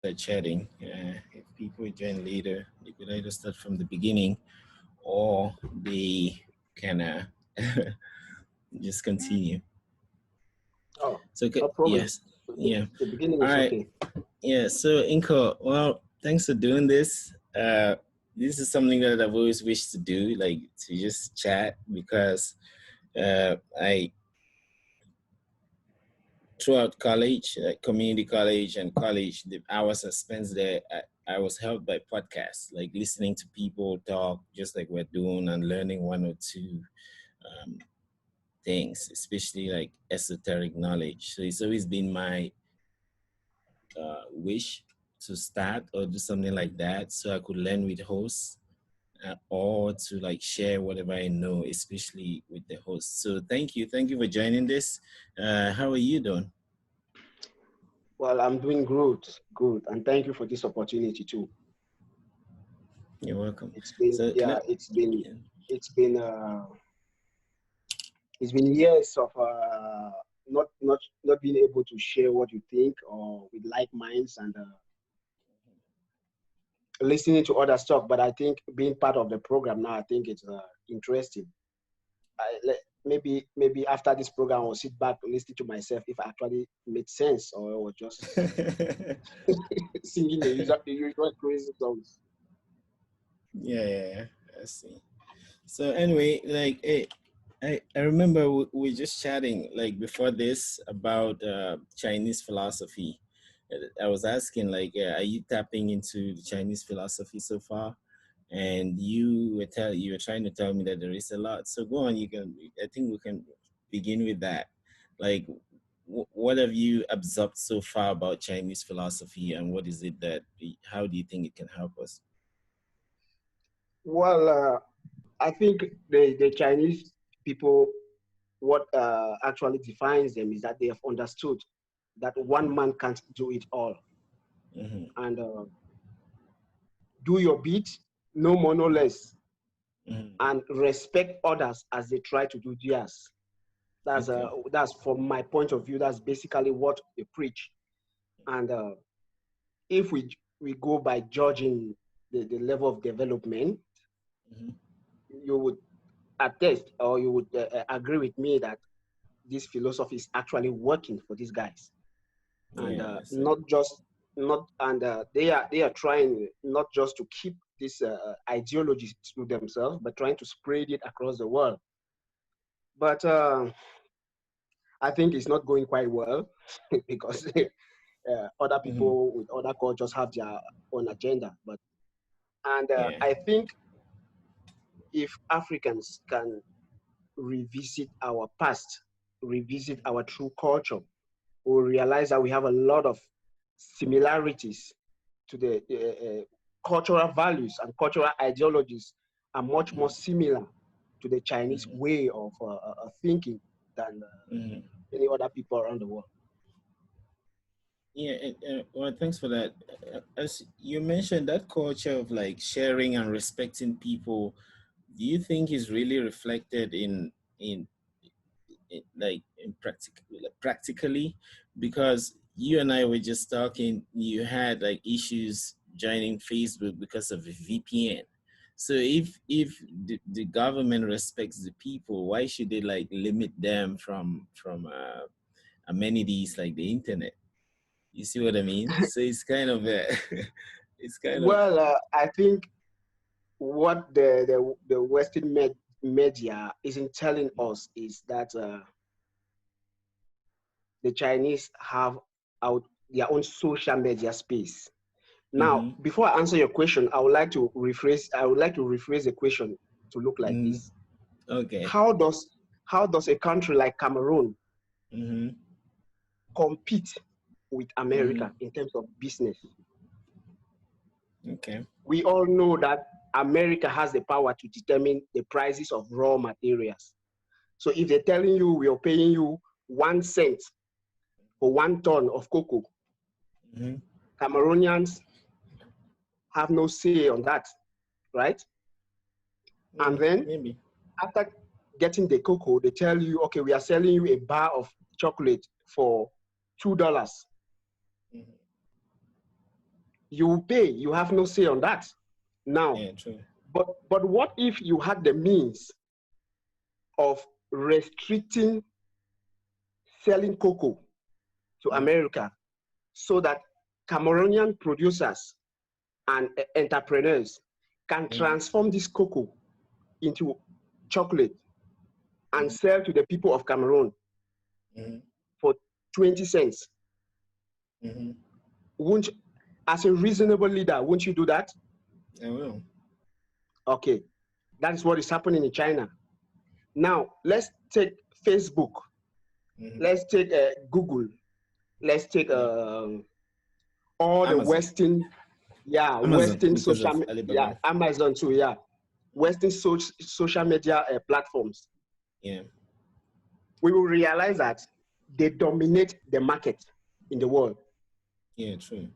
start chatting. If people join later, they could either start from the beginning or they can just continue. Oh, So, no problem. yes, yeah. The beginning All is right. okay. Yeah, so Nkoh, well, thanks for doing this. This is something that I've always wished to do, like to just chat because I throughout college, community college and college, the hours I spent there, I was helped by podcasts, like listening to people talk, just like we're doing, and learning one or two um, things, especially like esoteric knowledge. So it's always been my wish to start or do something like that so I could learn with hosts or to like share whatever I know, especially with the host. So thank you for joining this. How are you doing? Well, I'm doing good, and thank you for this opportunity too. You're welcome. It's been, So yeah, let, it's been, it's been years of not being able to share what you think or with like minds and listening to other stuff. But I think being part of the program now, I think it's interesting. Maybe after this program, I'll sit back and listen to myself if I actually made sense or just singing the usual crazy songs. yeah, I see. So anyway, like I remember we were just chatting like before this about Chinese philosophy. I was asking like, are you tapping into the Chinese philosophy so far? And you were trying to tell me that there is a lot. So go on. I think we can begin with that. Like, what have you absorbed so far about Chinese philosophy, and what is it how do you think it can help us? Well, I think the Chinese people, what actually defines them is that they have understood that one man can't do it all, Mm-hmm. and do your bit, no more, no less, Mm-hmm. and respect others as they try to do theirs. Okay. That's from my point of view. That's basically what they preach. And if we go by judging the level of development, Mm-hmm. you would attest or you would agree with me that this philosophy is actually working for these guys, and Yeah, I see. not just not and they are trying not just to keep this ideology to themselves, but trying to spread it across the world. But I think it's not going quite well because other Mm-hmm. people with other cultures have their own agenda. But and Yeah. I think if Africans can revisit our past, revisit our true culture, we realize that we have a lot of similarities to the cultural values and cultural ideologies are much more similar to the Chinese Mm-hmm. way of thinking than Mm-hmm. any other people around the world. Yeah, well, thanks for that. As you mentioned, that culture of like sharing and respecting people, do you think is really reflected in, like in practically? Because you and I were just talking, you had like issues joining Facebook because of a VPN. So if the government respects the people, why should they like limit them from amenities like the internet? You see what I mean? So it's kind of a, it's kind of. Well, I think what the Western media isn't telling us is that the Chinese have out their own social media space. Now, Mm-hmm, before I answer your question, I would like to rephrase the question to look like mm-hmm. this. Okay. How does a country like Cameroon Mm-hmm, compete with mm-hmm. America in terms of business? Okay. We all know that America has the power to determine the prices of raw materials. So if they're telling you we are paying you 1 cent for 1 ton of cocoa, Mm-hmm. Cameroonians have no say on that, right? And then Maybe. after getting the cocoa, they tell you, okay, we are selling you a bar of chocolate for $2. Mm-hmm. You will pay. You have no say on that. Now, Yeah, true. but what if you had the means of restricting selling cocoa to Mm, America so that Cameroonian producers and entrepreneurs can mm, transform this cocoa into chocolate and mm, sell to the people of Cameroon mm, for 20 cents? mm. Won't, as a reasonable leader, won't you do that? I will. Okay, that is what is happening in China. Now, let's take Facebook, Mm, let's take Google, let's take yeah. all the Amazon. Western, yeah, Amazon Western because social, of yeah, Alibaba. Amazon too, yeah, Western social media platforms. Yeah. We will realize that they dominate the market in the world. Yeah, true.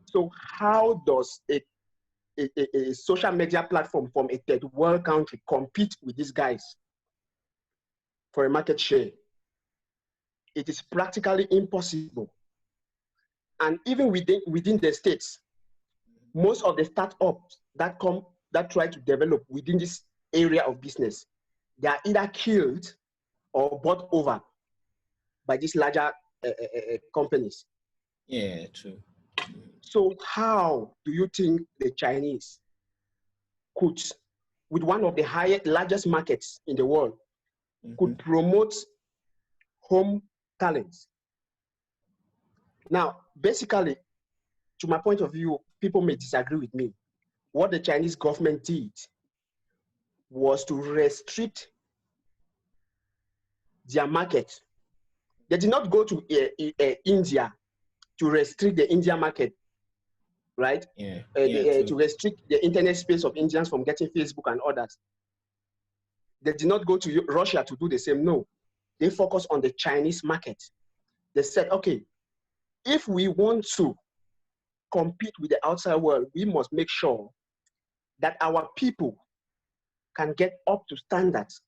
So how does a social media platform from a third world country compete with these guys for a market share? It is practically impossible. And even within the states, most of the startups that try to develop within this area of business, they are either killed or bought over by these larger companies. Yeah, true. So how do you think the Chinese could, with one of the largest markets in the world, Mm-hmm. could promote home talents? Now, basically, to my point of view, people may disagree with me. What the Chinese government did was to restrict their market. They did not go to India to restrict the India market, right? Yeah, yeah, true. To restrict the internet space of Indians from getting Facebook and others. They did not go to Russia to do the same. No, they focused on the Chinese market. They said, okay, if we want to compete with the outside world, we must make sure that our people can get up to standards.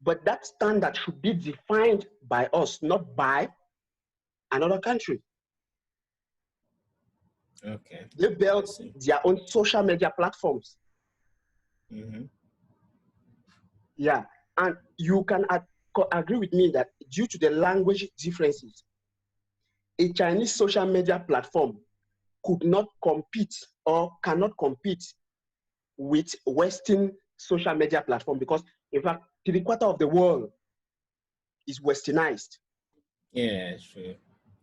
But that standard should be defined by us, not by another country. Okay, They I built see. their own social media platforms. Mm-hmm. Yeah. And you can agree with me that due to the language differences, a Chinese social media platform could not compete or cannot compete with Western social media platform because, in fact, 3/4 of the world is westernized. Yeah, true.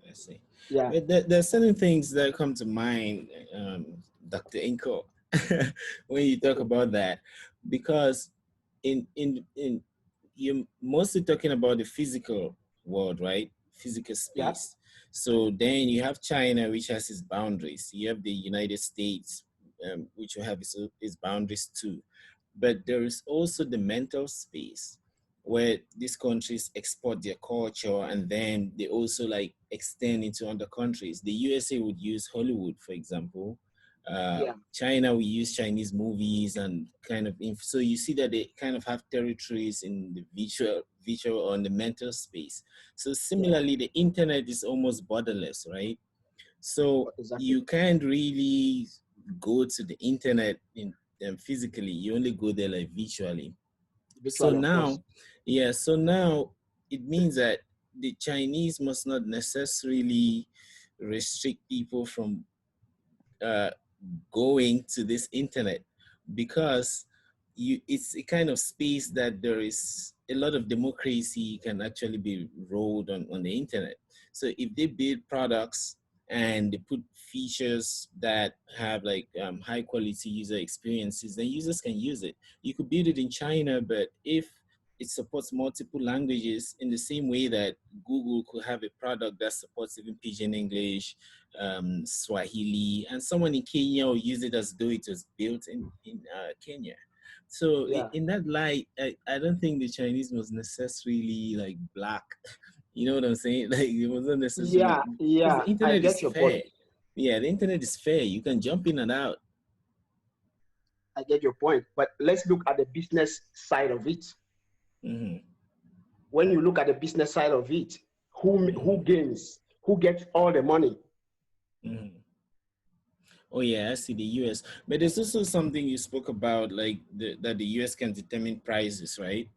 I see. Yeah. But there are certain things that come to mind, Dr. Nkoh, when you talk about that, because in you're mostly talking about the physical world, right? Physical Yeah. space. So then you have China, which has its boundaries. You have the United States, which will have its boundaries too. But there is also the mental space where these countries export their culture and then they also like extend into other countries. The USA would use Hollywood, for example. Yeah. China, we use Chinese movies and kind of so you see that they kind of have territories in the visual or in the mental space. So Yeah. similarly, the internet is almost borderless, right? So Exactly. you can't really go to the internet in physically. You only go there like virtually. So Virtually, of course. now, yeah, so now it means that the Chinese must not necessarily restrict people from uh, going to this internet because it's a kind of space that there is a lot of democracy can actually be rolled on the internet. So if they build products and they put features that have like high quality user experiences, then users can use it. You could build it in China, but if it supports multiple languages in the same way that Google could have a product that supports even Pidgin English, Swahili, and someone in Kenya will use it as though it was built in Kenya. So Yeah. in that light, I don't think the Chinese was necessarily like black. You know what I'm saying? Like it wasn't necessarily Yeah. because the Yeah. I internet is get your fair. point. Yeah, the internet is fair. You can jump in and out. I get your point. But let's look at the business side of it. Mm-hmm. When you look at the business side of it, who Mm-hmm. gains? Who gets all the money? Mm-hmm. Oh yeah, I see the US. But there's also something you spoke about, like that the US can determine prices, right?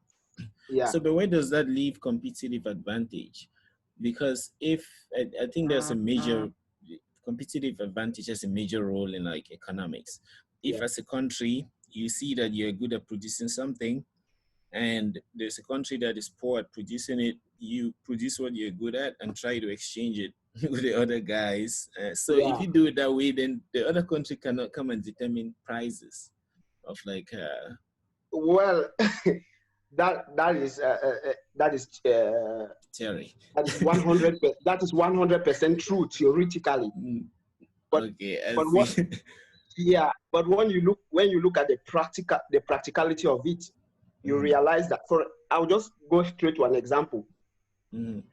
Yeah, So, but where does that leave competitive advantage? Because if I think there's a major competitive advantage has a major role in like economics. If yeah, as a country you see that you're good at producing something, and there's a country that is poor at producing it, you produce what you're good at and try to exchange it with the other guys. So if yeah. you do it that way, then the other country cannot come and determine prices of like Well, that is theory. 100% true theoretically. Mm, But okay, I but what see. yeah, but when you look at the practicality of it, you Mm, realize that for I'll just go straight to an example. mm,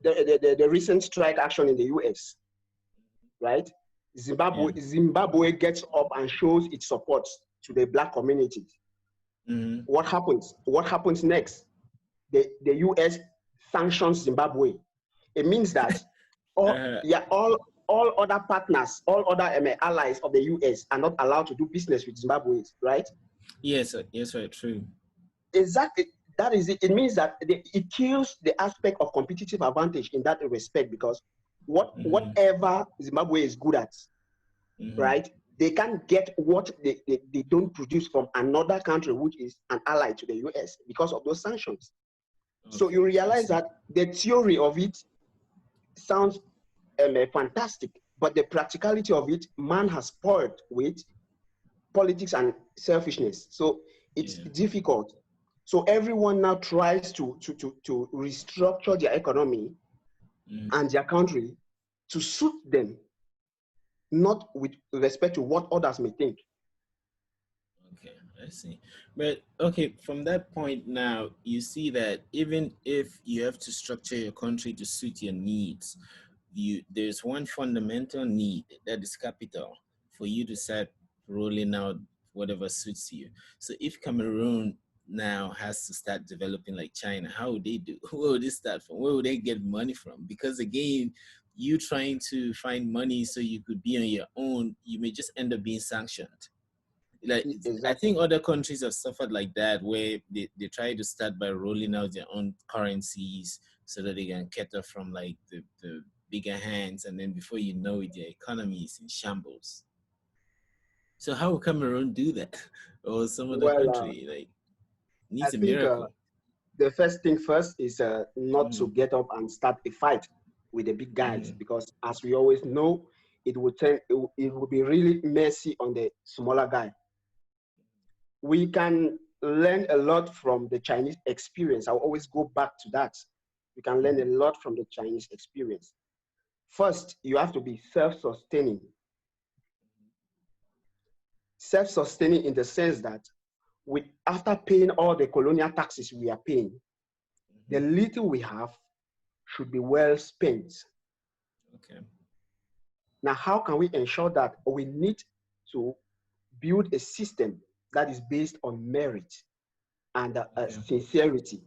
The recent strike action in the US, right? yeah. Zimbabwe gets up and shows its support to the black community. Mm, What happens? What happens next? The US sanctions Zimbabwe. It means that uh, all other partners, all other allies of the US are not allowed to do business with Zimbabwe, right? yes, yes, right, true. Exactly. That is it. It means that it kills the aspect of competitive advantage in that respect, because Mm-hmm, whatever Zimbabwe is good at, mm-hmm. right? They can't get what they don't produce from another country, which is an ally to the US, because of those sanctions. So you Okay, I realize see. that the theory of it sounds fantastic, but the practicality of it, man has spoiled with politics and selfishness. So it's Yeah. difficult. So everyone now tries to restructure their economy Mm. and their country to suit them, not with respect to what others may think. Okay, I see. But okay, from that point now, you see that even if you have to structure your country to suit your needs, there's one fundamental need that is capital for you to start rolling out whatever suits you. So if Cameroon now has to start developing like China, how would they do? Where would they start from? Where would they get money from? Because again, you trying to find money so you could be on your own, you may just end up being sanctioned. Like I Exactly. think other countries have suffered like that, where they try to start by rolling out their own currencies so that they can cater from like the bigger hands, and then before you know it, their economy is in shambles. So how will Cameroon do that? Or some other Well, country? Like I needs a think miracle. the first thing first is not to Mm-hmm. get up and start a fight with the big guys, Mm-hmm. because as we always know, it will be really messy on the smaller guy. We can learn a lot from the Chinese experience. I'll always go back to that. We can learn a Mm-hmm. lot from the Chinese experience. First, you have to be self-sustaining. Self-sustaining in the sense that after paying all the colonial taxes we are paying, the Mm-hmm. little we have should be well spent. Okay. Now, how can we ensure that? We need to build a system that is based on merit and Okay. sincerity.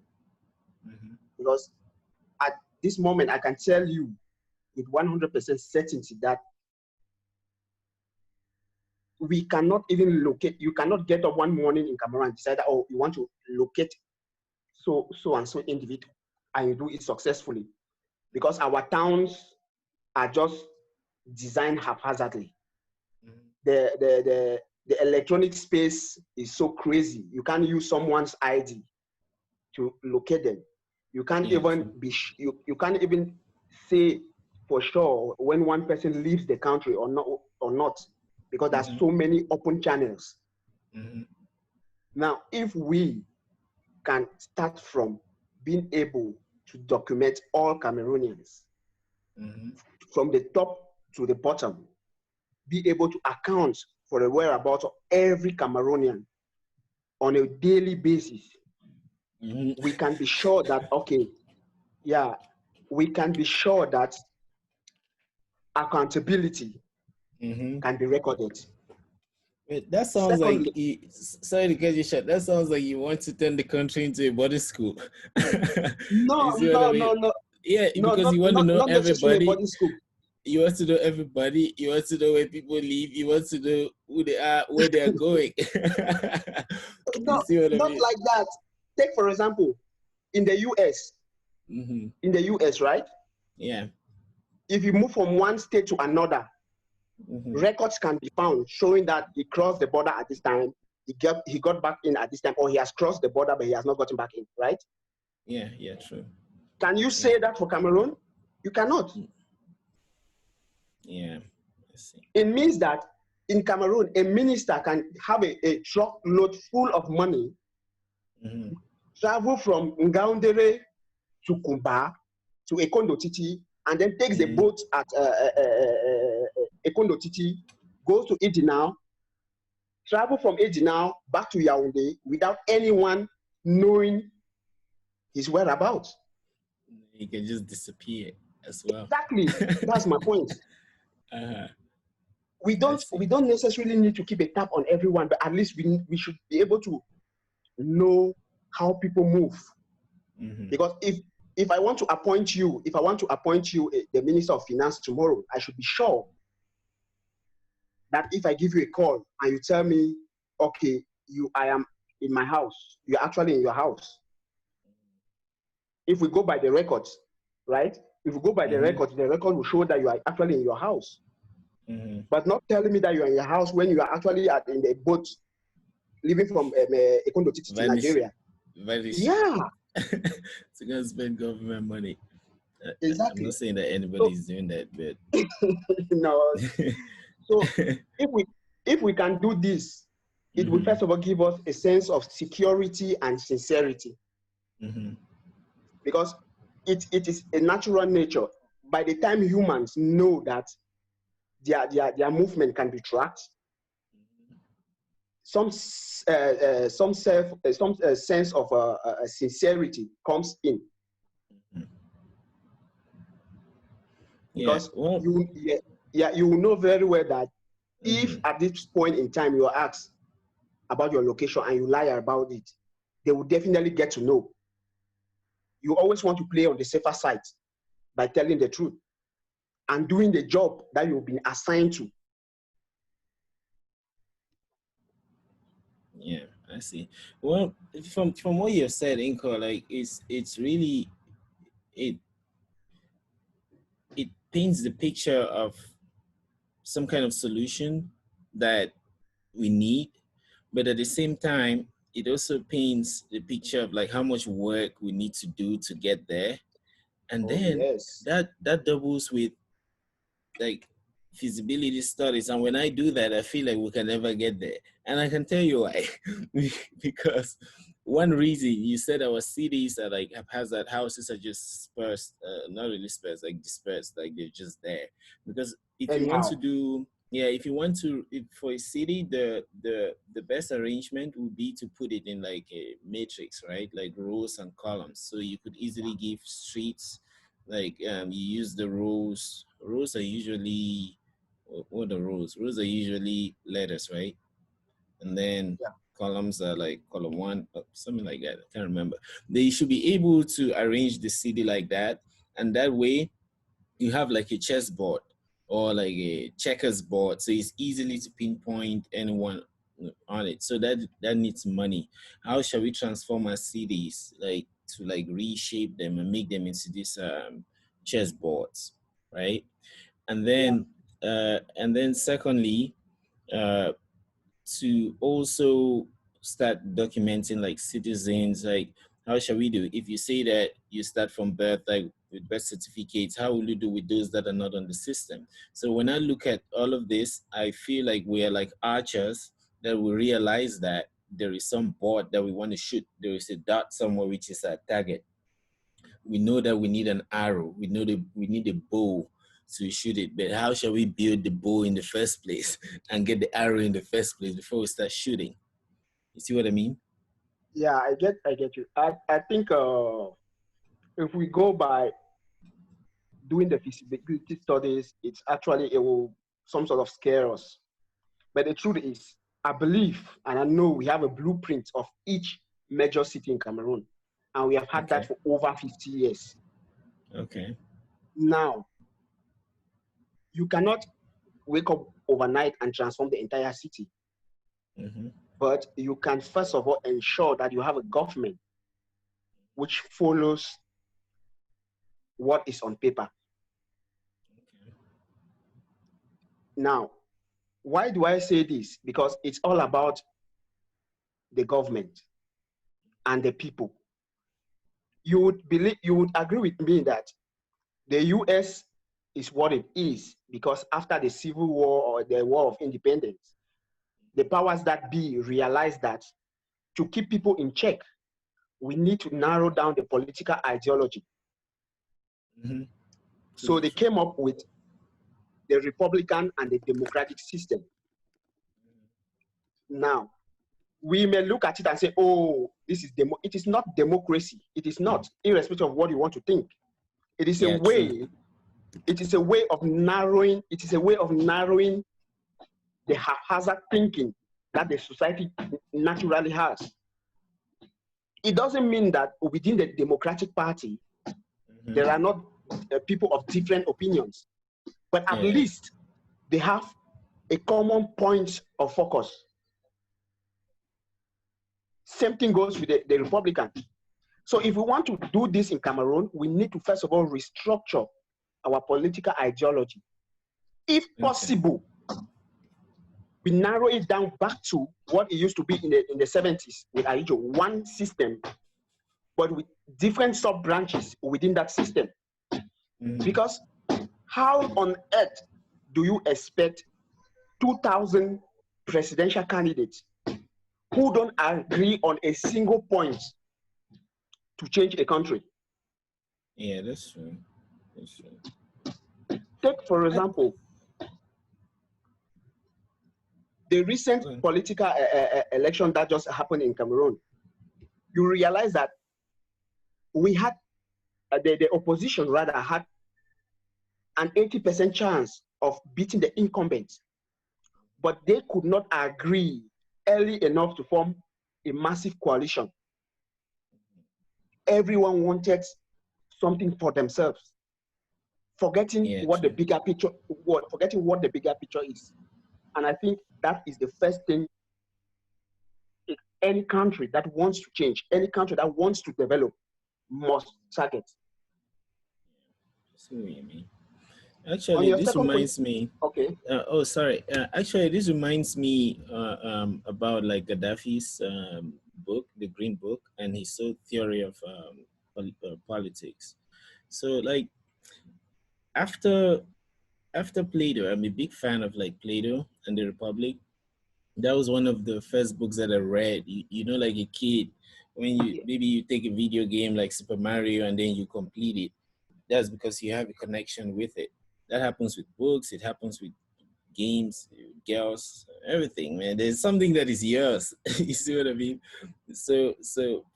Mm-hmm. Because at this moment, I can tell you with 100% certainty that we cannot even locate, you cannot get up one morning in Cameroon and decide, oh, you want to locate so and so individual, and you do it successfully. Because our towns are just designed haphazardly. Mm-hmm. The electronic space is so crazy. You can't use someone's ID to locate them. You can't Yeah, even true. you can't even say for sure when one person leaves the country or not, because there's Mm-hmm. so many open channels. Mm-hmm. Now, if we can start from being able to document all Cameroonians Mm-hmm. from the top to the bottom, be able to account for the whereabouts of every Cameroonian on a daily basis, Mm-hmm. we can be sure that, okay, yeah, we can be sure that accountability Mm-hmm. can be recorded. Wait, that sounds like Secondly, sorry to cut you short. That sounds like you want to turn the country into a boarding school. no, You see what I no, mean? no, no, Yeah, no, because you want to know not necessarily a everybody. boarding school. You want to know everybody. You want to know where people live. You want to know who they are, where they are going. You No, see what I not mean? like that. Take, for example, in the US, right? Yeah. If you move from one state to another, Mm-hmm. records can be found showing that he crossed the border at this time, he got back in at this time, or he has crossed the border but he has not gotten back in, right? Yeah, yeah, true. Can you say that for Cameroon? You cannot. Yeah, I see. It means that in Cameroon, a minister can have a truckload full of money, travel from Ngaoundere to Kumba to Ekondo Titi, and then takes the boat at Ekondo Titi, goes to Idinao, travel from Idinao back to Yaoundé without anyone knowing his whereabouts. He can just disappear as well. Exactly. That's my point. We don't necessarily need to keep a tab on everyone, but at least we should be able to know how people move. Because if I want to appoint you, the Minister of Finance tomorrow, I should be sure that if I give you a call and you tell me, okay, I am in my house, you're actually in your house. If we go by the records, right? If we go by the records, the record will show that you are actually in your house. But not telling me that you are in your house when you are actually in the boat leaving from Ekondo Titi to Nigeria. Yeah. To go spend government money. Exactly. I'm not saying that anybody's doing that, but no. So if we can do this, it will first of all give us a sense of security and sincerity. Because it is a natural nature. By the time humans know that their movement can be tracked, some sense of sincerity comes in. Because you will know very well that if at this point in time you are asked about your location and you lie about it, they will definitely get to know. You always want to play on the safer side by telling the truth and doing the job that you've been assigned to. Yeah, I see. Well, from what you said, Nkoh, like it's really it paints the picture of some kind of solution that we need, but at the same time, it also paints the picture of like how much work we need to do to get there, and then that doubles with like feasibility studies. And when I do that, I feel like we can never get there. And I can tell you why. Because one reason you said our cities are like haphazard, houses are just dispersed, not really dispersed, like dispersed, like they're just there. Because if you want to do, if you want to, for a city, the best arrangement would be to put it in like a matrix, right? Like rows and columns. So you could easily give streets, like you use the rows. Rows are usually, what are the rows? Rows are usually letters, right? And then columns are like column one, something like that. I can't remember. They should be able to arrange the city like that, and that way you have like a chessboard or like a checkers board, so it's easily to pinpoint anyone on it. So that needs money. How shall we transform our cities, like to like reshape them and make them into these chess boards, right? And then secondly, to also start documenting like citizens, like how shall we do? If you say that you start from birth, like with birth certificates, how will you do with those that are not on the system? So when I look at all of this, I feel like we are like archers that will realize that there is some board that we want to shoot. There is a dot somewhere which is a target. We know that we need an arrow. We know that we need a bow to shoot it. But how shall we build the bow in the first place and get the arrow in the first place before we start shooting? You see what I mean? Yeah, I get you. I think if we go by doing the feasibility studies, it will some sort of scare us. But the truth is, I believe and I know we have a blueprint of each major city in Cameroon, and we have had that for over 50 years. Okay. Now, You cannot wake up overnight and transform the entire city. Mm-hmm. But you can first of all ensure that you have a government which follows what is on paper. Okay. Now, why do I say this? Because it's all about the government and the people. You would agree with me that the US is what it is because after the Civil War or the War of Independence, the powers that be realized that to keep people in check, we need to narrow down the political ideology. Mm-hmm. So True, they true. came up with the Republican and the Democratic system. Now, we may look at it and say, oh, it is not democracy. It is not, irrespective of what you want to think. It is a Yeah, true. way, it is a way of narrowing the haphazard thinking that the society naturally has. It doesn't mean that within the Democratic Party, there are Mm-hmm. not people of different opinions, but at Yeah. least they have a common point of focus. Same thing goes with the Republican. So if we want to do this in Cameroon, we need to first of all restructure our political ideology. If Okay. possible, we narrow it down back to what it used to be in the 70s with Ayijo, one system, but with different sub branches within that system. Mm-hmm. Because how on earth do you expect 2,000 presidential candidates who don't agree on a single point to change a country? Yeah, that's true. That's true. Take, for I, example, the recent well, political election that just happened in Cameroon. You realize that we had, the opposition rather had an 80% chance of beating the incumbents, but they could not agree early enough to form a massive coalition. Everyone wanted something for themselves, forgetting yeah, what the true. bigger picture, forgetting what the bigger picture is. And I think that is the first thing any country that wants to change, any country that wants to develop must target. I see what you mean. On Actually, your this second question, reminds me. okay, Oh, sorry. Actually, this reminds me about like Gaddafi's book, The Green Book, and his whole theory of politics. So, like after after Plato, I'm a big fan of like Plato and the Republic. That was one of the first books that I read. Like a kid, when you yeah, maybe you take a video game like Super Mario and then you complete it. That's because you have a connection with it. That happens with books. It happens with games, girls, everything, man. There's something that is yours. You see what I mean? So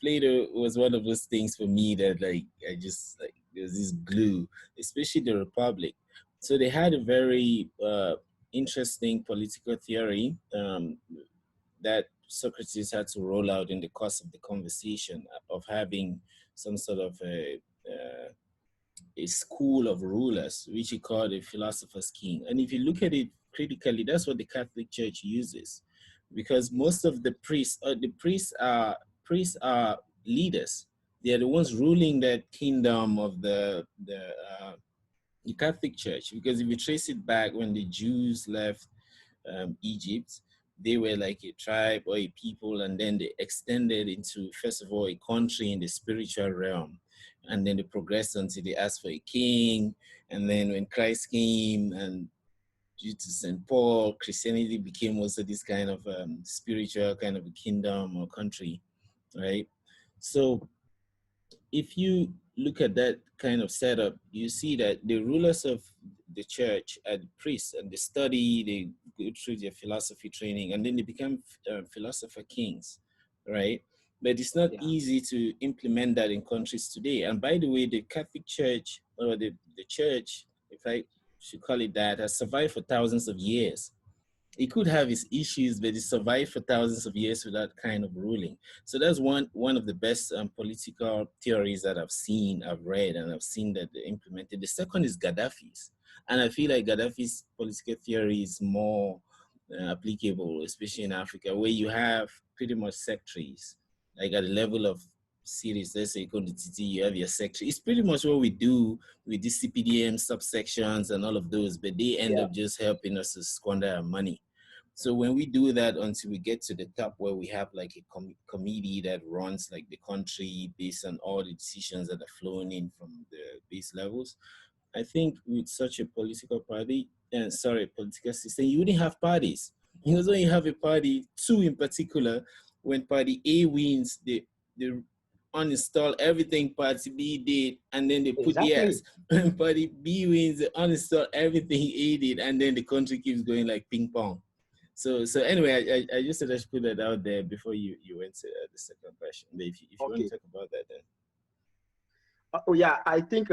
Plato was one of those things for me that like I just like there's this glue, especially the Republic. So they had a very interesting political theory that Socrates had to roll out in the course of the conversation of having some sort of a school of rulers, which he called a philosopher's king. And if you look at it critically, that's what the Catholic Church uses, because most of the priests are leaders. They are the ones ruling that kingdom of the Catholic Church. Because if you trace it back when the Jews left Egypt, they were like a tribe or a people, and then they extended into, first of all, a country in the spiritual realm. And then they progressed until they asked for a king. And then when Christ came, and due to St. Paul, Christianity became also this kind of spiritual kind of a kingdom or country, right? So if you look at that kind of setup, you see that the rulers of the church are the priests, and they study, they go through their philosophy training, and then they become philosopher kings, right? But it's not yeah, easy to implement that in countries today. And by the way, the Catholic Church, or the church, if I should call it that, has survived for thousands of years. It could have its issues, but it survived for thousands of years without kind of ruling. So that's one of the best political theories that I've read, and I've seen that they implemented. The second is Gaddafi's. And I feel like Gaddafi's political theory is more applicable, especially in Africa, where you have pretty much sectaries, like at the level of cities. Let's say you go to TT, you have your secretary. It's pretty much what we do with the CPDM subsections and all of those, but they end Yeah. up just helping us to squander our money. So when we do that until we get to the top where we have like a committee that runs like the country based on all the decisions that are flowing in from the base levels, I think with such a political party, political system, you wouldn't have parties. Because when you have a party, two in particular, when party A wins, they uninstall everything party B did, and then they put Exactly. yes. When party B wins, they uninstall everything A did, and then the country keeps going like ping pong. So anyway, I just said I should put that out there before you went to the second question. But if you want Okay. to talk about that, then. Oh yeah, I think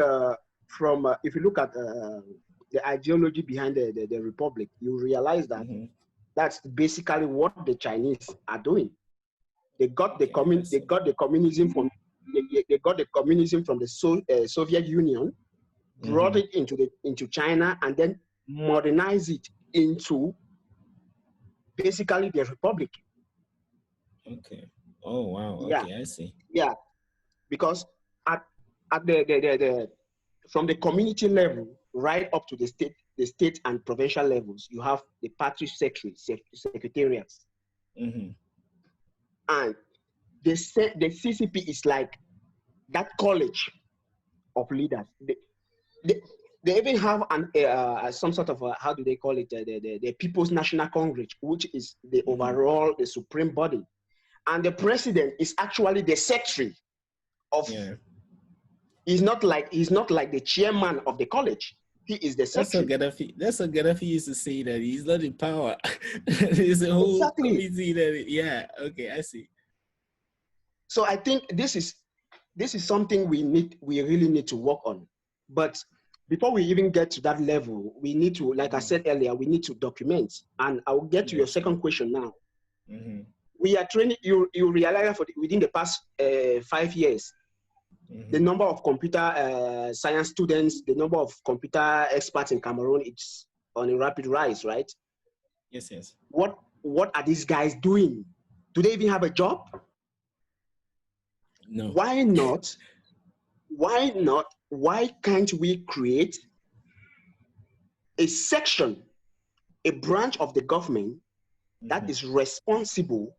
from if you look at the ideology behind the republic, you realize that Mm-hmm. that's basically what the Chinese are doing. They got the Okay, I they see. got the communism from they got the communism from the Soviet Union, brought Mm-hmm. it into China, and then modernized it into basically the republic. Okay. Oh wow. Yeah, Okay, I see. yeah, because at the from the community level right up to the state and provincial levels, you have the party secretariats, Mm-hmm. and the CCP is like that college of leaders. They, they even have some sort of how do they call it, the People's National Congress, which is the Mm-hmm. overall the supreme body, and the president is actually the secretary of. Yeah. He's not like the chairman of the college. He is the That's what secretary. Gaddafi. That's what Gaddafi used to say, that he's not in power. There's a whole Exactly. committee that. Yeah. Okay, I see. So I think this is something we really need to work on. But before we even get to that level, we need to, like I Mm-hmm. said earlier, we need to document. And I will get to Yeah. your Sure. second question now. Mm-hmm. We are training you realize within the past 5 years, the Mm-hmm. number of computer science students, the number of computer experts in Cameroon, it's on a rapid rise, right? Yes. Yes. What are these guys doing? Do they even have a job? No. Why not? Why not? Why can't we create a section, a branch of the government that Mm-hmm. is responsible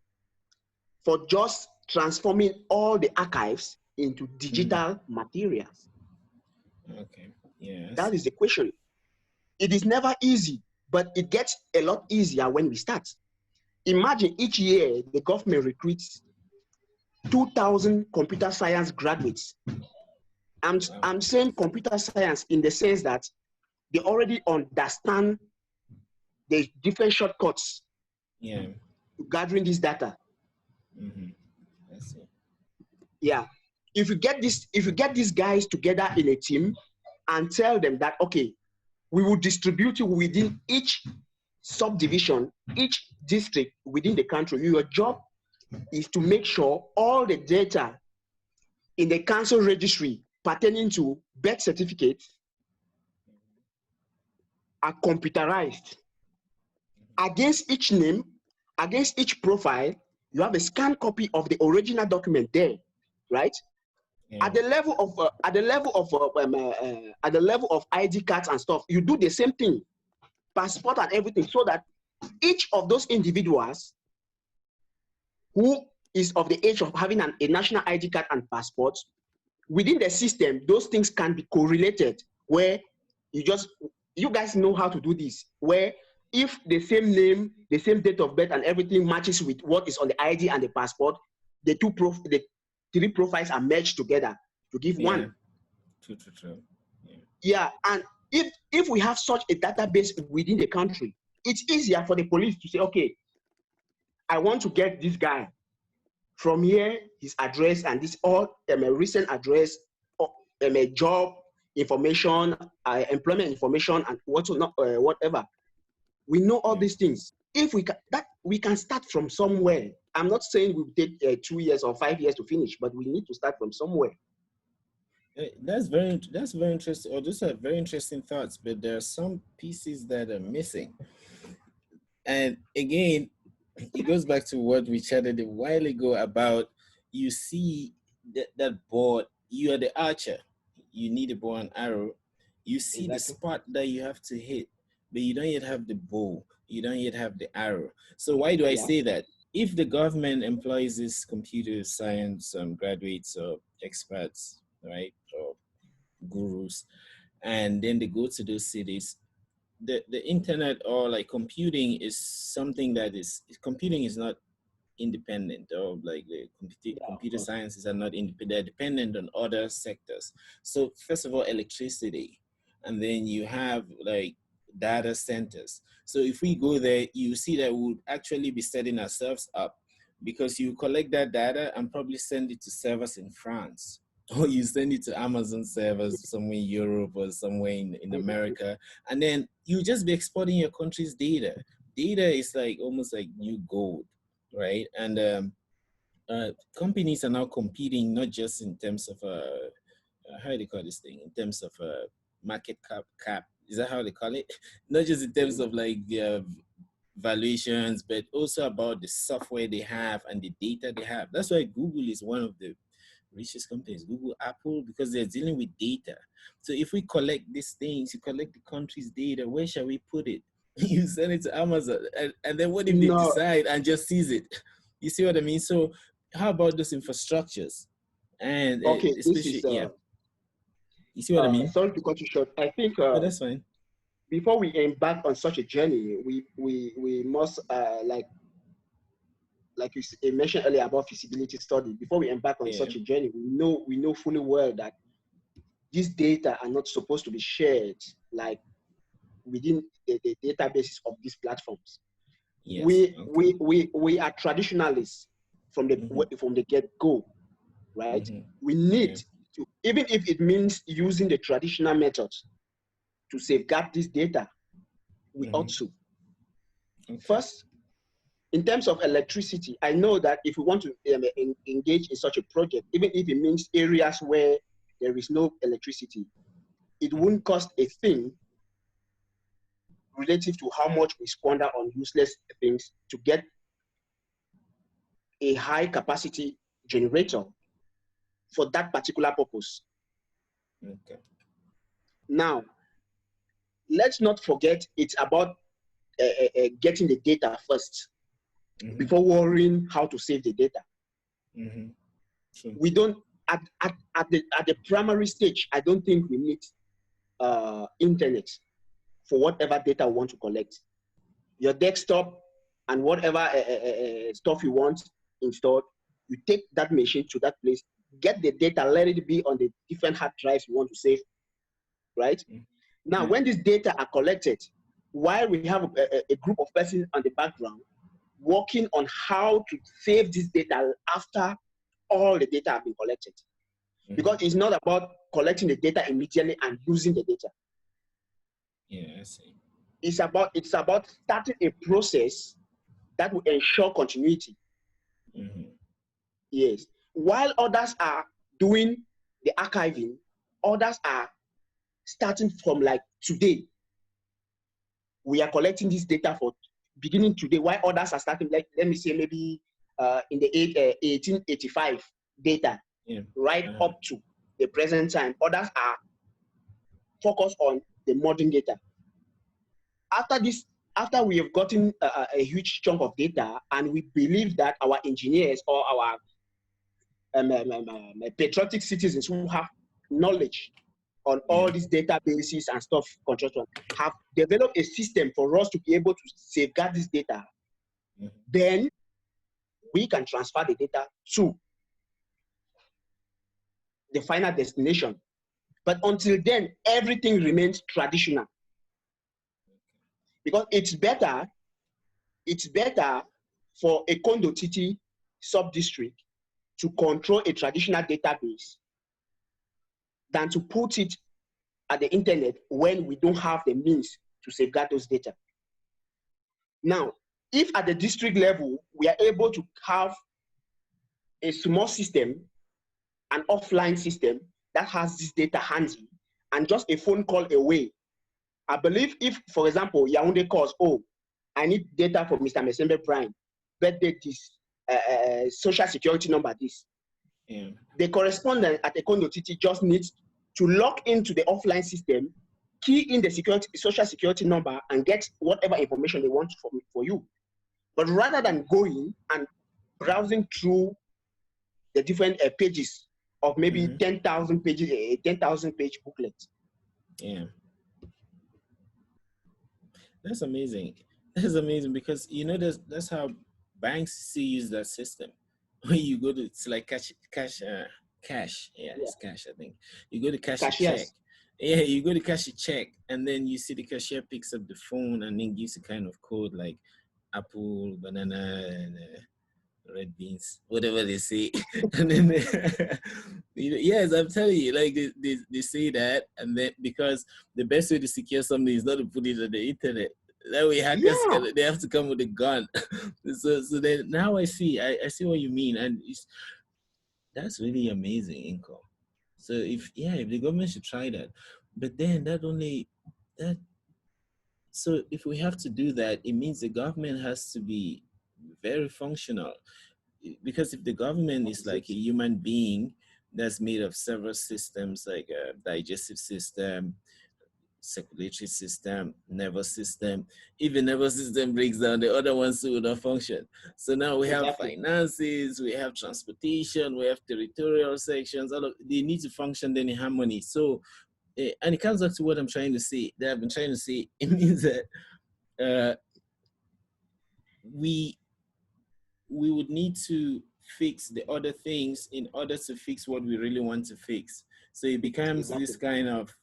for just transforming all the archives into Mm-hmm. digital materials? Okay. Yeah, I That is see. the question. It is never easy, but it gets a lot easier when we start. Imagine each year the government recruits 2,000 computer science graduates. Wow. I'm saying computer science in the sense that they already understand the different shortcuts Yeah. to gathering this data. Mm-hmm. I see. Yeah. If you get these guys together in a team and tell them that, okay, we will distribute you within each subdivision, each district within the country. Your job is to make sure all the data in the council registry pertaining to birth certificates are computerized. Against each name, against each profile, you have a scanned copy of the original document there, right? Yeah. At the level of at the level of ID cards and stuff, you do the same thing, passport and everything, so that each of those individuals who is of the age of having a national ID card and passport, within the system, those things can be correlated, where you guys know how to do this, where if the same name, the same date of birth and everything matches with what is on the ID and the passport, the the three profiles are merged together to give Yeah. one. True. Yeah. Yeah, and if we have such a database within the country, it's easier for the police to say, okay, I want to get this guy from here, his address and this all a recent address, a job information, employment information, and whatever. We know all Yeah. these things. If we can start from somewhere. I'm not saying we'll take 2 years or 5 years to finish, but we need to start from somewhere. That's very interesting. Or those are very interesting thoughts, but there are some pieces that are missing. And again, it goes back to what we chatted a while ago about, you see that board, you are the archer, you need a bow and arrow, you see the Exactly. spot that you have to hit, but you don't yet have the bow, you don't yet have the arrow. So why do I Yeah. say that? If the government employs these computer science graduates or experts, right, or gurus, and then they go to those cities, the internet or like computing is something that is, computing is not independent, or like the Yeah, of computer course. sciences are not independent, they're dependent on other sectors. So first of all, electricity, and then you have like data centers. So if we go there, you see that we would actually be setting ourselves up, because you collect that data and probably send it to servers in France, or you send it to Amazon servers somewhere in Europe or somewhere in America, and then you just be exporting your country's data. Data is like almost like new gold, right? And companies are now competing not just in terms of how do they call this thing? In terms of market cap. Is that how they call it? Not just in terms of like their valuations, but also about the software they have and the data they have. That's why Google is one of the richest companies, Google, Apple, because they're dealing with data. So if we collect these things, you collect the country's data, where shall we put it? You send it to Amazon, and then what if they No. decide and just seize it? You see what I mean? So how about those infrastructures? And Okay. This especially, is yeah, you see what I mean? sorry to cut you short. I think Oh, that's fine. before we embark on such a journey, we must like you mentioned earlier about feasibility study. Before we embark on Yeah, such a journey, we know fully well that these data are not supposed to be shared like within the databases of these platforms. yes, okay. We are traditionalists Mm-hmm. from the get go, right? Mm-hmm. We need Yeah. to, even if it means using the traditional methods to safeguard this data, we ought Mm-hmm. to. Okay. First, in terms of electricity, I know that if we want to engage in such a project, even if it means areas where there is no electricity, it Mm-hmm. won't cost a thing relative to how much we squander on useless things to get a high capacity generator for that particular purpose. Okay. Now, let's not forget it's about getting the data first Mm-hmm. before worrying how to save the data. Mm-hmm. True. We don't, at the primary stage, I don't think we need internet for whatever data we want to collect. Your desktop and whatever stuff you want installed, you take that machine to that place, get the data, let it be on the different hard drives you want to save, right? Mm-hmm. Now, Yeah. when these data are collected, while we have a group of persons on the background working on how to save this data after all the data have been collected. Mm-hmm. Because it's not about collecting the data immediately and using the data. Yeah, I see. It's about starting a process that will ensure continuity. Mm-hmm. Yes. While others are doing the archiving, others are starting from like today. We are collecting this data for beginning today, while others are starting, like, let me say, maybe in the 1885 data, Yeah. right Uh-huh. up to the present time. Others are focused on the modern data. After this, after we have gotten a huge chunk of data, and we believe that our engineers or our patriotic citizens who have knowledge on Yeah. all these databases and stuff, construction, have developed a system for us to be able to safeguard this data, Mm-hmm. then we can transfer the data to the final destination. But until then, everything remains traditional, because it's better for a Kondo Titi sub-district to control a traditional database than to put it at the internet when we don't have the means to safeguard those data. Now, if at the district level, we are able to have a small system, an offline system that has this data handy and just a phone call away. I believe if, for example, Yaoundé calls, oh, I need data for Mr. Mesembe Brian, birthday this, social security number this. Yeah. The correspondent at Nkoh Titi just needs to log into the offline system, key in the social security number, and get whatever information they want for you. But rather than going and browsing through the different pages of maybe 10,000 pages, 10,000 page booklet. Yeah. That's amazing. That's amazing because you know that's how banks still use that system. When you go to it's like cash. Yeah, Yeah. it's cash. I think you go to cash a check. Cashiers. Yeah, you go to cash a check, and then you see the cashier picks up the phone and then gives a kind of code like apple, banana, and red beans, whatever they say. And then yes, I'm telling you, like they say that, and then because the best way to secure something is not to put it on the internet. That way hackers Yeah. they have to come with a gun. So then now I see what you mean, and that's really amazing, Nkoh. So if the government should try that, but then that so if we have to do that, it means the government has to be very functional, because if the government is like a human being that's made of several systems, like a digestive system, circulatory system, nervous system, if the nervous system breaks down, the other ones will not function. So now we have Exactly. finances, we have transportation, we have territorial sections, all of they need to function then in harmony. So and it comes back to what I'm trying to say, that I've been trying to say. It means that uh, we we would need to fix the other things in order to fix what we really want to fix. So it becomes Exactly. this kind of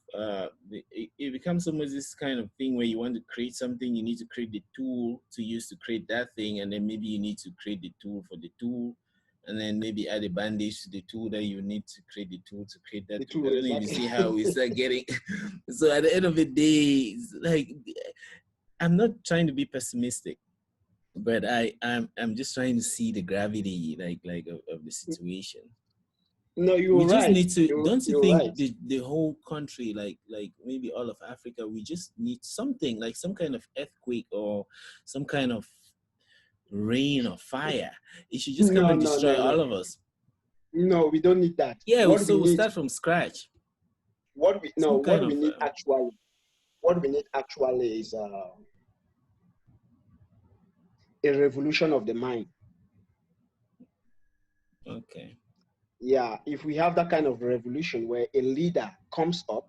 it becomes almost this kind of thing where you want to create something, you need to create the tool to use to create that thing, and then maybe you need to create the tool for the tool, and then maybe add a bandage to the tool that you need to create the tool to create that The tool. two, I don't know if you exactly. see how we start getting. So at the end of the day, it's like I'm not trying to be pessimistic, but I'm just trying to see the gravity of the situation. No, We you're just right. need to, don't you You're think right. the whole country, like maybe all of Africa, we just need something like some kind of earthquake or some kind of rain or fire. It should just come No, and no, destroy no, no. all of us. No, we don't need that. Yeah, What we so we'll need, start from scratch. what we no, Some kind what we of need actually, what we need actually is a revolution of the mind. okay. Yeah, if we have that kind of revolution where a leader comes up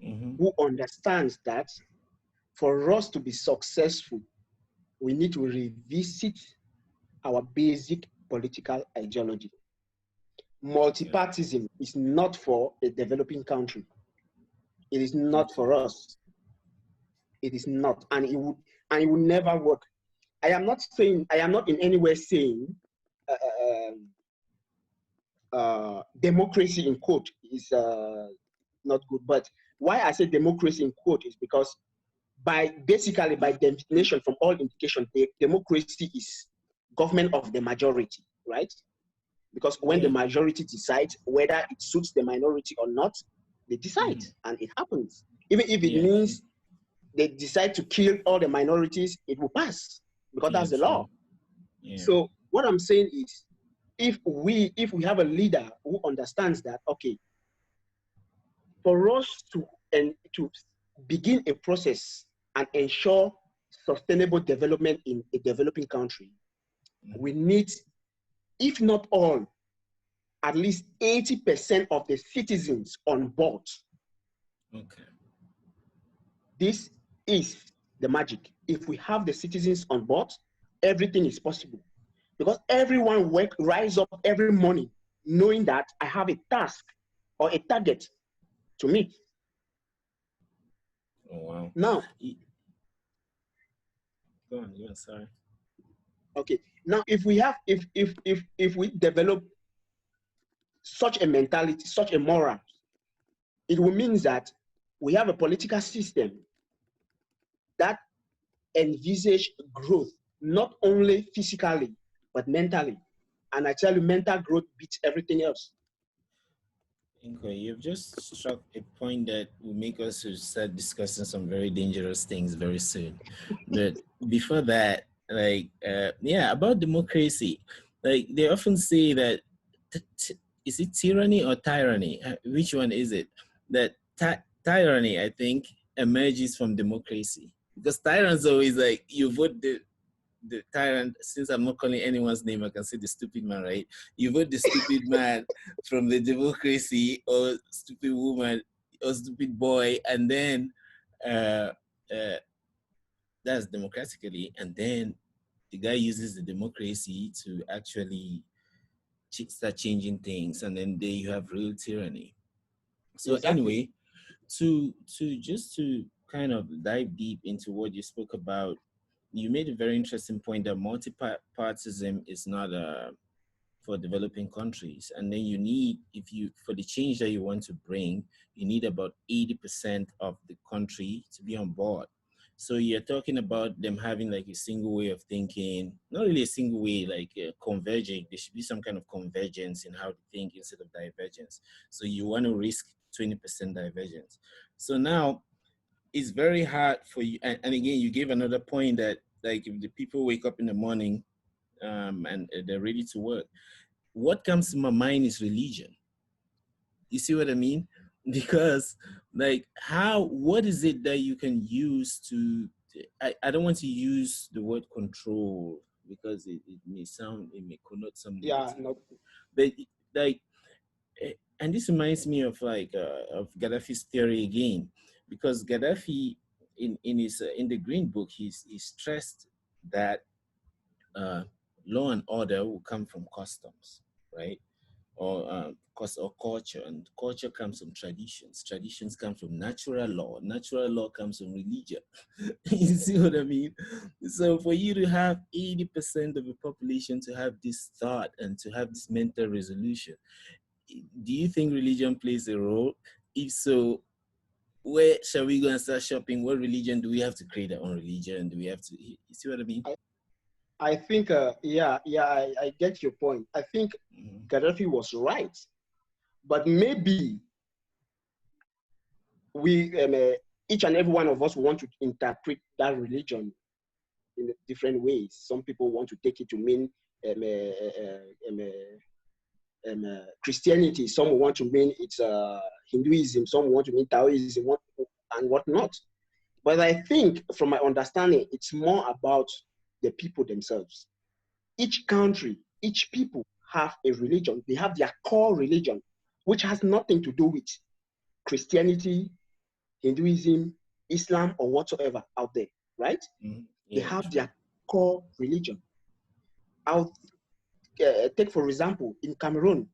who understands that for us to be successful, we need to revisit our basic political ideology. Multipartism is not for a developing country. It is not Okay. for us. It is not, and it would never work. I am not in any way saying democracy in quote is not good. But why I say democracy in quote is because basically by definition, from all indications, democracy is government of the majority, right? Because when the Yeah. majority decides whether it suits the minority or not, they decide, and it happens. Even if it Yeah. means they decide to kill all the minorities, it will pass because Yeah. that's the True. law. Yeah. So what I'm saying is, if we have a leader who understands that, okay, for us to begin a process and ensure sustainable development in a developing country, we need, if not all, at least 80% of the citizens on board. Okay. This is the magic. If we have the citizens on board, everything is possible. Because everyone rise up every morning knowing that I have a task or a target to meet. Oh wow. Now, Go on. Yeah. Sorry. okay. Now, if we develop such a mentality, such a moral, it will mean that we have a political system that envisage growth, not only physically, but mentally. And I tell you, mental growth beats everything else. Nkoh, you've just struck a point that will make us to start discussing some very dangerous things very soon. But before that, yeah, about democracy, like they often say that, is it tyranny or tyranny? Which one is it? That tyranny, I think, emerges from democracy, because tyrants always like you vote the tyrant. Since I'm not calling anyone's name, I can say the stupid man, right? You vote the stupid man from the democracy, or stupid woman, or stupid boy, and then uh, uh, that's democratically, and then the guy uses the democracy to actually start changing things, and then there you have real tyranny. So Exactly. anyway, to kind of dive deep into what you spoke about, you made a very interesting point that multipartism is not for developing countries, and then you need, if you, for the change that you want to bring, you need about 80% of the country to be on board. So you're talking about them having like a single way of thinking, not really a single way, like converging. There should be some kind of convergence in how to think instead of divergence. So you want to risk 20% divergence. So now it's very hard for you. And again, you gave another point that, like, if the people wake up in the morning, and they're ready to work, what comes to my mind is religion. You see what I mean? Because, like, what is it that you can use to, I don't want to use the word control, because it may connote some Yeah, negative, no, but like, and this reminds me of of Gaddafi's theory again, because Gaddafi, in his in the Green Book, he stressed that uh, law and order will come from customs, right? Or cause or culture, and culture comes from traditions. Traditions come from natural law. Natural law comes from religion. You see what I mean? So for you to have 80% of the population to have this thought and to have this mental resolution, do you think religion plays a role? If so, where shall we go and start shopping? What religion do we have to create our own religion? Do we have to? You see what I mean? I, I think, I get your point. I think Mhm. Gaddafi was right, but maybe we, each and every one of us want to interpret that religion in different ways. Some people want to take it to mean um, Christianity. Some want to mean it's Hinduism. Some want to mean Taoism, and whatnot. But I think, from my understanding, it's more about the people themselves. Each country, each people have a religion. They have their core religion, which has nothing to do with Christianity, Hinduism, Islam, or whatsoever out there, right? Mhm. They Yeah, have true. their core religion. I'll take, for example, in Cameroon,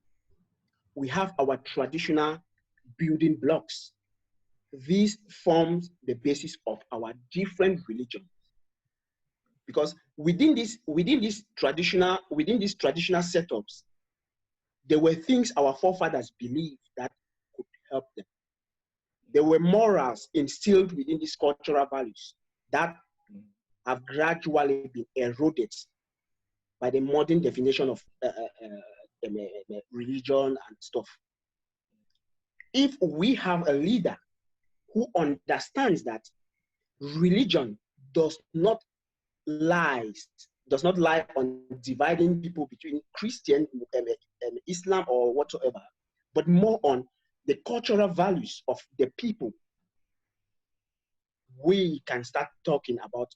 we have our traditional building blocks. These forms the basis of our different religions. Because within these traditional setups, there were things our forefathers believed that could help them. There were morals instilled within these cultural values that Mhm. have gradually been eroded by the modern definition of religion and stuff. If we have a leader who understands that religion does not does not lie on dividing people between Christian, Islam, or whatsoever, but more on the cultural values of the people, we can start talking about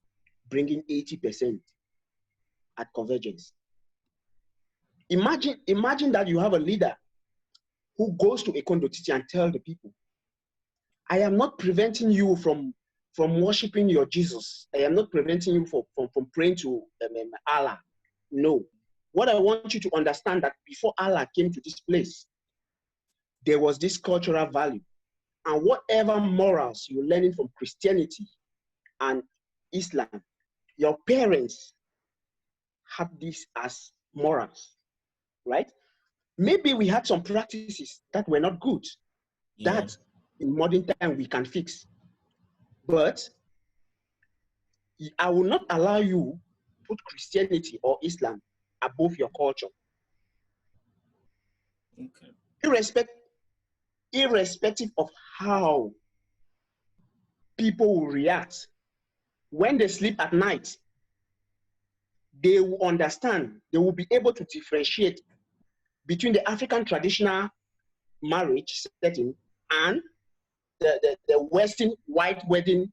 bringing 80% at convergence. Imagine that you have a leader who goes to a condotity and tell the people, I am not preventing you from worshiping your Jesus. I am not preventing you from praying to Allah. No. What I want you to understand, that before Allah came to this place, there was this cultural value. And whatever morals you're learning from Christianity and Islam, your parents had this as morals, right? Maybe we had some practices that were not good, Yeah. that in modern time we can fix. But I will not allow you put Christianity or Islam above your culture. Okay. Irrespective, irrespective of how people will react, when they sleep at night, they will understand, they will be able to differentiate between the African traditional marriage setting and the Western white wedding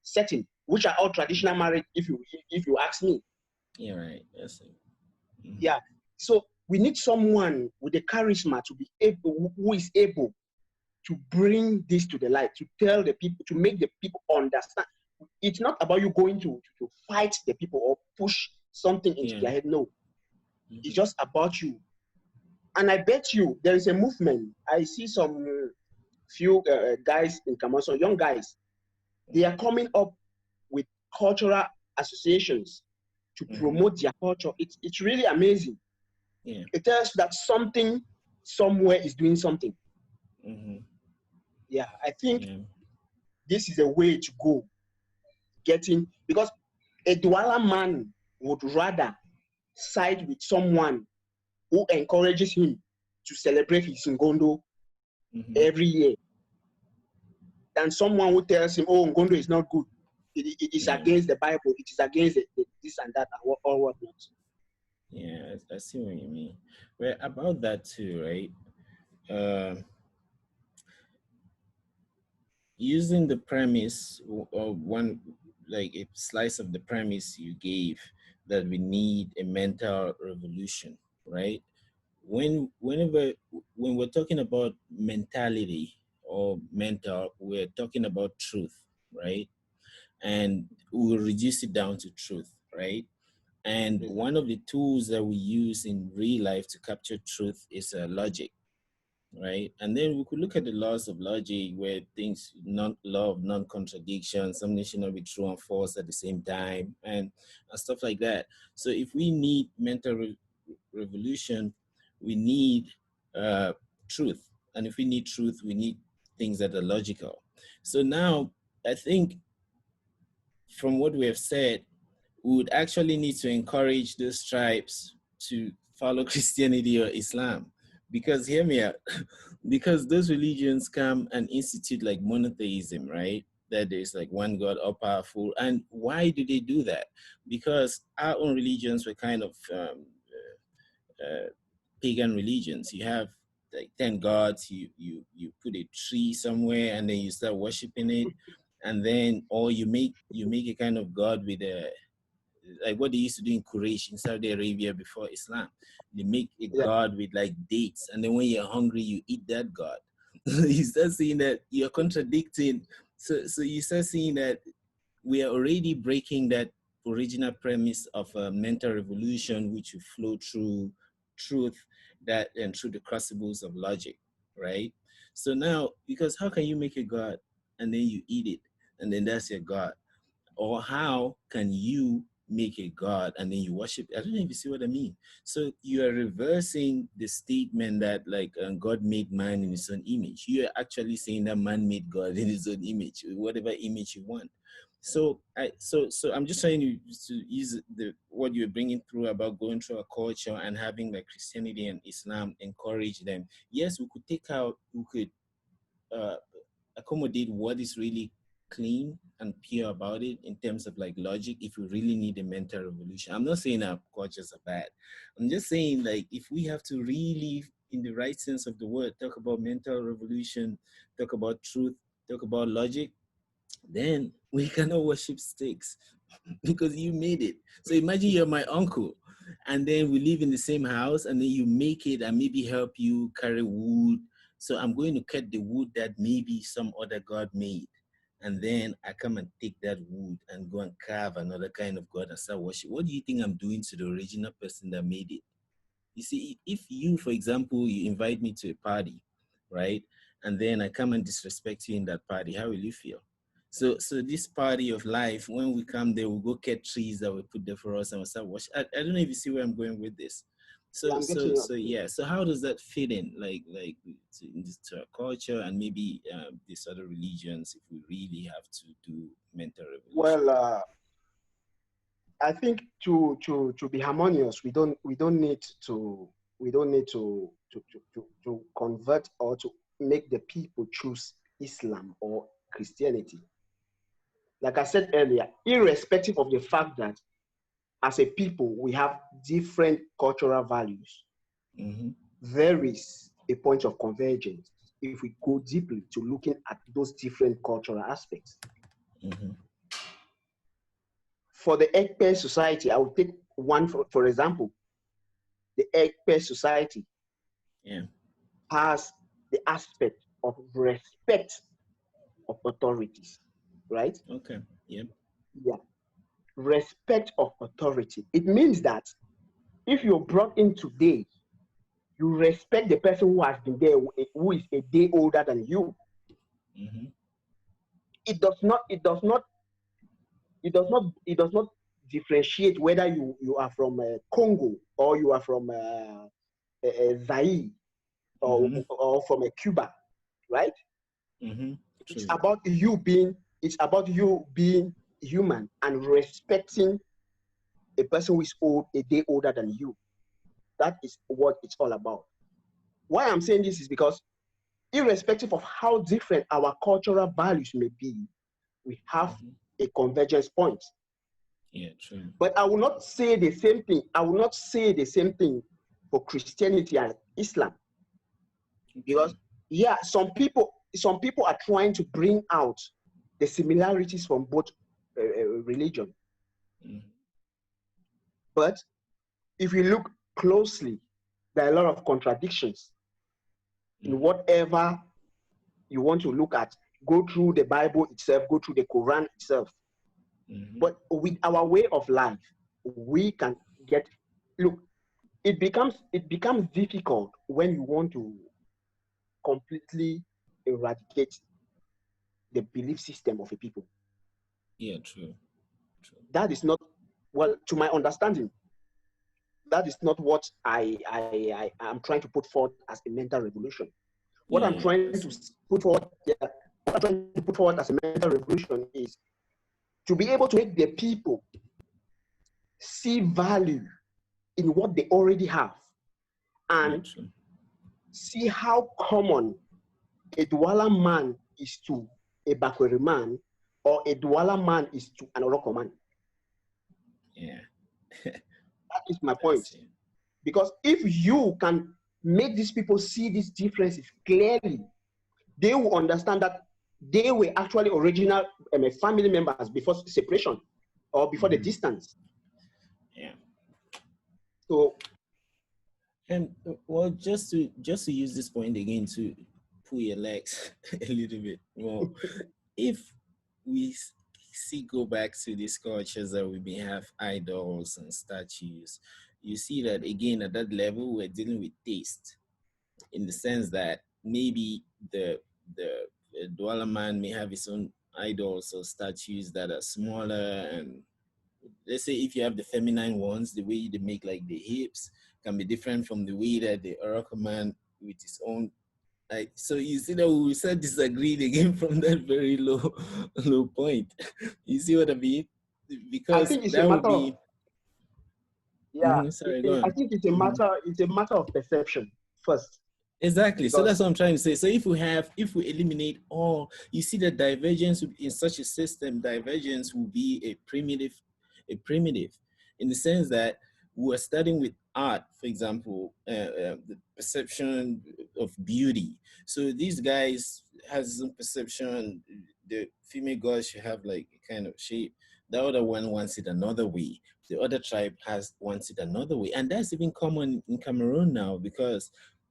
setting, which are all traditional marriage, if you ask me. Yeah, right. That's it. Mm-hmm. Yeah. So we need someone with the charisma to be able, who is able to bring this to the light, to tell the people, to make the people understand. It's not about you going to fight the people or push something into Yeah. their head. No, it's Mm-hmm. just about you. And I bet you there is a movement. I see some few guys in Kamaso, young guys, they are coming up with cultural associations to Mm-hmm. promote their culture. It's really amazing. Yeah. It tells you that something somewhere is doing something. Mm-hmm. Yeah, I think Yeah. this is a way to go. Getting, because a Douala man would rather side with someone who encourages him to celebrate his Ngondo Mm-hmm. every year than someone who tells him, oh, Ngondo is not good. It is Yeah. against the Bible. It is against this and that and or whatnot. Yeah. I see what you mean. Well, about that too, right? Um, Using the premise or one like a slice of the premise you gave that we need a mental revolution, right? Whenever when we're talking about mentality or mental, we're talking about truth, right? And we'll reduce it down to truth, right? And Yes. one of the tools that we use in real life to capture truth is logic, right? And then we could look at the laws of logic where things, non law of non-contradiction, something should not be true and false at the same time, and stuff like that. So if we need mental revolution, we need uh, truth. And if we need truth, we need things that are logical. So now I think from what we have said, we would actually need to encourage those tribes to follow Christianity or Islam. Because hear me out, because those religions come and institute like monotheism, right? That there's like one God, all powerful. And why do they do that? Because our own religions were kind of uh, pagan religions. You have like 10 gods, you put a tree somewhere and then you start worshiping it. And then, or you make a kind of god with a, like what they used to do in Quraysh in Saudi Arabia before Islam. They make a Yeah. god with like dates, and then when you're hungry, you eat that god. You start seeing that you're contradicting. So you start seeing that we are already breaking that original premise of a mental revolution, which will flow through truth that and through the crucibles of logic, right? So now, because how can you make a god and then you eat it and then that's your god? Or how can you make a god and then you worship? I don't know if you see what I mean. So you are reversing the statement that like God made man in his own image. You are actually saying that man made God in his own image, whatever image you want. So I'm just trying to use the what you're bringing through about going through a culture and having like Christianity and Islam encourage them. Yes, we could take out, we could uh, accommodate what is really clean and pure about it in terms of like logic if we really need a mental revolution. I'm not saying our cultures are bad. I'm just saying like if we have to really, in the right sense of the word, talk about mental revolution, talk about truth, talk about logic, then we cannot worship sticks because you made it. So imagine you're my uncle and then we live in the same house and then you make it and maybe help you carry wood. So I'm going to cut the wood that maybe some other God made. And then I come and take that wood and go and carve another kind of God and start worship. What do you think I'm doing to the original person that made it? You see, if you, for example, you invite me to a party, right? And then I come and disrespect you in that party, how will you feel? So this party of life, when we come there, we'll go cut trees that we put there for us and we'll start watching. I don't know if you see where I'm going with this. Yeah, So I'm so getting you. so yeah. So how does that fit in, like to our culture and maybe these other religions, if we really have to do mental revolution? Well, I think to be harmonious, we don't need to to convert or to make the people choose Islam or Christianity. Like I said earlier, irrespective of the fact that as a people we have different cultural values, there is a point of convergence if we go deeply to looking at those different cultural aspects. For the Ekpe society, I would take one for example. The Ekpe society has the aspect of respect of authorities, right? Okay. Yep. Yeah. Respect of authority. It means that if you're brought in today, you respect the person who has been there, who is a day older than you. It does not differentiate whether you are from Congo or you are from Zaire or from Cuba, right? It's True. about you being human and respecting a person who is a day older than you. That is what it's all about. Why I'm saying this is because irrespective of how different our cultural values may be, we have a convergence point. Yeah, true. But I will not say the same thing. I will not say the same thing for Christianity and Islam. Because yeah, some people are trying to bring out the similarities from both religion. But if you look closely, there are a lot of contradictions in whatever you want to look at. Go through the Bible itself, go through the Quran itself. But with our way of life, we can get, look, it becomes difficult when you want to completely eradicate the belief system of a people. Yeah, true. That is not, well, to my understanding, that is not what I am trying to put forward as a mental revolution. What I'm trying to put forward, as a mental revolution is to be able to make the people see value in what they already have and see how common a Douala man is to a Bakweri man or a Douala man is to an Oroko man. Yeah. That is my point. Because if you can make these people see these differences clearly, they will understand that they were actually original family members before separation or before the distance. Yeah. So, and well, just to use this point again to pull your legs a little bit more, if we go back to these cultures that we may have idols and statues, you see that again at that level we're dealing with taste, in the sense that maybe the Douala man may have his own idols or statues that are smaller, and let's say if you have the feminine ones, the way they make like the hips can be different from the way that the Oracle man with his own. Like, so you see that we said disagreed again from that very low point. You see what I mean? I Because think it's a that would matter be of, yeah, sorry, go I on. think it's a matter of perception first. Exactly. So Because that's what I'm trying to say. So if we eliminate all, you see that divergence in such a system, divergence will be a primitive, in the sense that we're starting with art, for example, the perception of beauty. So these guys has some perception. The female god should have like a kind of shape. The other one wants it another way. The other tribe wants it another way, and that's even common in Cameroon now, because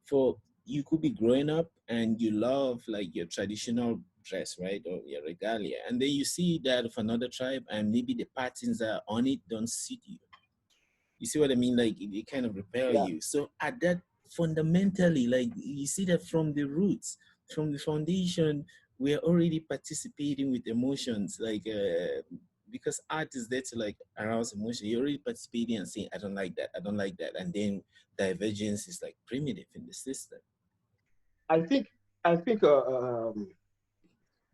for you could be growing up and you love like your traditional dress, right, or your regalia, and then you see that of another tribe and maybe the patterns that are on it don't suit you. You see what I mean? Like it kind of repel yeah, you. So at that, fundamentally, like you see that from the roots, from the foundation, we're already participating with emotions, like because art is there to like arouse emotion. You're already participating and saying, I don't like that, I don't like that, and then divergence is like primitive in the system. I think the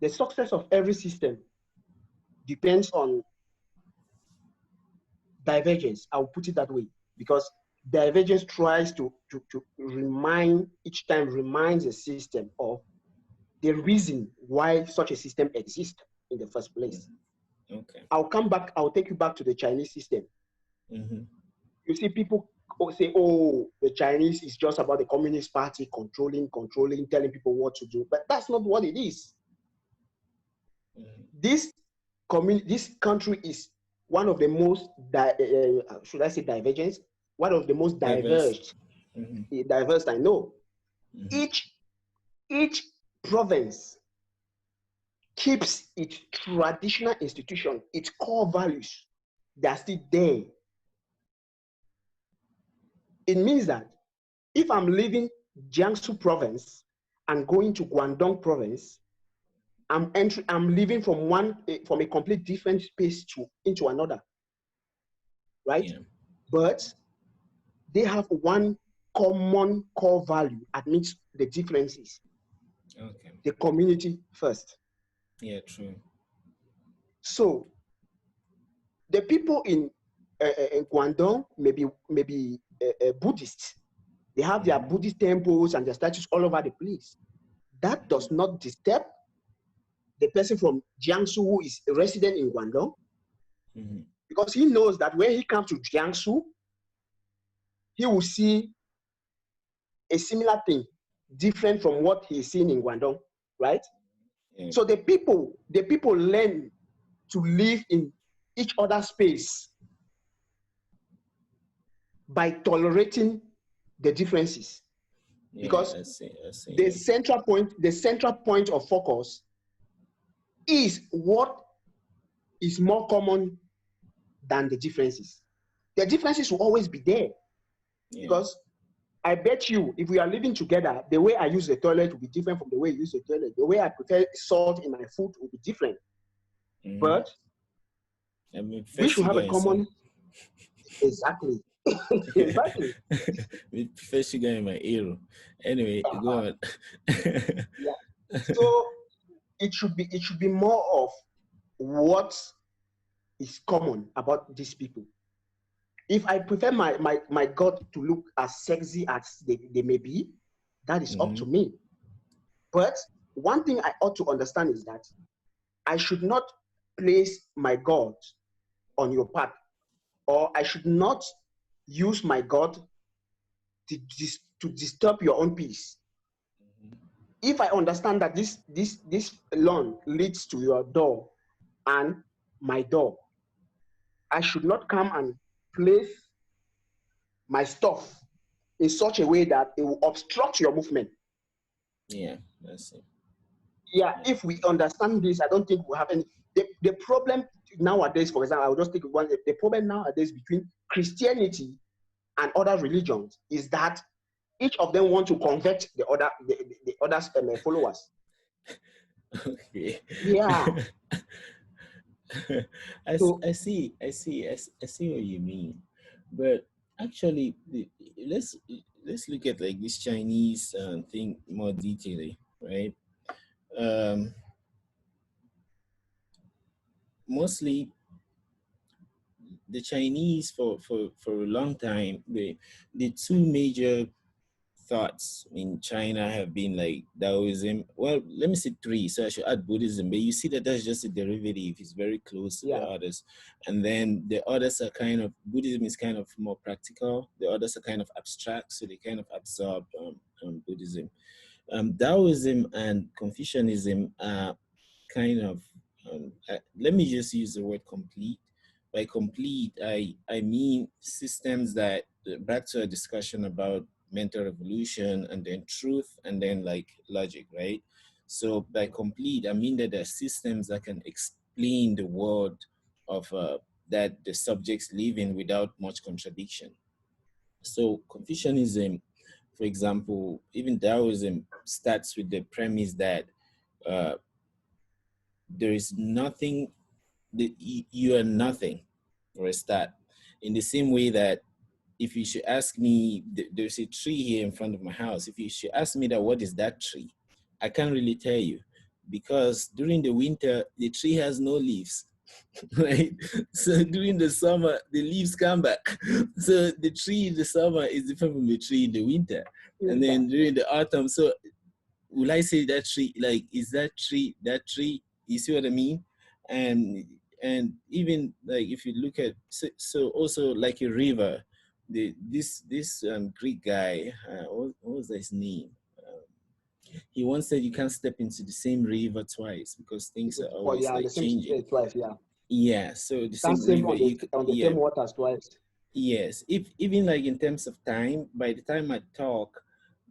success of every system depends on divergence. I will put it that way, because Divergence tries to remind, each time reminds the system of the reason why such a system exists in the first place. Okay. I'll take you back to the Chinese system. Mm-hmm. You see, people say, oh, the Chinese is just about the Communist Party controlling, telling people what to do. But that's not what it is. Mm-hmm. This country is one of the most, should I say divergence? One of the most Diverse. diverse, Mm-hmm. diverse I know. Mm-hmm. Each province keeps its traditional institution, its core values. They are still there. It means that if I'm leaving Jiangsu province and going to Guangdong province, I'm leaving from a complete different space into another, right? Yeah. But they have one common core value amidst the differences. Okay. The community first. Yeah, true. So the people in Guangdong maybe Buddhists. They have their Mm-hmm. Buddhist temples and their statues all over the place. That does not disturb the person from Jiangsu who is a resident in Guangdong, Mm-hmm. because he knows that when he comes to Jiangsu, he will see a similar thing, different from what he is seeing in Guangdong, right? Yeah. So the people learn to live in each other's space by tolerating the differences. Yeah, Because I see. I see. the central point of focus is what is more common than the differences. The differences will always be there, Yeah. because I bet you if we are living together, the way I use the toilet will be different from the way you use the toilet. The way I prepare salt in my food will be different. Mm-hmm. But I mean, we first should you have got a in some. common, exactly. Exactly. First you got in my ear. Anyway, Uh-huh. go on. Yeah. So it should be more of what is common about these people. If I prefer my God to look as sexy as they may be, that is up Mm-hmm. to me. But one thing I ought to understand is that I should not place my God on your path, or I should not use my God to disturb your own peace. If I understand that this lawn leads to your door and my door, I should not come and place my stuff in such a way that it will obstruct your movement. Yeah, that's it. Yeah, Yeah. if we understand this, I don't think we'll have any. The problem nowadays, for example, I will just take one. The problem nowadays between Christianity and other religions is that each of them want to convert the others followers. Okay. Yeah. So I see, I see what you mean, but actually, let's let's look at like this Chinese thing more detailedly, right? Um, Mostly the Chinese for a long time, the two major thoughts in China have been like Taoism. Well, let me say three, so I should add Buddhism. But you see that that's just a derivative. It's very close to the yeah, others, and then the others are kind of Buddhism is kind of more practical. The others are kind of abstract, so they kind of absorb Buddhism. Taoism and Confucianism are kind of let me just use the word complete. By complete, I mean systems that back to a discussion about mental revolution and then truth and then like logic, right? So by complete, I mean that there are systems that can explain the world of that the subjects live in without much contradiction. So Confucianism, for example, even Taoism starts with the premise that uh, there is nothing, that you are nothing for a start. In the same way that if you should ask me, there's a tree here in front of my house. If you should ask me that, what is that tree? I can't really tell you because during the winter, the tree has no leaves. right? So during the summer, the leaves come back. So the tree in the summer is different from the tree in the winter. And Winter. then during the autumn, so will I say that tree, like, is that tree that tree? You see what I mean? And and even like if you look at, so also like a river, this Greek guy, what was his name? He once said you can't step into the same river twice because things are For always yeah, on the like same changing. twice, yeah. Yeah, so the Can't same swim river, on the yeah, same waters twice. yes. If even like in terms of time, by the time I talk,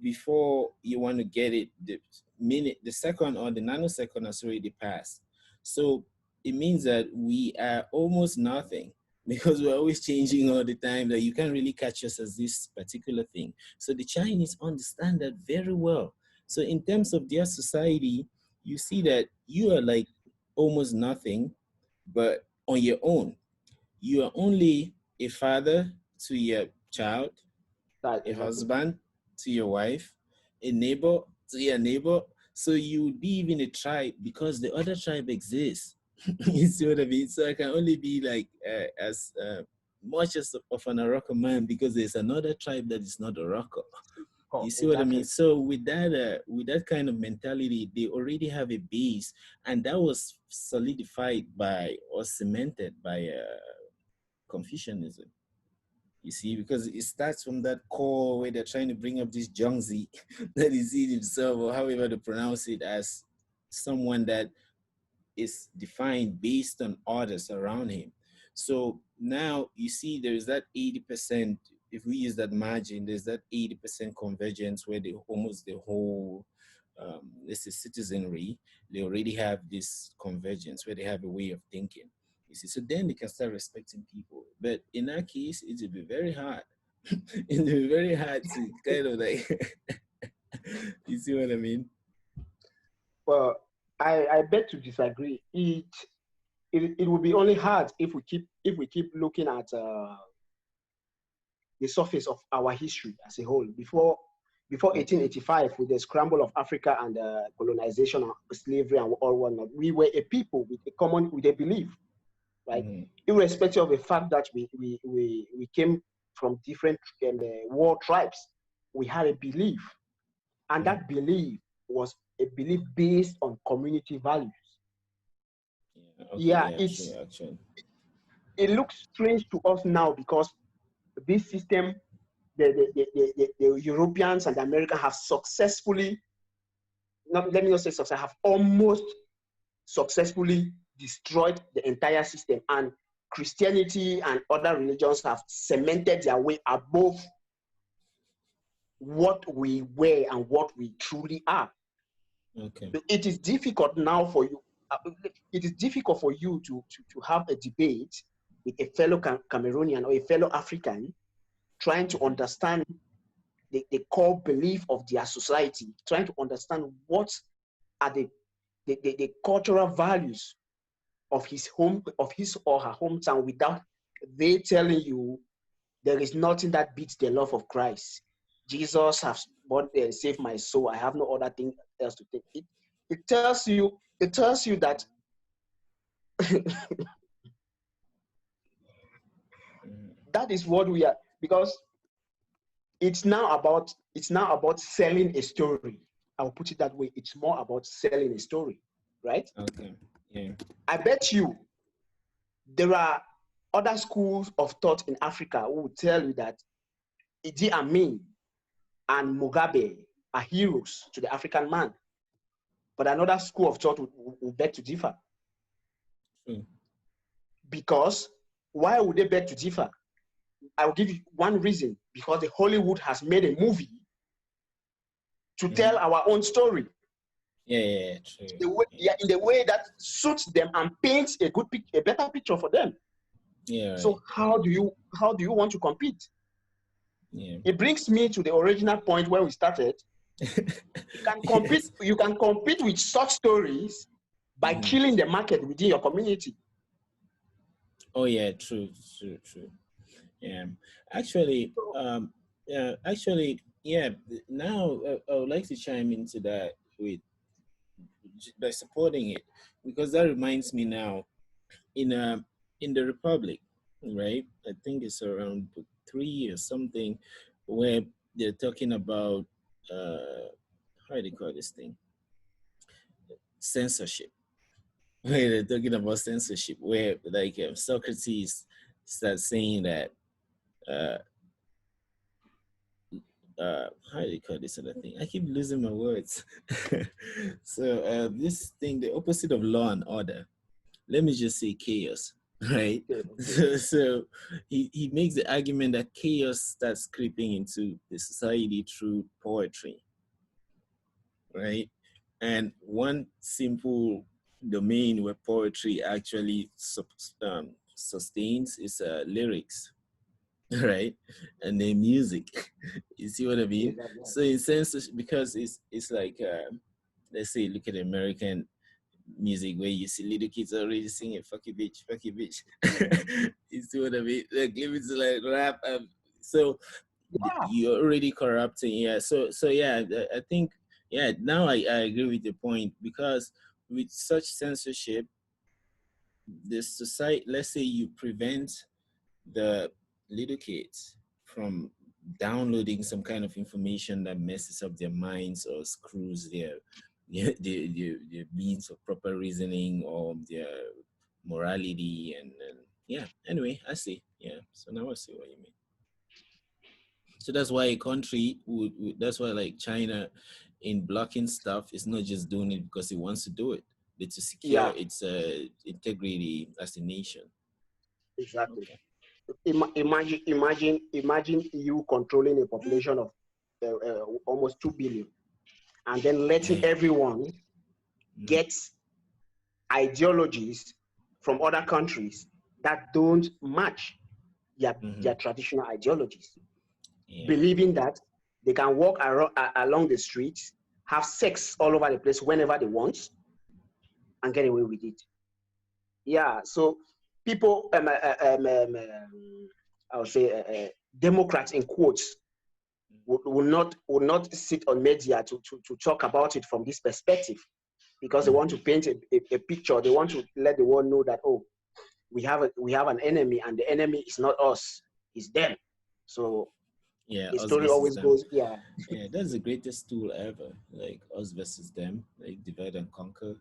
before you want to get it, the minute, the second or the nanosecond has already passed. So it means that we are almost nothing because we're always changing all the time, that you can't really catch us as this particular thing. So the Chinese understand that very well. So in terms of their society, you see that you are like almost nothing, but on your own. You are only a father to your child, That a exactly. husband to your wife, a neighbor to your neighbor. So you would be even a tribe because the other tribe exists. You see what I mean? So I can only be like as much as of an Araka man because there's another tribe that is not Araka. Oh, You see what I mean? exactly. So with that kind of mentality, they already have a base, and that was solidified by or cemented by Confucianism. You see, because it starts from that core where they're trying to bring up this Zhongzi that he sees himself, or however to pronounce it, as someone that is defined based on others around him. So now you see there's that 80%, if we use that margin, there's that 80% convergence where the almost the whole let's say citizenry, they already have this convergence where they have a way of thinking. You see, so then they can start respecting people. But in that case, it will be very hard. It will be very hard to kind of like you see what I mean? Well, I beg to disagree. It will be only hard if we keep looking at the surface of our history as a whole. Before Okay. 1885, with the scramble of Africa and colonization and slavery and all whatnot, we were a people with a belief, right? Mm-hmm. Irrespective of the fact that we came from different war tribes, we had a belief, and Mm-hmm. that belief was a belief based on community values. Yeah, okay, Yeah, yeah, true, actually. it looks strange to us now because this system, the Europeans and the Americans have successfully, not let me not say success, have almost successfully destroyed the entire system. And Christianity and other religions have cemented their way above what we were and what we truly are. Okay. It is difficult now for you. It is difficult for you to have a debate with a fellow Cameroonian or a fellow African trying to Mm-hmm. understand the core belief of their society, trying to understand what are the cultural values of his or her hometown without they telling you there is nothing that beats the love of Christ. Jesus has bought and saved my soul. I have no other thing else to take. It tells you that Mm-hmm. that is what we are, because it's now about selling a story. I'll put it that way. It's more about selling a story, right? Okay. Yeah. I bet you there are other schools of thought in Africa who will tell you that Idi Amin and Mugabe are heroes to the African man. But another school of thought will beg to differ. True. Because why would they beg to differ? I will give you one reason. Because the Hollywood has made a movie to Mm-hmm. tell our own story. Yeah, yeah, yeah, true. Yeah. In the way that suits them and paints a better picture for them. Yeah, So right. how do you want to compete? Yeah. It brings me to the original point where we started. You can compete. Yes. You can compete with such stories by Mm-hmm. killing the market within your community. Oh yeah, true, true, true. Yeah. Actually, yeah, actually, yeah. Now I would like to chime into that with by supporting it because that reminds me now. in in the Republic, right? I think it's around book 3 or something, where they're talking about how do they call this thing? Censorship. Where they're talking about censorship, where like Socrates starts saying that uh, how do you call this other thing? I keep losing my words. So this thing, the opposite of law and order. Let me just say chaos, right? Okay. So he makes the argument that chaos starts creeping into the society through poetry, right? And one simple domain where poetry actually sustains is lyrics, right? And then music. You see what I Yeah, mean? that's right. So in sense, because it's like let's say look at American music where you see little kids already singing "fuck you bitch, fuck you bitch." You see what I mean? Like lyrics like rap. So Yeah, you're already corrupting. Yeah. So yeah, I think yeah. Now I agree with your point because with such censorship, the society. Let's say you prevent the little kids from downloading some kind of information that messes up their minds or screws their means of proper reasoning or their morality and yeah. Anyway, I see. Yeah. So now I see what you mean. So that's why a country that's why like China in blocking stuff is not just doing it because it wants to do it, but to secure yeah, its integrity as a nation. exactly. Okay. Imagine you controlling a population of almost 2 billion, and then letting Yeah. everyone Mm-hmm. get ideologies from other countries that don't match Mm-hmm. their traditional ideologies, Yeah. believing that they can walk along the streets, have sex all over the place whenever they want, and get away with it. Yeah, so people, I would say, Democrats in quotes, will not sit on media to talk about it from this perspective, because they want to Mm-hmm. paint a picture. They want to let the world know that, oh, we have an enemy, and the enemy is not us, it's them. So Yeah, the us story versus always them. goes, yeah, Yeah, that's the greatest tool ever. Like us versus them, like divide and conquer.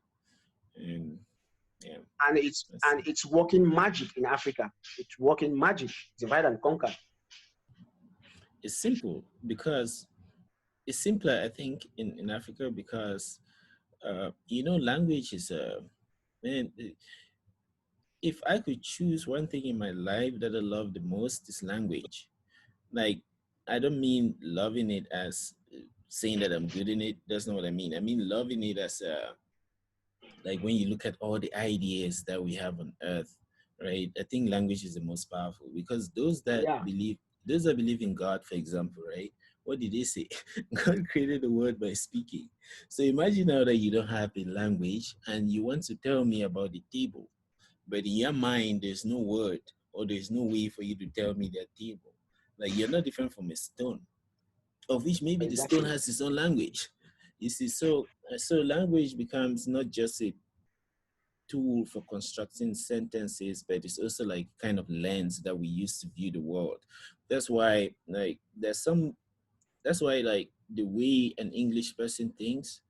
And yeah, and it's that's and it. it's working magic in Africa. It's working magic, divide and conquer. It's simple because it's simpler, I think, in Africa because language is man. If I could choose one thing in my life that I love the most is language. Like, I don't mean loving it as saying that I'm good in it. That's not what I mean. I mean loving it as like when you look at all the ideas that we have on earth, right? I think language is the most powerful because Yeah, those that believe in God, for example, right? What did they say? God created the world by speaking. So imagine now that you don't have a language and you want to tell me about the table, but in your mind there's no word or there's no way for you to tell me that table. Like you're not different from a stone, of which maybe the stone exactly. has its own language. You see, so language becomes not just a tool for constructing sentences, but it's also like kind of lens that we use to view the world. That's why like that's why like the way an English person thinks,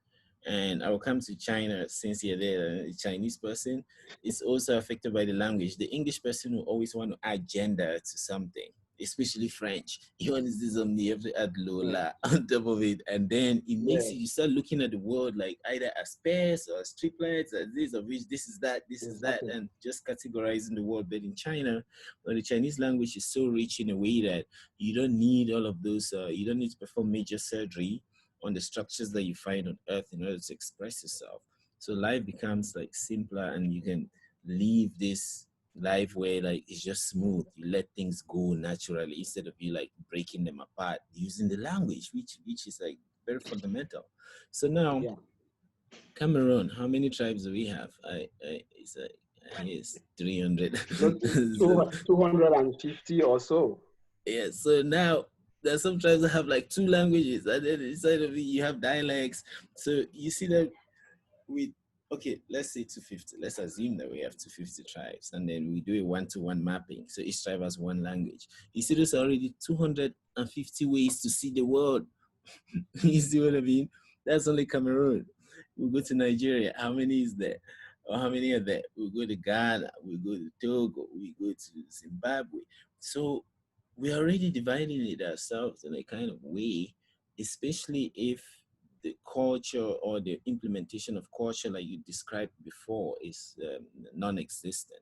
and I will come to China since you're there, a Chinese person is also affected by the language. The English person will always want to add gender to something, especially French. You want to do something, you have to add Yeah, Lola on top of it. And then it makes yeah, you start looking at the world like either as pairs or as triplets, as this, of which this is that, exactly. and just categorizing the world. But in China, well, the Chinese language is so rich in a way that you don't need all of those, you don't need to perform major surgery on the structures that you find on earth in order to express yourself. So life becomes like simpler and you can live this life where like it's just smooth. You let things go naturally instead of you like breaking them apart using the language, which is like very fundamental. So now Yeah, Cameroon, how many tribes do we have? It's like I hear it's 300. close to So 250 or so. yeah, so now there's some tribes that have like two languages, and then inside of it you have dialects. So you see that with okay, let's say 250. Let's assume that we have 250 tribes and then we do a one-to-one mapping. So each tribe has one language. You see, there's already 250 ways to see the world. You see what I mean? That's only Cameroon. We go to Nigeria. How many is there? Or how many are there? We go to Ghana. We go to Togo. We go to Zimbabwe. So we're already dividing it ourselves in a kind of way, especially if the culture or the implementation of culture, like you described before, is non-existent.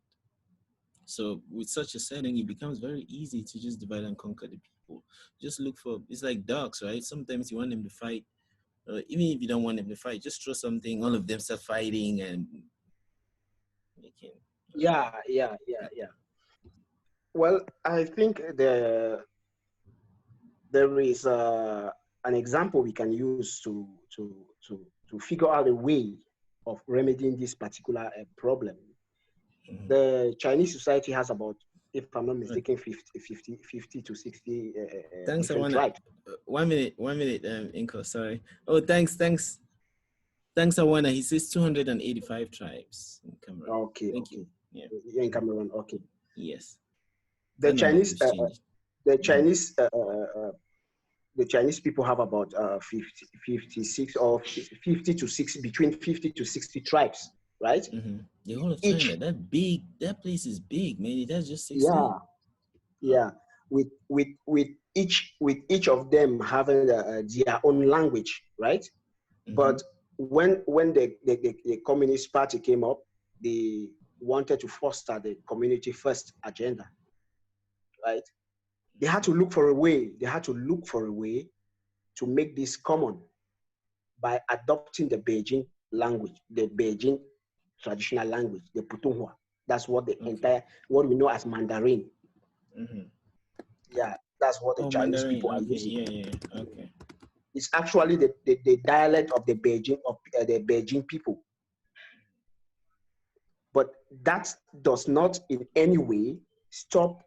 So with such a setting, it becomes very easy to just divide and conquer the people. Just look for, it's like dogs, right? Sometimes you want them to fight, even if you don't want them to fight, just throw something, all of them start fighting and making. Yeah. Well, I think there is an example we can use to figure out a way of remedying this particular problem. Mhm. The Chinese society has about, if I'm not Uh, mistaken, 50 to 60 Thanks, I different wanna. tribes. 1 minute, 1 minute, Inko, sorry. Oh, thanks, I wanna. He says 285 tribes in Cameroon. Okay, Thank you. okay. Yeah. In Cameroon, okay. Yes. The That number Chinese, keeps changing. the Mhm. Chinese, the Chinese people have about 50, 56 or 50 to 60, between 50 to 60 tribes, right? The whole of China, Each, that place is big, man. It has just 16. yeah, Oh. yeah, with each of them having their own language, right? Mm-hmm. But when the Communist Party came up, they wanted to foster the community first agenda, right? They had to look for a way. They had to look for a way to make this common by adopting the Beijing language, the Beijing traditional language, the Putonghua. That's what the Okay. entire, what we know as Mandarin. Mm-hmm. Yeah, that's what the Oh, Chinese Mandarin. people are Okay. using. Yeah, yeah. Okay. It's actually the dialect of the Beijing people. But that does not in any way stop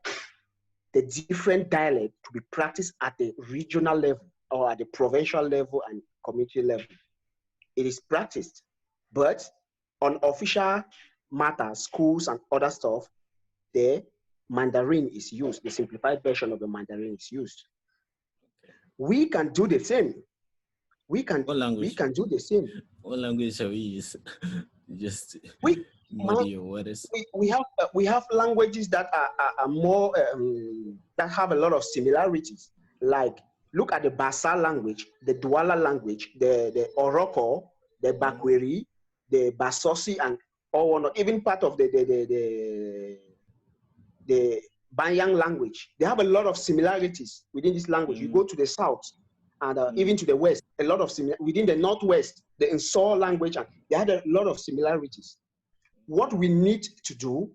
the different dialect to be practiced at the regional level or at the provincial level and community level. It is practiced, but on official matters, schools and other stuff, the Mandarin is used. The simplified version of the Mandarin is used. We can do the same. We can What we language? can do the same. What language shall we use? Just We muddy your waters. we have languages that are more that have a lot of similarities. Like look at the Basa language, the Douala language, the Oroko, the Mm-hmm. Bakweri, the Basosi, and all one, even part of the Banyang language. They have a lot of similarities within this language. You Mm-hmm. go to the south and Mm-hmm. even to the west, a lot of within the northwest, the Nsoh language, and they had a lot of similarities. What we need to do,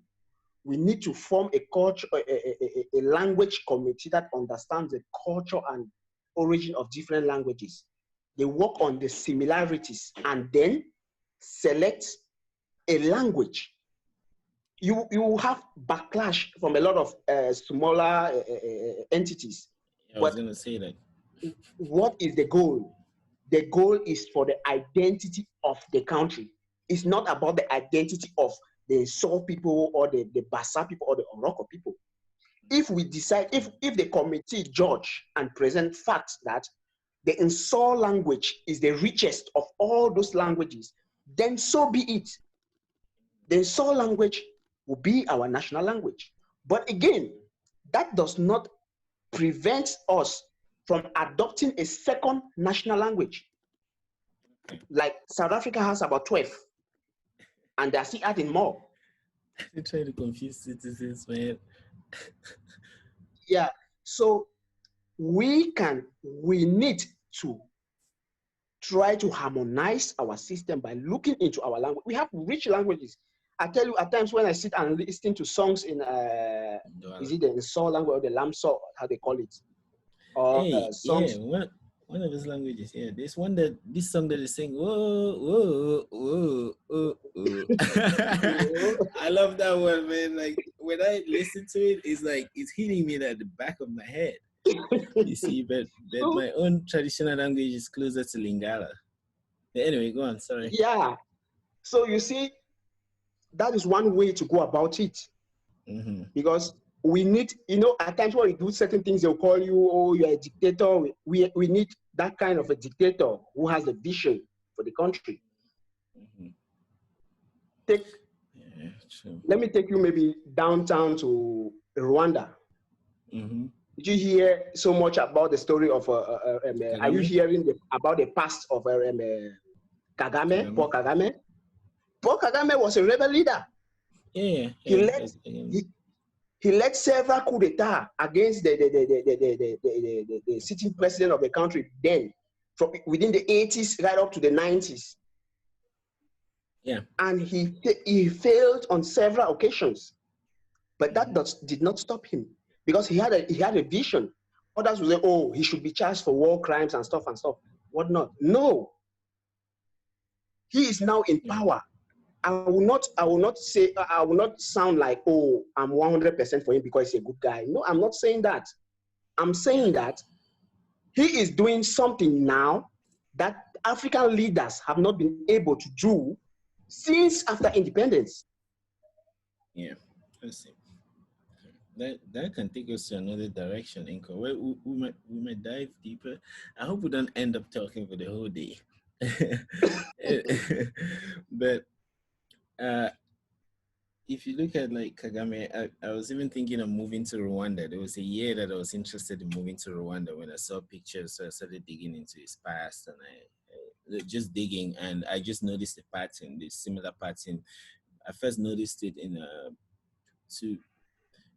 we need to form a culture, a language community that understands the culture and origin of different languages. They work on the similarities and then select a language. You have backlash from a lot of smaller entities, I was but gonna say that. what is the goal? The goal is for the identity of the country. It's not about the identity of the Seoul people or the Bassa people or the Oroko people. If we decide, if the committee judge and present facts that the Nsoh language is the richest of all those languages, then so be it. The Nsoh language will be our national language. But again, that does not prevent us from adopting a second national language. Like South Africa has about 12, and they're still adding more. They try to confuse citizens, man. Yeah. So we need to try to harmonize our system by looking into our language. We have rich languages. I tell you, at times when I sit and listen to songs in, is Douala. it the Saw language or the Lamsaw, how they call it, or Hey, yeah, songs. one of his languages. Yeah, there's one that this song that is saying whoa whoa whoa whoa whoa. I love that one, man. Like when I listen to it, it's like it's hitting me at the back of my head. You see, but So my own traditional language is closer to Lingala. But anyway, go on. Sorry. yeah, So you see, that is one way to go about it. Mm-hmm. Because we need, at times when we do certain things, they'll call you, oh, you're a dictator. We need that kind of a dictator who has a vision for the country. Mm-hmm. Take, Yeah, true. let me take you maybe downtown to Rwanda. Mm-hmm. Did you hear so much about the story of, are you Kagame? hearing about the past of Kagame, Kagame? Paul Kagame? Paul Kagame was a rebel leader. Yeah, He yeah. led, he, he led several coups d'etat against the sitting president of the country then, from within the 80s right up to the 90s. Yeah. And he failed on several occasions. But that Mm-hmm. did not stop him, because he had a vision. Others will say, oh, he should be charged for war crimes and stuff, whatnot. No, he is now in Yeah. power. I will not sound like, oh, I'm 100% for him because he's a good guy. No, I'm not saying that. I'm Yeah. saying that he is doing something now that African leaders have not been able to do since after independence. Yeah. Let's see. That can take us to another direction, Nkoh. We might dive deeper. I hope we don't end up talking for the whole day. But uh, if you look at like Kagame, I was even thinking of moving to Rwanda. There was a year that I was interested in moving to Rwanda when I saw pictures. So I started digging into his past, and I just digging, and I just noticed the pattern, the similar pattern. I first noticed it in two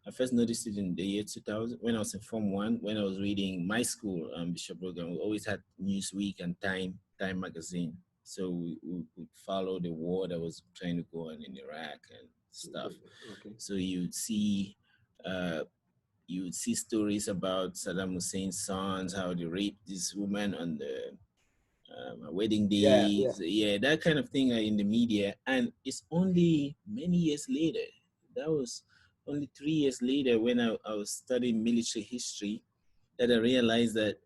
I first noticed it in the year 2000 when I was in Form 1, when I was reading my school Bishop program. We always had Newsweek and Time magazine. So we would follow the war that was trying to go on in Iraq and stuff. Okay. So uh, you would see stories about Saddam Hussein's sons, how they raped this woman on the wedding Yeah, yeah. days, yeah, that kind of thing in the media. And it's only many years later. That was only 3 years later when I was studying military history that I realized that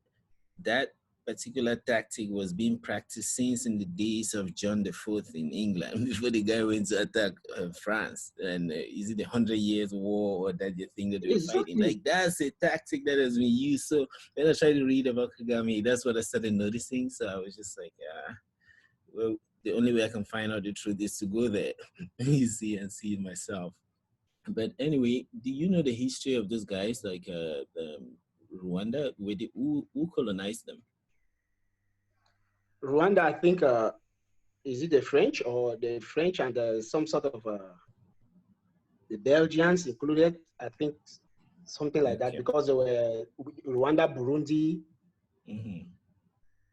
that particular tactic was being practiced since in the days of John the Fourth in England before the guy went to attack France. And is it the 100 Years War or that the thing that they were fighting? Exactly. Like that's a tactic that has been used. So when I tried to read about Kagame, that's what I started noticing. So I was just like, well, the only way I can find out the truth is to go there, you see, and see it myself. But anyway, do you know the history of those guys, like Rwanda, who colonized them? Rwanda, I think, is it the French, or the French and some sort of the Belgians included? I think something like that, Okay. because there were Rwanda, Burundi. Mm-hmm.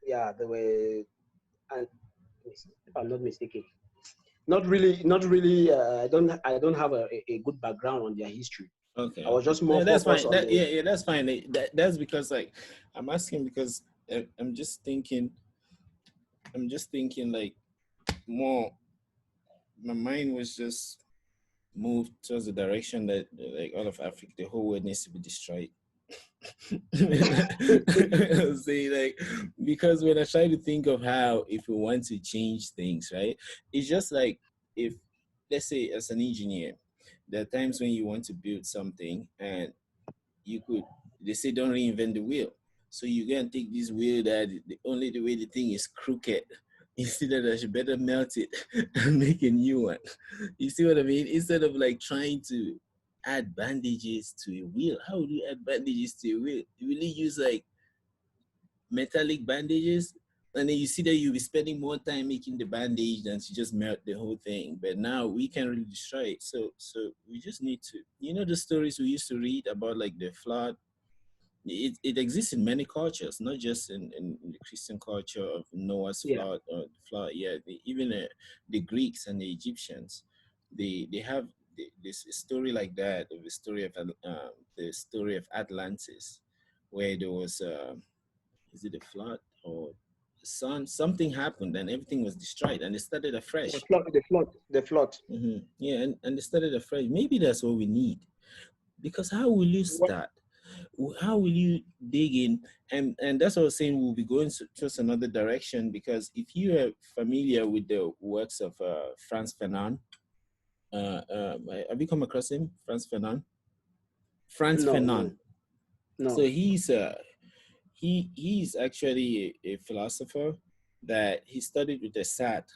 Yeah, there were, and if I'm not mistaken, not really. I don't have a good background on their history. Okay, I was okay. just more No, that's focused fine. on That the. yeah, yeah, that's fine. That's because like I'm asking because I'm just thinking. I'm just thinking like more. My mind was just moved towards the direction that like all of Africa, the whole world needs to be destroyed. Say like because when I try to think of how if we want to change things, right? It's just like if let's say as an engineer, there are times when you want to build something and you could they say don't reinvent the wheel. So you can take this wheel that only the way the thing is crooked. Instead of that, you better melt it and make a new one. You see what I mean? Instead of like trying to add bandages to a wheel. How would you add bandages to a wheel? You really use like metallic bandages, and then you see that you'll be spending more time making the bandage than to just melt the whole thing. But now we can really destroy it. So we just need to, the stories we used to read about like the flood. It exists in many cultures, not just in the Christian culture of Noah's Yeah, flood or the flood. Yeah, even the Greeks and the Egyptians, they have this story like that of the story of Atlantis, where there was is it a flood or the sun? Something happened and everything was destroyed and it started the afresh. flood, the flood, the flood. Yeah, and it started afresh. Maybe that's what we need because how will you What? start? how will you dig in? And that's what I was saying. We'll be going just another direction, because if you are familiar with the works of Franz Fanon, have you come across him, Franz Fanon? Franz No, Fanon. no, So no. he's actually a philosopher that he studied with the Sartre.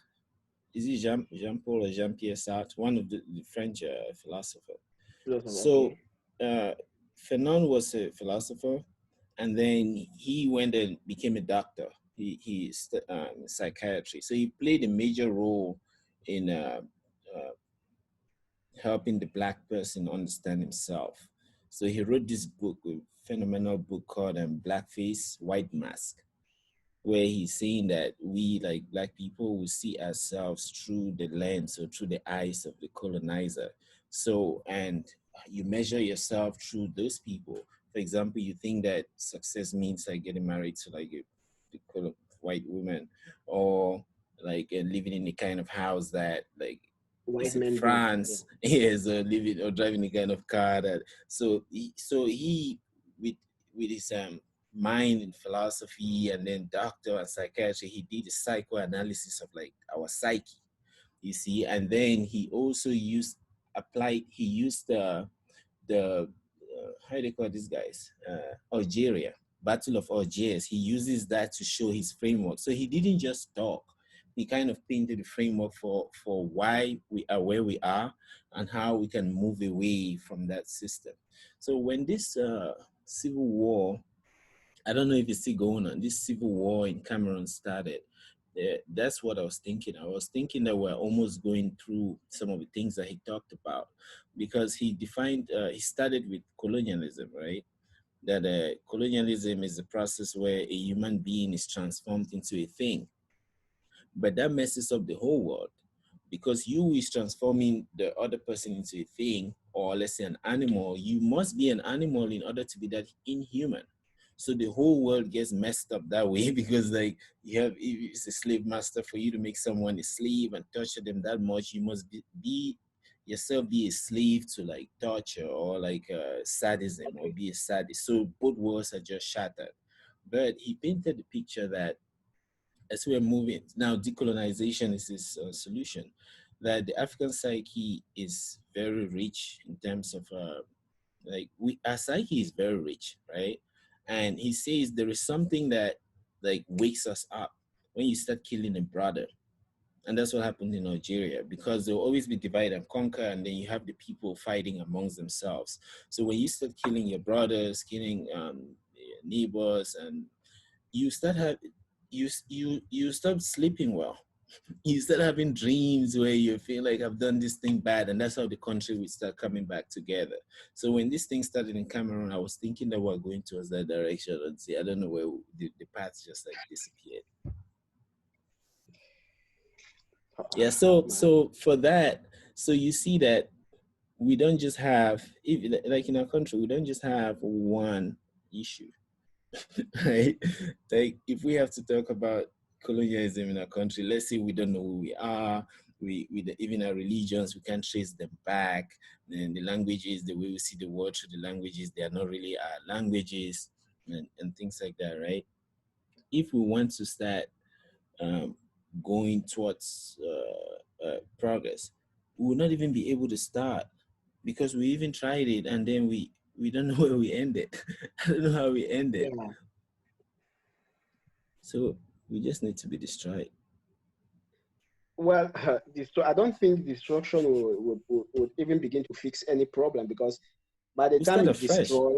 Is he Jean Paul or Jean Pierre Sartre? One of the French philosopher. So Okay. uh, Fanon was a philosopher, and then he went and became a doctor. He psychiatry. So he played a major role in uh, helping the black person understand himself. So he wrote this book, a phenomenal book called Blackface, White Mask, where he's saying that we, like black people, will see ourselves through the lens or through the eyes of the colonizer. So, and you measure yourself through those people. For example, you think that success means like getting married to like a the color white woman, or like living in the kind of house that like is White in men do. Yeah. France, yes, or living or driving the kind of car that. So he with his mind in philosophy and then doctor and psychiatry, he did a psychoanalysis of like our psyche, you see. And then he also he used the how do they call these guys, Algeria, Battle of Algiers. He uses that to show his framework. So he didn't just talk, he kind of painted the framework for why we are where we are and how we can move away from that system. So when this civil war, I don't know if it's still going on. This civil war in Cameroon started. That's what I was thinking. I was thinking that we're almost going through some of the things that he talked about, because he started with colonialism, right? That colonialism is a process where a human being is transformed into a thing, but that messes up the whole world, because you is transforming the other person into a thing, or let's say an animal. You must be an animal in order to be that inhuman. So the whole world gets messed up that way because like you have, if it's a slave master, for you to make someone a slave and torture them that much, you must be yourself be a slave to like torture or like sadism, or Okay. be a sadist. So both worlds are just shattered. But he painted the picture that as we're moving now, decolonization is this solution, that the African psyche is very rich in terms of like our psyche is very rich, right? And he says there is something that like wakes us up when you start killing a brother. And that's what happened in Nigeria, because there will always be divide and conquer, and then you have the people fighting amongst themselves. So when you start killing your brothers, killing your neighbors, and you start have you stop sleeping well. You start having dreams where you feel like I've done this thing bad, and that's how the country will start coming back together. So when this thing started in Cameroon, I was thinking that we're going towards that direction, and see, I don't know where the path just like disappeared. Yeah. So Man. for that, so you see that we don't just have, if like in our country, we don't just have one issue. Right? Like if we have to talk about colonialism in our country, let's say we don't know who we are, even our religions, we can't trace them back. And the languages, the way we see the world through the languages, they are not really our languages, and things like that, right? If we want to start um, going towards progress, we will not even be able to start, because we even tried it and then we don't know where we ended. I don't know how we ended. Yeah. So we just need to be destroyed. Well, I don't think destruction would even begin to fix any problem, because by the We time start you afresh. destroy,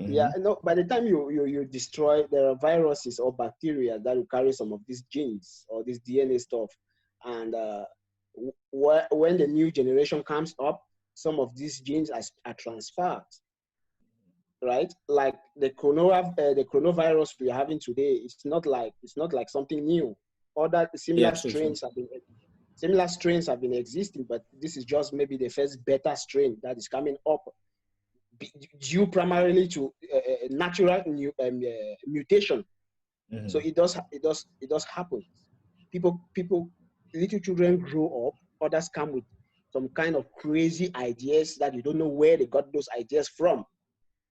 yeah, Hmm. no, by the time you destroy, there are viruses or bacteria that will carry some of these genes or this DNA stuff. And when the new generation comes up, some of these genes are transferred, right? Like the coronavirus we're having today, it's not like something new. Other Yeah, true, true. similar strains have been existing, but this is just maybe the first beta strain that is coming up, due primarily to natural mutation. So Hmm. it does happen. People, little children grow up. Others come with some kind of crazy ideas that you don't know where they got those ideas from.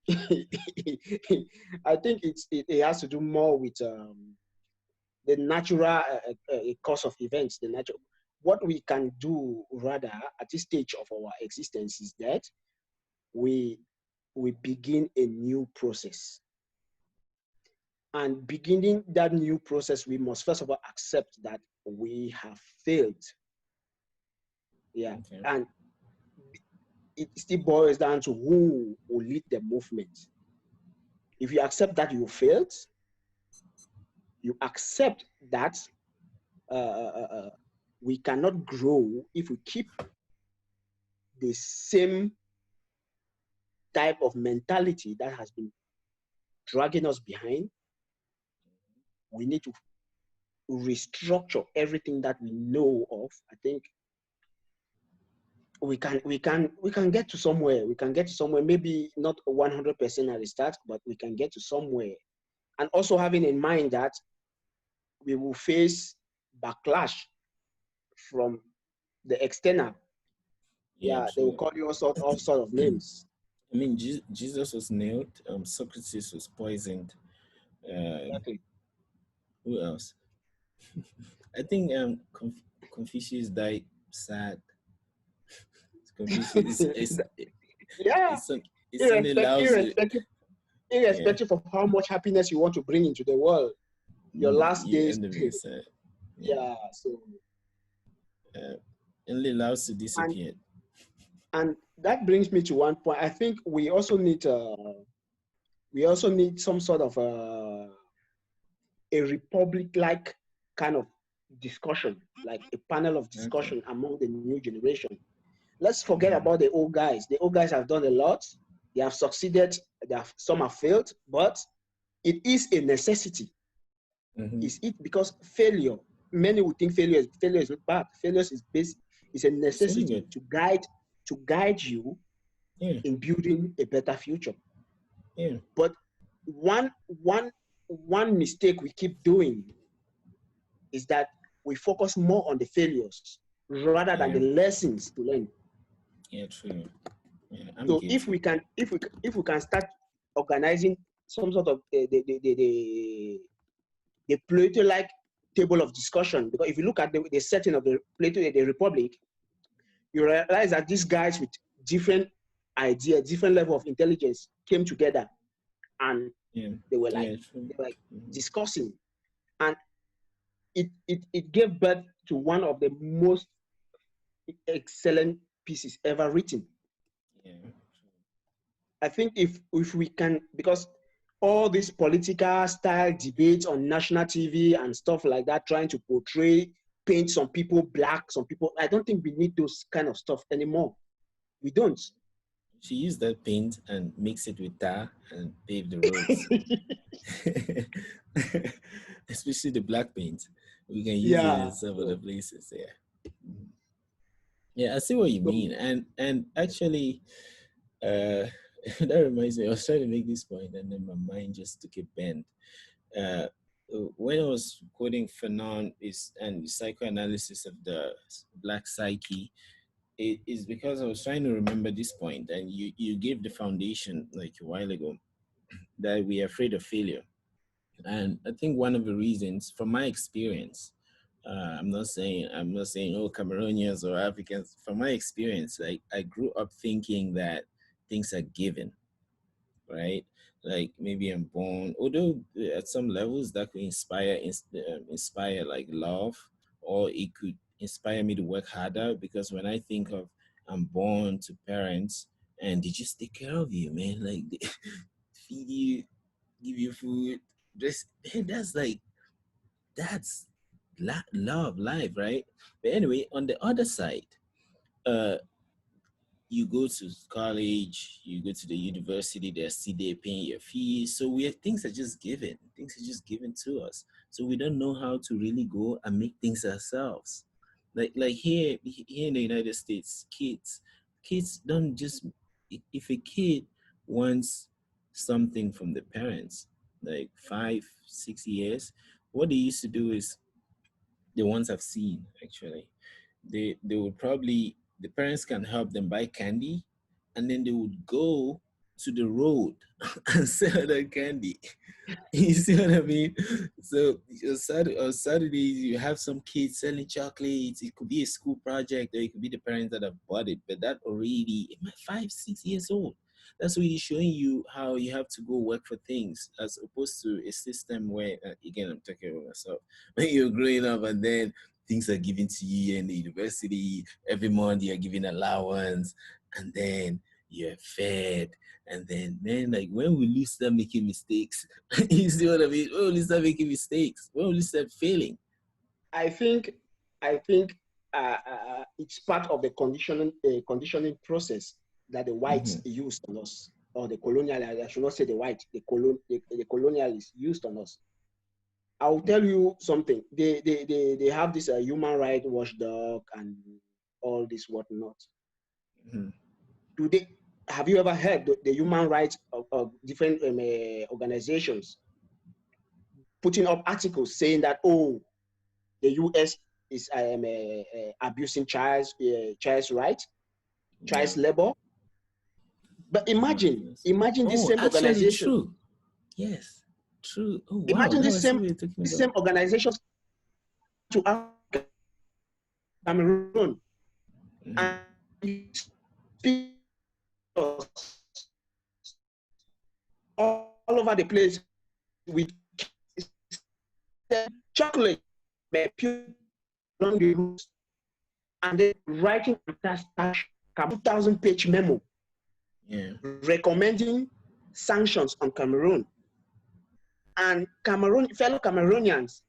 I think it has to do more with the natural course of events. The natural, what we can do rather at this stage of our existence is that we we begin a new process. And beginning that new process, we must first of all accept that we have failed. Yeah. Okay. And it still boils down to who will lead the movement. If you accept that you failed, you accept that uh, uh, uh, we cannot grow if we keep the same type of mentality that has been dragging us behind. We need to restructure everything that we know of. I think we can get to somewhere. We can get to somewhere, maybe not 100% at the start, but we can get to somewhere. And also having in mind that we will face backlash from the external. Yeah, Yeah, they will true. call you all sort of names. I mean, Jesus was nailed. Socrates was poisoned. Um, Exactly. who else? I think Confucius died sad. Confucius is Yeah, it's on it's only irrespective, allows you. irrespective, Yeah, irrespective of how much happiness you want to bring into the world, your last you days. end up being sad. Yeah, Yeah. So uh, only allows to and disappear. and that brings me to one point. I think we also need some sort of a republic-like kind of discussion, like a panel of Okay. discussion among the new generation. Let's forget Mm-hmm. about the old guys. The old guys have done a lot. They have succeeded. Some have failed, but it is a necessity. Mm-hmm. Is it because failure? Many would think failure is not bad. Failure is a It's only necessity good. to guide you Yeah, in building a better future. yeah, But one mistake we keep doing is that we focus more on the failures rather than the yeah, lessons to learn. yeah. True. Yeah, I'm So if guilty. we can if we can start organizing some sort of the Plato-like table of discussion, because if you look at the setting of the Plato, the Republic, you realize that these guys with different ideas, different level of intelligence came together, and Yeah, they were like yeah. True. they were like Mm-hmm. discussing, and it gave birth to one of the most excellent pieces ever written. Yeah. I think if we can, because all these political style debates on national TV and stuff like that, trying to paint some people black, some people, I don't think we need those kind of stuff anymore. We don't. She used that paint and mix it with tar and pave the roads. Especially the black paint. We can use it in Yeah. some other So, places. Yeah. Mhm. Yeah, I see what you so mean. And actually, uh, that reminds me. I was trying to make this point, and then my mind just took a bend. Uh, when I was quoting Fanon is and the psychoanalysis of the black psyche, it is because I was trying to remember this point, and you gave the foundation like a while ago that we are afraid of failure. And I think one of the reasons, from my experience, I'm not saying oh Cameroonians or Africans. From my experience, like I grew up thinking that things are given, right? Like maybe I'm born, although at some levels that could inspire like love, or it could inspire me to work harder. Because when I think of I'm born to parents and they just take care of you, man, like they feed you, give you food, just man, that's love, life, right? But anyway, on the other side, uh you go to college, you go to the university, they're still there paying your fees. So things are just given. Things are just given to us. So we don't know how to really go and make things ourselves. Like here in the United States, kids don't just if a kid wants something from the parents, like 5, 6 years, what they used to do is the ones I've seen actually they would probably the parents can help them buy candy, and then they would go. to the road and sell that candy. You see what I mean? So on Saturdays you have some kids selling chocolates. It could be a school project, or it could be the parents that have bought it. But that already 5, 6 years old. That's really showing you how you have to go work for things, as opposed to a system where, again, I'm talking about myself. When you're growing up, and then things are given to you in the university every month. You're given allowance, and then you're fed, and then man, like, when will you start making mistakes? You see what I mean? When will you start making mistakes? When will you start failing? I think I think it's part of the conditioning process that the whites Mm-hmm. used on us, or the colonial. I should not say the white, the colonialists used on us. I'll tell you something. They have this human right watchdog and all this whatnot. Mm-hmm. Do they? Have you ever heard the human rights of different organizations putting up articles saying that, oh, the U.S. is abusing child's rights, Yeah. child's labor? But Oh my goodness. imagine this Oh, same actually, organization, true. Yes, true. Oh wow. imagine Now I this see same what you're talking this about. same organizations to Africa, Cameroon, Mm-hmm. and you speak all over the place with chocolate, pure along the routes, and then writing a 2,000-page memo Yeah. recommending sanctions on Cameroon. And fellow Cameroonians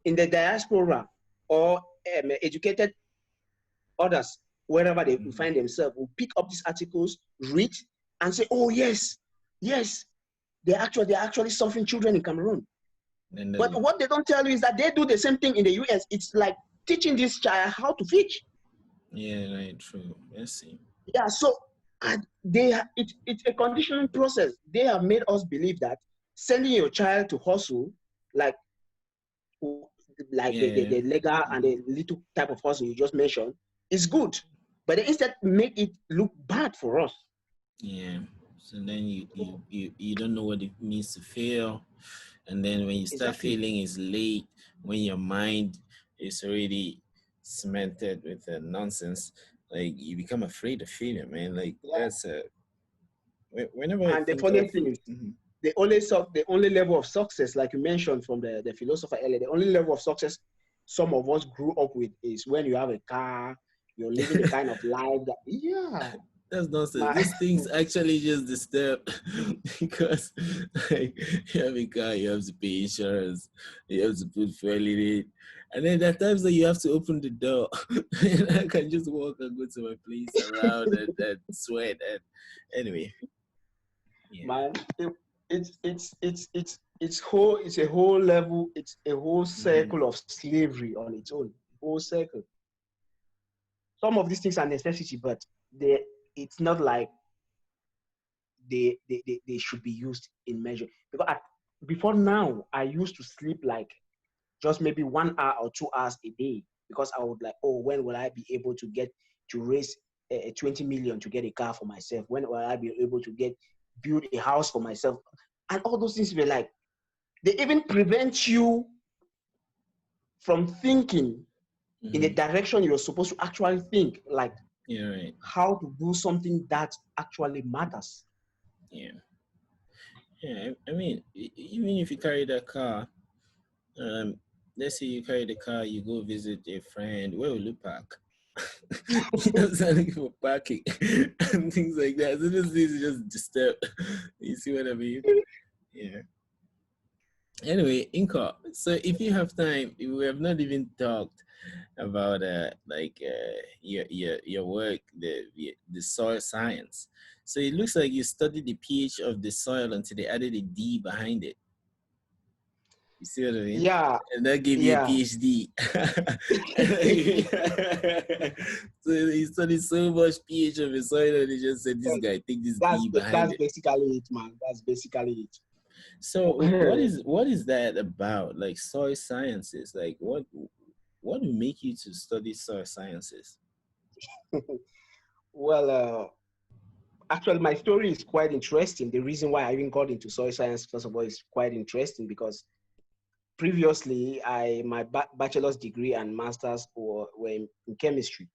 in the diaspora, or educated others, wherever they Mm-hmm. find themselves, will pick up these articles, read, and say, "Oh yes, yes, they're actually suffering children in Cameroon." And But what they don't tell you is that they do the same thing in the US. It's like teaching this child how to fish. yeah, right, true. Let's see. Yeah, so it's a conditioning process. They have made us believe that sending your child to hustle, like Yeah. the legal and Mm-hmm. the little type of hustle you just mentioned, is good, but they instead make it look bad for us. Yeah. So then you don't know what it means to fail. And then when you start Exactly. failing, it's late. When your mind is already cemented with nonsense, like, you become afraid of failure, man. Like, Yeah. that's whenever I And the think of. funny thing is, Mhm. the only level of success, like you mentioned from the philosopher earlier, the only level of success some of us grew up with is when you have a car, you're living the kind of life that, yeah, That's nonsense. my, Those things actually just disturb because, like, you have a car, you have to pay insurance, you have to put fuel in it. And then there are times that you have to open the door. And I can just walk and go to my place around and sweat. And anyway, yeah. man, it's a whole level, it's a whole Hmm. circle of slavery on its own, whole circle. Some of these things are necessity, but they it's not like they should be used in measure. Because before now, I used to sleep like just maybe 1 hour or 2 hours a day, because I would like, oh, when will I be able to get to raise 20 million to get a car for myself? When will I be able to build a house for myself? And all those things were like, they even prevent you from thinking in the Hmm. direction you're supposed to actually think, like Yeah, right. how to do something that actually matters. Yeah. Yeah. I mean, even if you carry that car, um, let's say you carry the car, you go visit a friend, where will you park? You know, looking for parking and things like that. So those things just disturb. You see what I mean? Yeah. Anyway, Nkoh, so if you have time, we have not even talked about your work, the soil science. So it looks like you studied the pH of the soil until they added a D behind it. You see what I mean? Yeah, And that gave you a yeah. PhD. So he studied so much pH of his soil, and he just said, "This guy, take this D behind That's it." basically it, man. That's basically it. So what is that about? Like, soil sciences? Like, what would make you to study soil sciences? Well, actually, my story is quite interesting. The reason why I even got into soil science, first of all, is quite interesting because previously, my bachelor's degree and master's were in chemistry,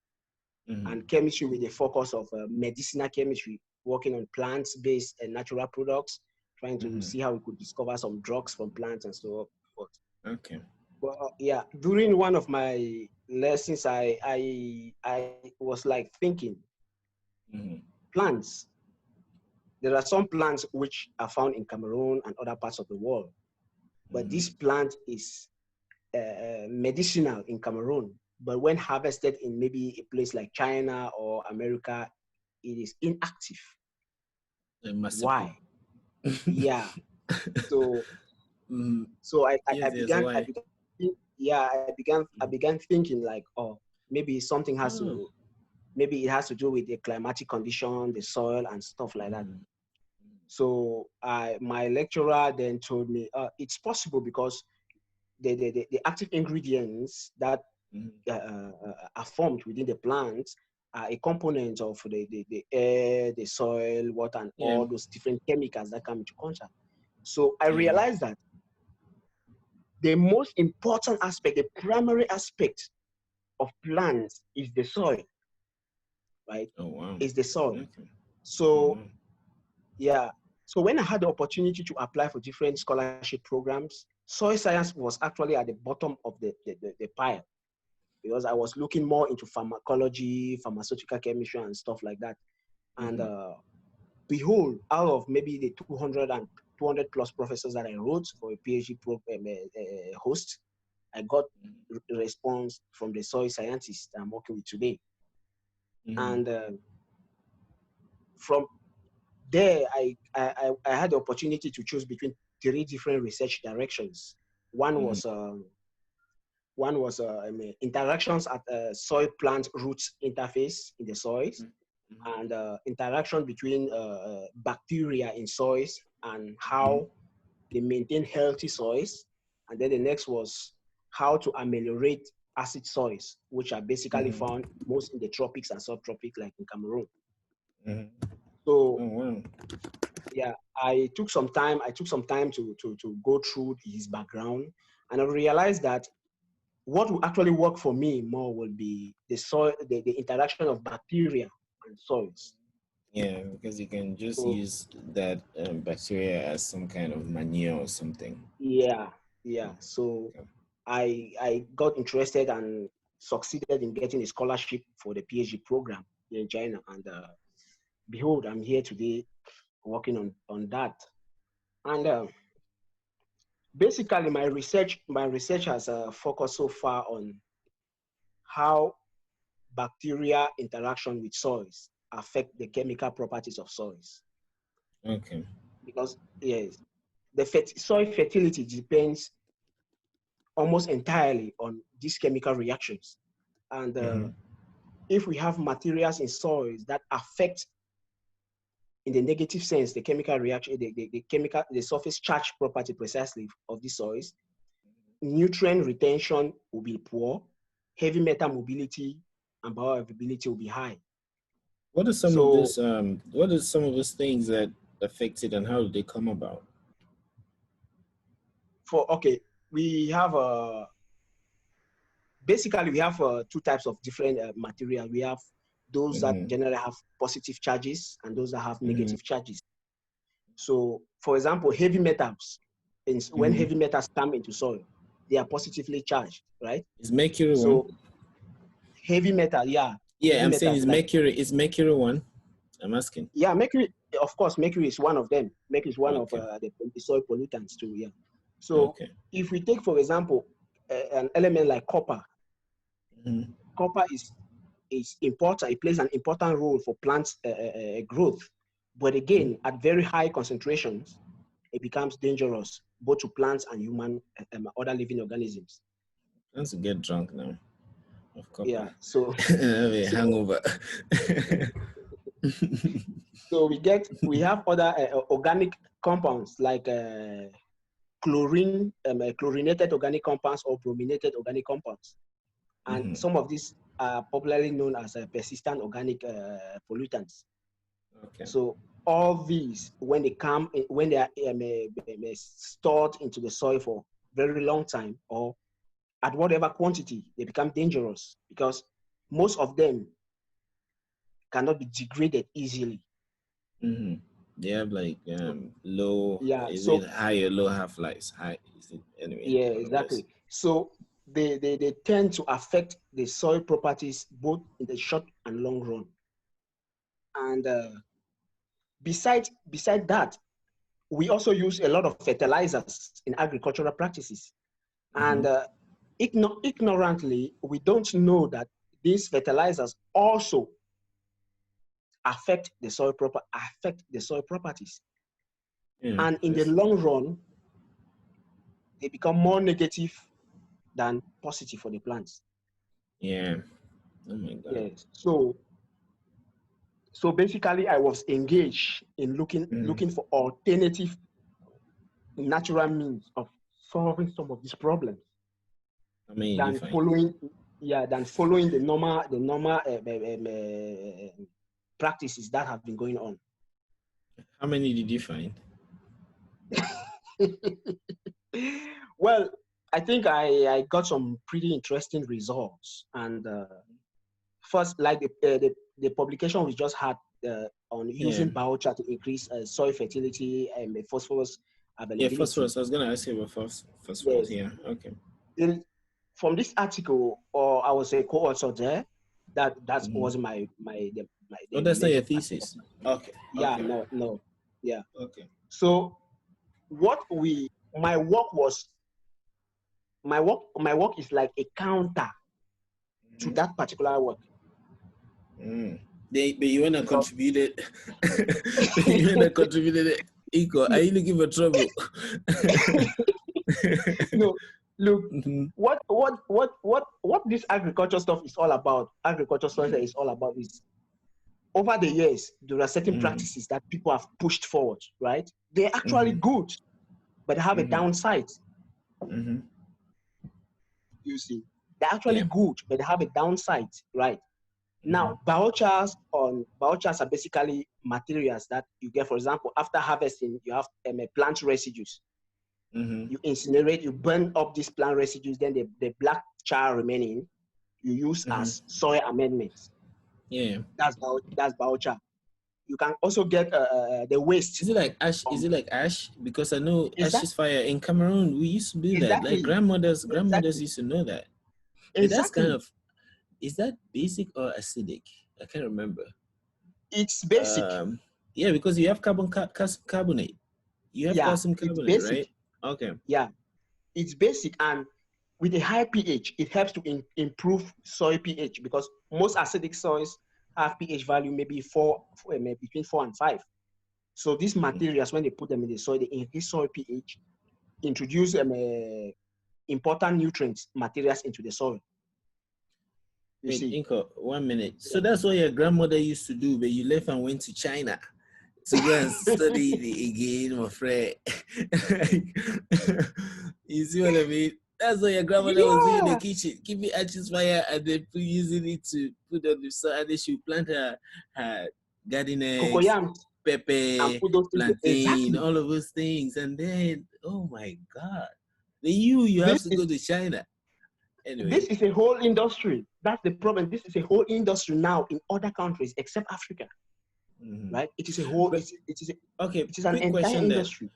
and chemistry with a focus of medicinal chemistry, working on plants-based and natural products, trying to see how we could discover some drugs from plants and so forth. Okay. Well, yeah, during one of my lessons, I was like thinking, plants. There are some plants which are found in Cameroon and other parts of the world, but this plant is medicinal in Cameroon. But when harvested in maybe a place like China or America, it is inactive. Marsupial. Why? Yeah. So so Yes, yes, I why? began yeah, I began thinking like, oh, maybe something has Oh. to, maybe it has to do with the climatic condition, the soil and stuff like that. So my lecturer then told me it's possible because the active ingredients that are formed within the plant are a component of the air, the soil, water, and Yeah, all those different chemicals that come into contact. So I yeah. realized that the most important aspect, the primary aspect of plants is the soil, right? Oh, wow. Is the soil. Okay. Oh, So wow. yeah. So when I had the opportunity to apply for different scholarship programs, soil science was actually at the bottom of the pile because I was looking more into pharmacology, pharmaceutical chemistry, and stuff like that. And behold, out of maybe the 200 plus professors that I wrote for a PhD program host, I got a response from the soil scientist I'm working with today. And from there, I had the opportunity to choose between three different research directions. One was interactions at soil plant roots interface in the soils, and interaction between bacteria in soils and how they maintain healthy soils. And then the next was how to ameliorate acid soils, which are basically found most in the tropics and subtropics, like in Cameroon. So Oh, wow. yeah, I took some time to go through his background, and I realized that what will actually work for me more will be the soil, the interaction of bacteria and soils. Yeah, because you can just So use that bacteria as some kind of manure or something. yeah, yeah. So Okay. I got interested and succeeded in getting a scholarship for the PhD program here in China, and behold, I'm here today working on that. And basically, my research has focused so far on how bacteria interaction with soils affect the chemical properties of soils. Okay. Because yes, the soil fertility depends almost entirely on these chemical reactions. And if we have materials in soils that affect, in the negative sense, the chemical reaction, the surface charge property precisely of these soils, nutrient retention will be poor, heavy metal mobility and bioavailability will be high. What are some of So this? What are some of those things that affect it, and how do they come about? okay, we have basically we have two types of different material. We have those that generally have positive charges and those that have negative charges. So, for example, heavy metals, when heavy metals come into soil, they are positively charged, right? Is mercury one? So, heavy metal, yeah, Yeah, heavy I'm saying metals is like, mercury. Is mercury one? I'm asking. yeah, mercury, of course, mercury is one of them. Mercury is one of Okay. the soil pollutants too, yeah. So, Okay. if we take, for example, an element like copper, copper is important. It plays an important role for plants growth. But again, at very high concentrations, it becomes dangerous both to plants and human other living organisms. Let's get drunk now. Of copper. Yeah. So I have a so hangover. so we have other organic compounds like chlorinated organic compounds or brominated organic compounds, and some of these are popularly known as persistent organic pollutants. Okay. So all these, when they come, when they are stored into the soil for very long time or at whatever quantity, they become dangerous because most of them cannot be degraded easily. Mm-hmm. They have like So low, yeah, is it so high or low half lives? High, is it anyway? yeah, One of those. exactly. So they tend to affect the soil properties both in the short and long run. And beside that, we also use a lot of fertilizers in agricultural practices. And Mm-hmm. ignorantly, we don't know that these fertilizers also affect the soil properties. Yeah. And in the That's, long run, they become more negative than positive for the plants. yeah. Oh my God. Yes. So basically, I was engaged in Mm. looking for alternative natural means of solving some of these problems How many did you than find? following the normal practices that have been going on. How many did you find? Well, I think I got some pretty interesting results. And first, like the publication we just had on Yeah. using biochar to increase soil fertility and phosphorus Yeah, availability. phosphorus. I was gonna ask you about phosphorus. Yes, Yeah. Okay. from this article, or I was a co-author there. That Mm-hmm. was Oh, the that's not major your part of thesis. my, Okay. yeah, Okay. no, yeah. Okay. So what we my work was my work is like a counter to Mm-hmm. that particular work Mm. But you wanna because contribute it? You wanna contribute it? Nkoh, are you looking for trouble? no, look, Mm-hmm. what this agriculture stuff is all about, agriculture stuff is all about is over the years there are certain Mm-hmm. practices that people have pushed forward, right? They're actually Mm-hmm. good, but they have a Mm-hmm. downside. Mm-hmm. You see, they're actually Yeah. good, but they have a downside, right? Mm-hmm. Now, biochars are basically materials that you get. For example, after harvesting, you have plant residues. Mm-hmm. You incinerate, you burn up these plant residues, then the black char remaining, you use Mm-hmm. as soil amendments. Yeah. That's biochar. You can also get the waste Is it like ash? Is from it like ash? Because I know is that ashes fire in Cameroon. We used to do that. Like exactly grandmothers exactly used to know that. But that's kind exactly. of, is that basic or acidic? I can't remember. It's basic. Um, yeah, because you have carbonate. You have Yeah, calcium it's carbonate, basic. right? Okay. Yeah, it's basic, and with a high pH, it helps to improve soil pH because most acidic soils have pH value maybe between 4 and 5. So these materials, when they put them in the soil, they increase soil pH, introduce important nutrients materials into the soil. You Wait, see, Inko, 1 minute. So yeah. that's what your grandmother used to do, but you left and went to China to go and study it again, my friend. You see what I mean? That's what your grandmother was doing in the Yeah, kitchen, keeping ashes fire and then using it to put on the soil. And then she would plant her garden eggs, cocoyams and pepper, put those things plantain, exactly. all of those things. And then, oh my God, then you have This to go is to China. this Anyway. is a whole industry. That's the problem. This is a whole industry now in other countries except Africa, Mhm. right? It is a whole. But okay, It is an entire industry.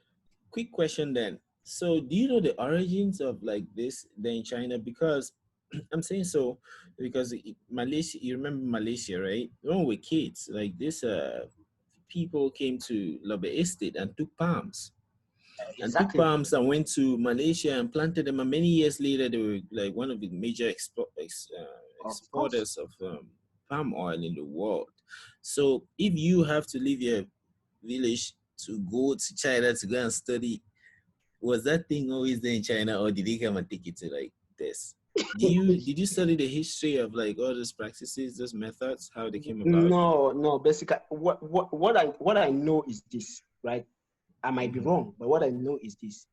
quick question then. So do you know the origins of like this then in China? Because I'm saying so because Malaysia, you remember Malaysia, right? When we were kids, like this people came to Lobe Estate and took Exactly. palms and went to Malaysia and planted them. And many years later, they were like one of the major Of course. exporters of palm oil in the world. So if you have to leave your village to go to China to go and study, was that thing always there in China, or did they come and take it to like this? Did you study the history of like all those practices, those methods, how they came about? No, no. Basically, what I know is this, right? I might be Mm-hmm. wrong, but what I know is this: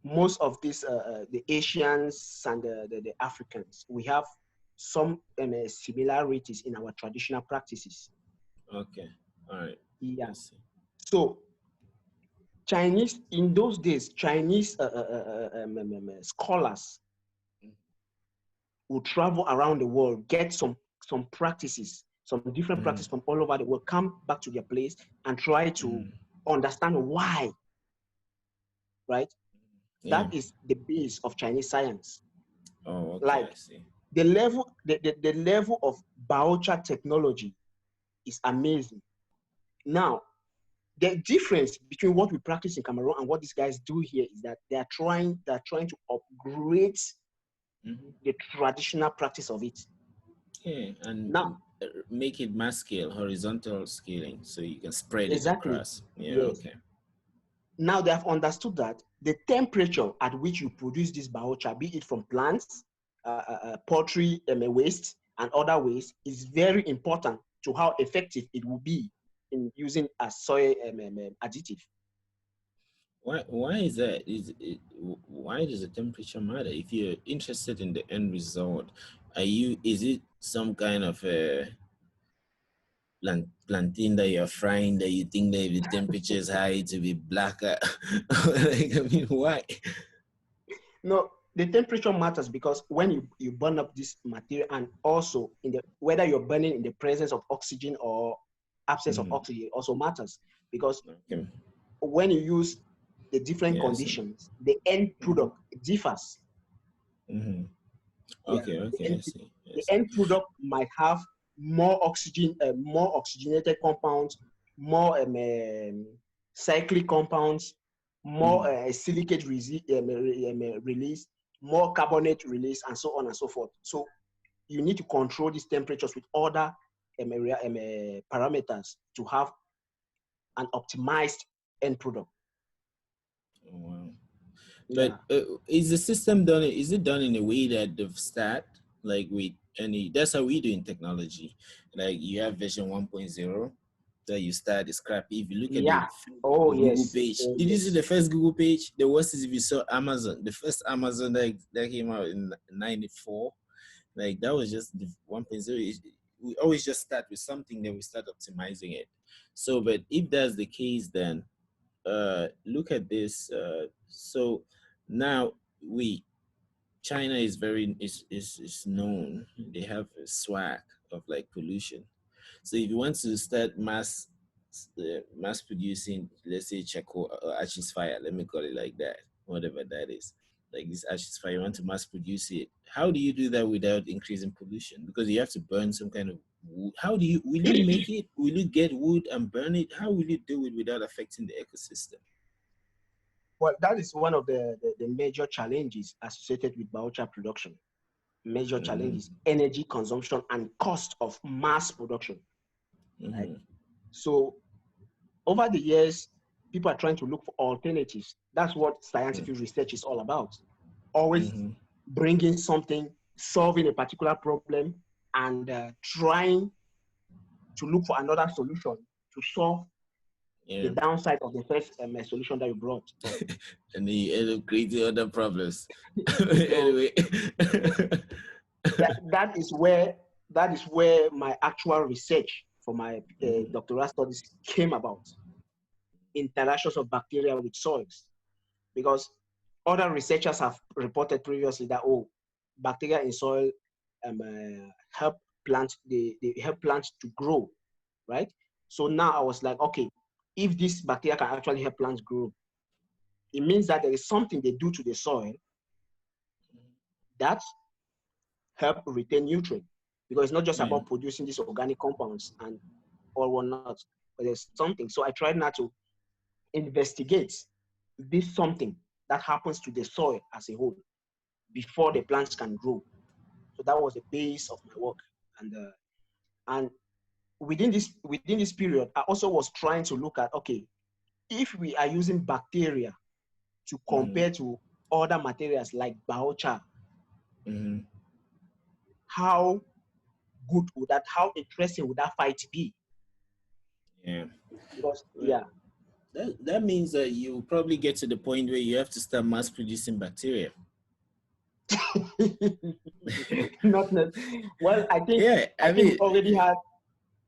most of these, the Asians and the Africans, we have some similarities in our traditional practices. Okay. All right. Yeah. I see. So Chinese in those days, Chinese scholars would travel around the world, get some practices, some different practices from all over the world, come back to their place and try to understand why, right? Yeah. That is the base of Chinese science. Oh, okay. I Like see. the level of biochar technology is amazing. Now, the difference between what we practice in Cameroon and what these guys do here is that they're trying to upgrade the traditional practice of it. Yeah, and Now, make it mass scale, horizontal scaling, so you can spread it exactly. across. Yeah. Yes. Okay. Now they have understood that the temperature at which you produce this biochar, be it from plants, poultry waste, and other waste, is very important to how effective it will be in using a soil additive. Why is that? Why does the temperature matter? If you're interested in the end result, is it some kind of a plantain that you're frying that you think that if the temperature is high it will be blacker? Like, I mean, why? No, the temperature matters because when you burn up this material, and also in the whether you're burning in the presence of oxygen or absence of oxygen also matters, because Okay. when you use the different Yes. conditions, the end product differs. Yeah, Okay. Okay. I see. the Yes. end product might have more oxygen, more oxygenated compounds, more cyclic compounds, more silicate release, more carbonate release, and so on and so forth. So you need to control these temperatures with other parameters to have an optimized end product. Oh, wow. But Yeah. is the system done? Is it done in a way that the start like with any? That's how we do in technology. Like you have version 1.0 that you start is crappy. If you look at Yeah. Oh Google yes. page, Oh did you see yes. the first Google page? The worst is if you saw Amazon, the first Amazon that came out in '94. Like that was just the 1.0. We always just start with something, then we start optimizing it. So, but if that's the case, then look at this. So now we China is very is known. They have a swag of like pollution. So if you want to start mass producing, let's say charcoal or ashes fire, let me call it like that, whatever that is, like this ashes fire, you want to mass produce it. How do you do that without increasing pollution? Because you have to burn some kind of wood. How do you will you make it? Will you get wood and burn it? How will you do it without affecting the ecosystem? Well, that is one of the major challenges associated with biochar production. Major challenges: energy consumption and cost of mass production. Right? So over the years, people are trying to look for alternatives. That's what scientific research is all about. Always bringing something, solving a particular problem, and trying to look for another solution to solve the Yeah. downside of the first solution that you brought up. And then you end up creating other problems. So Anyway. that is where my actual research for my doctoral studies came about: interactions of bacteria with soils. Because other researchers have reported previously that bacteria in soil help they help plants to grow, right? So now I was like, okay, if this bacteria can actually help plants grow, it means that there is something they do to the soil that help retain nutrient, because it's not just Yeah. about producing these organic compounds and all whatnot, but there's something. So I tried now to investigate this something that happens to the soil as a whole before the plants can grow. So that was the base of my work. And within this period, I also was trying to look at, okay, if we are using bacteria to compare to other materials like biochar, how good would that, how interesting would that fight be? Yeah. Because Well, yeah, that means that you probably get to the point where you have to start mass producing bacteria. not well. I think Yeah, I I think we mean, already had.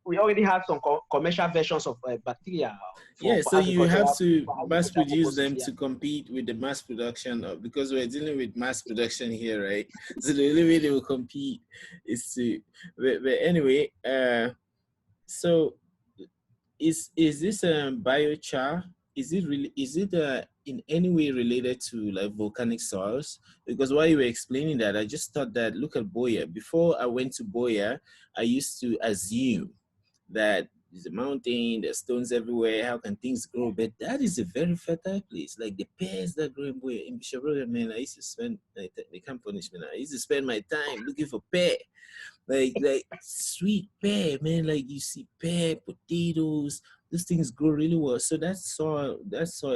we already have some commercial versions of bacteria Yeah, for so you have agricultural to for mass agricultural produce purposes. them Yeah, to compete with the mass production of, because we're dealing with mass production here, right? So the only way they will compete is to, but anyway, so is this biochar? Is it really, is it in any way related to like volcanic soils? Because while you were explaining that, I just thought that, look at Boya. Before I went to Boya, I used to assume that there's a mountain, there's stones everywhere. How can things grow? But that is a very fertile place. Like the pears that grow in Boya, in Bishop Road, man, I used to spend, like, they can't punish me now. I used to spend my time looking for pear, like sweet pear, man. Like you see pear, potatoes, these things grow really well. So that soil,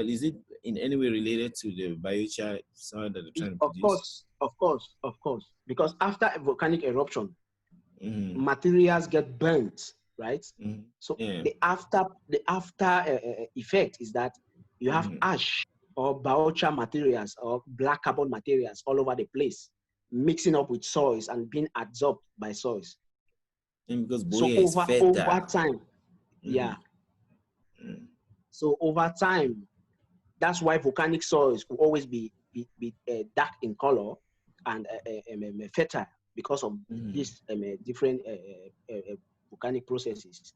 is it in any way related to the biochar soil that they're trying to of produce? course, of course, of course. Because after a volcanic eruption, Mm-hmm. materials get burnt, right? Mm-hmm. So Yeah. the after effect is that you have Mm-hmm. ash or biochar materials or black carbon materials all over the place, mixing up with soils and being absorbed by soils. And because So Boya is over fertile. time, yeah. Mm-hmm. Mm-hmm. So over time, that's why volcanic soils will always be dark in color and fertile because of Mm-hmm. these different volcanic processes.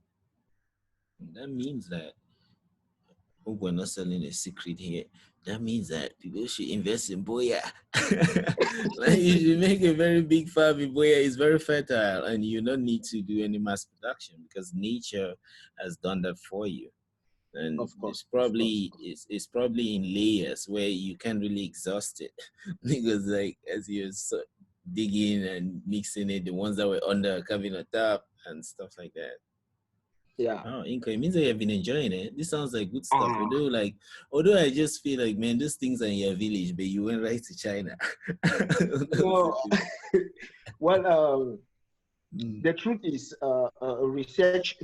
That means that, hope we're not selling a secret here. That means that people should invest in Boya. Like you should make a very big farm in Boya. It's very fertile, and you don't need to do any mass production because nature has done that for you. And Of course, of course. it's probably in layers where you can't really exhaust it because like as you're digging and mixing it, the ones that were under are coming on top and stuff like that. Yeah. Oh, Nkoh, it means that you've been enjoying it. This sounds like good stuff. Ah, Although I just feel like, man, those things are in your village, but you went right to China. no. Well, Mm, the truth is,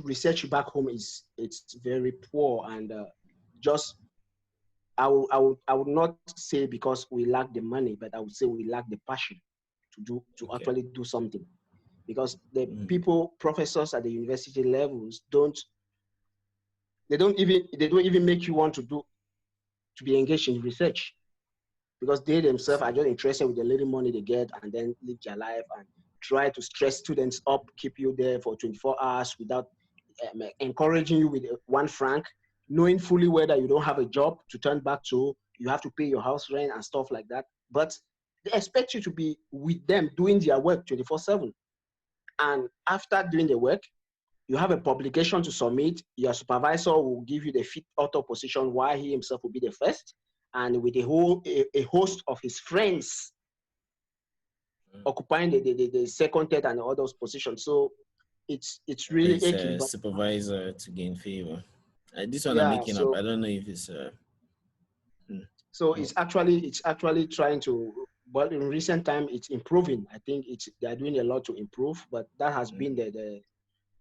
research back home is it's very poor and just I would not say because we lack the money, but I would say we lack the passion to okay. actually do something because the Mm, people professors at the university levels they don't even make you want to be engaged in research because they themselves are just interested with the little money they get and then live their life and try to stress students up, keep you there for 24 hours without encouraging you with 1 franc, knowing fully well that you don't have a job to turn back to, you have to pay your house rent and stuff like that. But they expect you to be with them doing their work 24/7. And after doing the work, you have a publication to submit. Your supervisor will give you the fifth author position while he himself will be the first. And with a host of his friends mm. occupying the second, third, and all those positions. So it's really It's aching. a But supervisor to gain favor. This one I'm yeah, making up. so I don't know if it's mm, so oh, it's actually trying to. But in recent time, it's improving. I think they are doing a lot to improve. But that has been mm,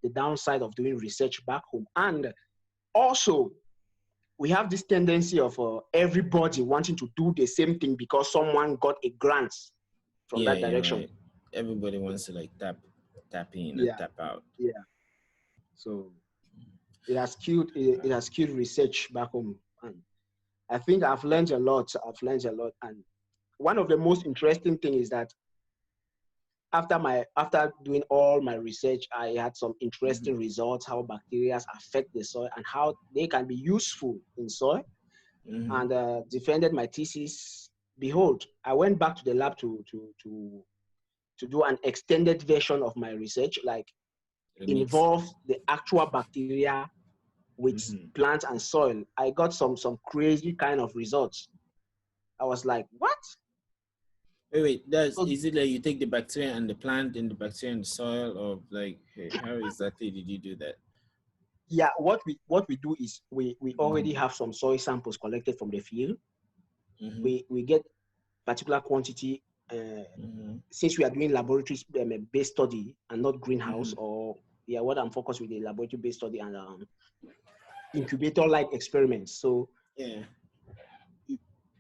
the downside of doing research back home. And also, we have this tendency of everybody wanting to do the same thing because someone got a grant from yeah, that you're direction. right. Everybody wants to like tap in and Yeah, tap out. yeah. So it has killed research back home. And I think I've learned a lot. And one of the most interesting thing is that after doing all my research, I had some Mm-hmm. interesting results how bacteria affect the soil and how they can be useful in soil. Mm-hmm. And defended my thesis. Behold, I went back to the lab to do an extended version of my research, like Remix. involve the actual bacteria with Mm-hmm. plants and soil. I got some crazy kind of results. I was like, what? Wait, that's, So is it like you take the bacteria and the plant and the bacteria and the soil, or like, hey, how exactly did you do that? yeah, what we do is we already Mm-hmm. have some soil samples collected from the field. Mm-hmm. We get particular quantity uh, Mm-hmm. since we are doing laboratory based study and not greenhouse Mm-hmm. or yeah, what I'm focused with the laboratory based study and incubator like experiments. So Yeah.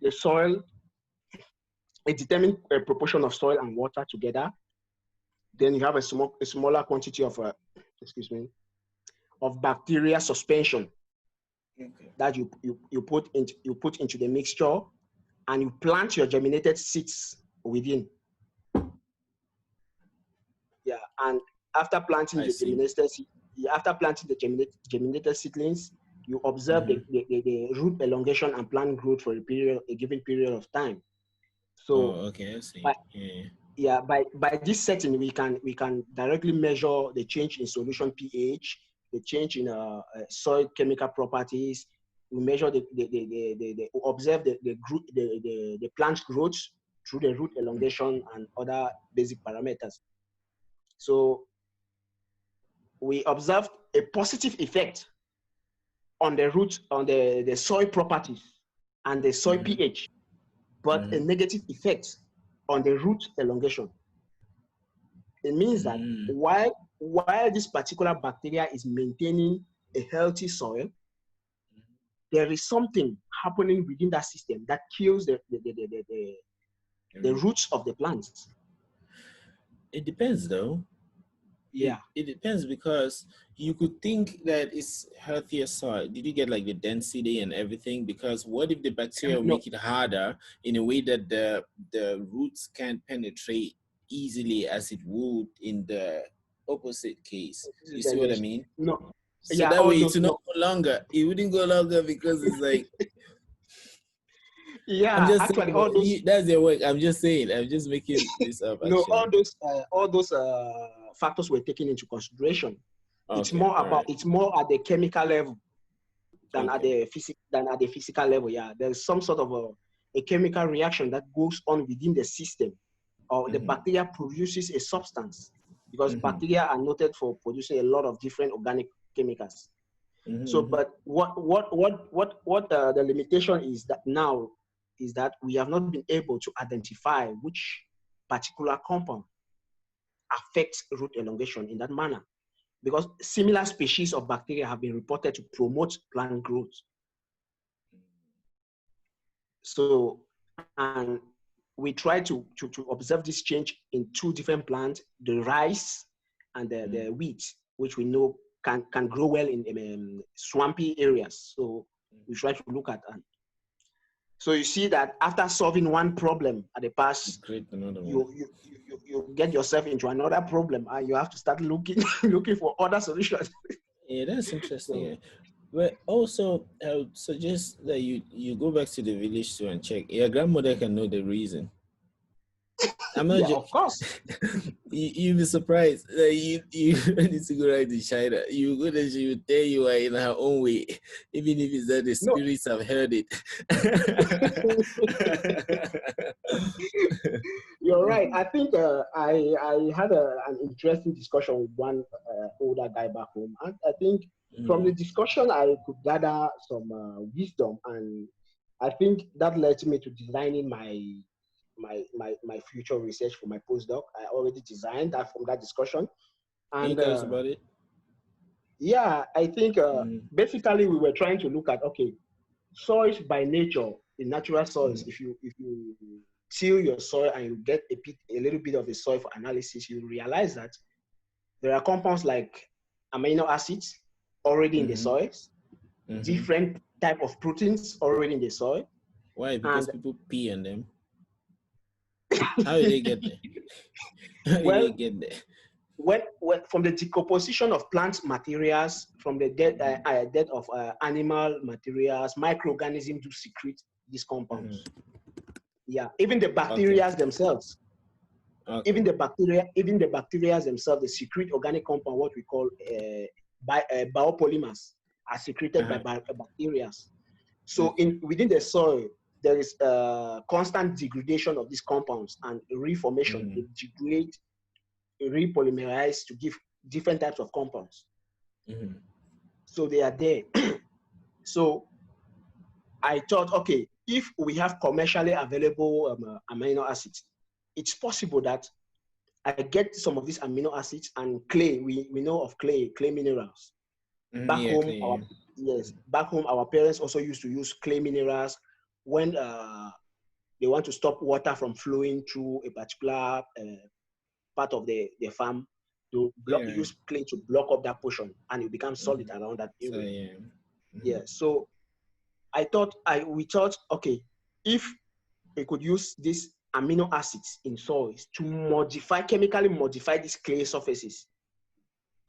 the soil, it determines a proportion of soil and water together. Then you have a smaller quantity of excuse me, of bacteria suspension Okay. that you put into the mixture, and you plant your germinated seeds within. Yeah, and after planting I the see. germinated germinated seedlings, you observe Mm-hmm. the root elongation and plant growth for a given period of time. So Oh, okay, I see. by Yeah. yeah by this setting, we can directly measure the change in solution pH, the change in soil chemical properties. We measure the observe the plant growth through the root elongation and other basic parameters. So we observed a positive effect on the root, on the soil properties and the soil Mm-hmm. pH, but a Mm-hmm. negative effect on the root elongation. It means that Mm-hmm. while this particular bacteria is maintaining a healthy soil, there is something happening within that system that kills the roots of the plants. It depends though. It Yeah. it depends because you could think that it's healthier soil. Did you get like the density and everything? Because what if the bacteria will No, make it harder in a way that the roots can't penetrate easily as it would in the opposite case? You see what I mean? no. So Yeah, that all way it those will not no. go longer. It wouldn't go longer because it's like I'm Yeah, just saying actually, all those that's their work. I'm just saying. I'm just making this up no, actually. all those factors were taken into consideration. Okay, all right. It's more at the chemical level than at Okay. the physical level. Yeah, there's some sort of a chemical reaction that goes on within the system, or the Mm-hmm. bacteria produces a substance, because Mm-hmm. bacteria are noted for producing a lot of different organic chemicals. So, Mm-hmm. but what the limitation is that now is that we have not been able to identify which particular compound affects root elongation in that manner, because similar species of bacteria have been reported to promote plant growth. So, and we try to observe this change in two different plants, the rice and the wheat, which we know can grow well in swampy areas. So we try to look at that. So you see that after solving one problem at the past, Create another one. you get yourself into another problem, and you have to start looking looking for other solutions. Yeah, that's interesting. So Yeah. But also, I would suggest that you go back to the village too and check. Your grandmother can know the reason. I'm not yeah, of joking. course. You'll be surprised. You don't need to go right to China. You go there, she will tell you in her own way, even if it's that the No, spirits have heard it. you're right. I think I had an interesting discussion with one older guy back home, and I think from the Mm, discussion I could gather some wisdom, and I think that led me to designing my future research for my postdoc. I already designed that from that discussion, can you and tell us about it? yeah, I think Mm, basically we were trying to look at, okay, soils by nature, in natural soils, mm, if you till your soil and you get a little bit of the soil for analysis, you realize that there are compounds like amino acids already in the mm-hmm, soils, mm-hmm. different type of proteins already in the soil, Why? Because and people pee on them. How did they get there? How did well, they get there? when from the decomposition of plant materials, from the death of animal materials, microorganisms do secrete these compounds. Mm-hmm. Yeah, even the Okay. bacteria themselves, Okay. even the bacteria themselves, they secrete organic compound, what we call biopolymers, are secreted by Uh-huh. bacteria. So Okay. within the soil, there is constant degradation of these compounds and reformation. Mm-hmm. They degrade, repolymerize to give different types of compounds. Mm-hmm. So they are there. So I thought, okay, if we have commercially available amino acids, it's possible that I get some of these amino acids and clay. We know of clay minerals. Mm-hmm. Back Yeah, home, clear. yes, back home, our parents also used to use clay minerals when they want to stop water from flowing through a particular part of the farm. Yeah. use clay to block up that portion, and it becomes solid Mhm. around that So area. yeah. Yeah. Mhm. So we thought, okay, if we could use these amino acids in soils to chemically modify these clay surfaces,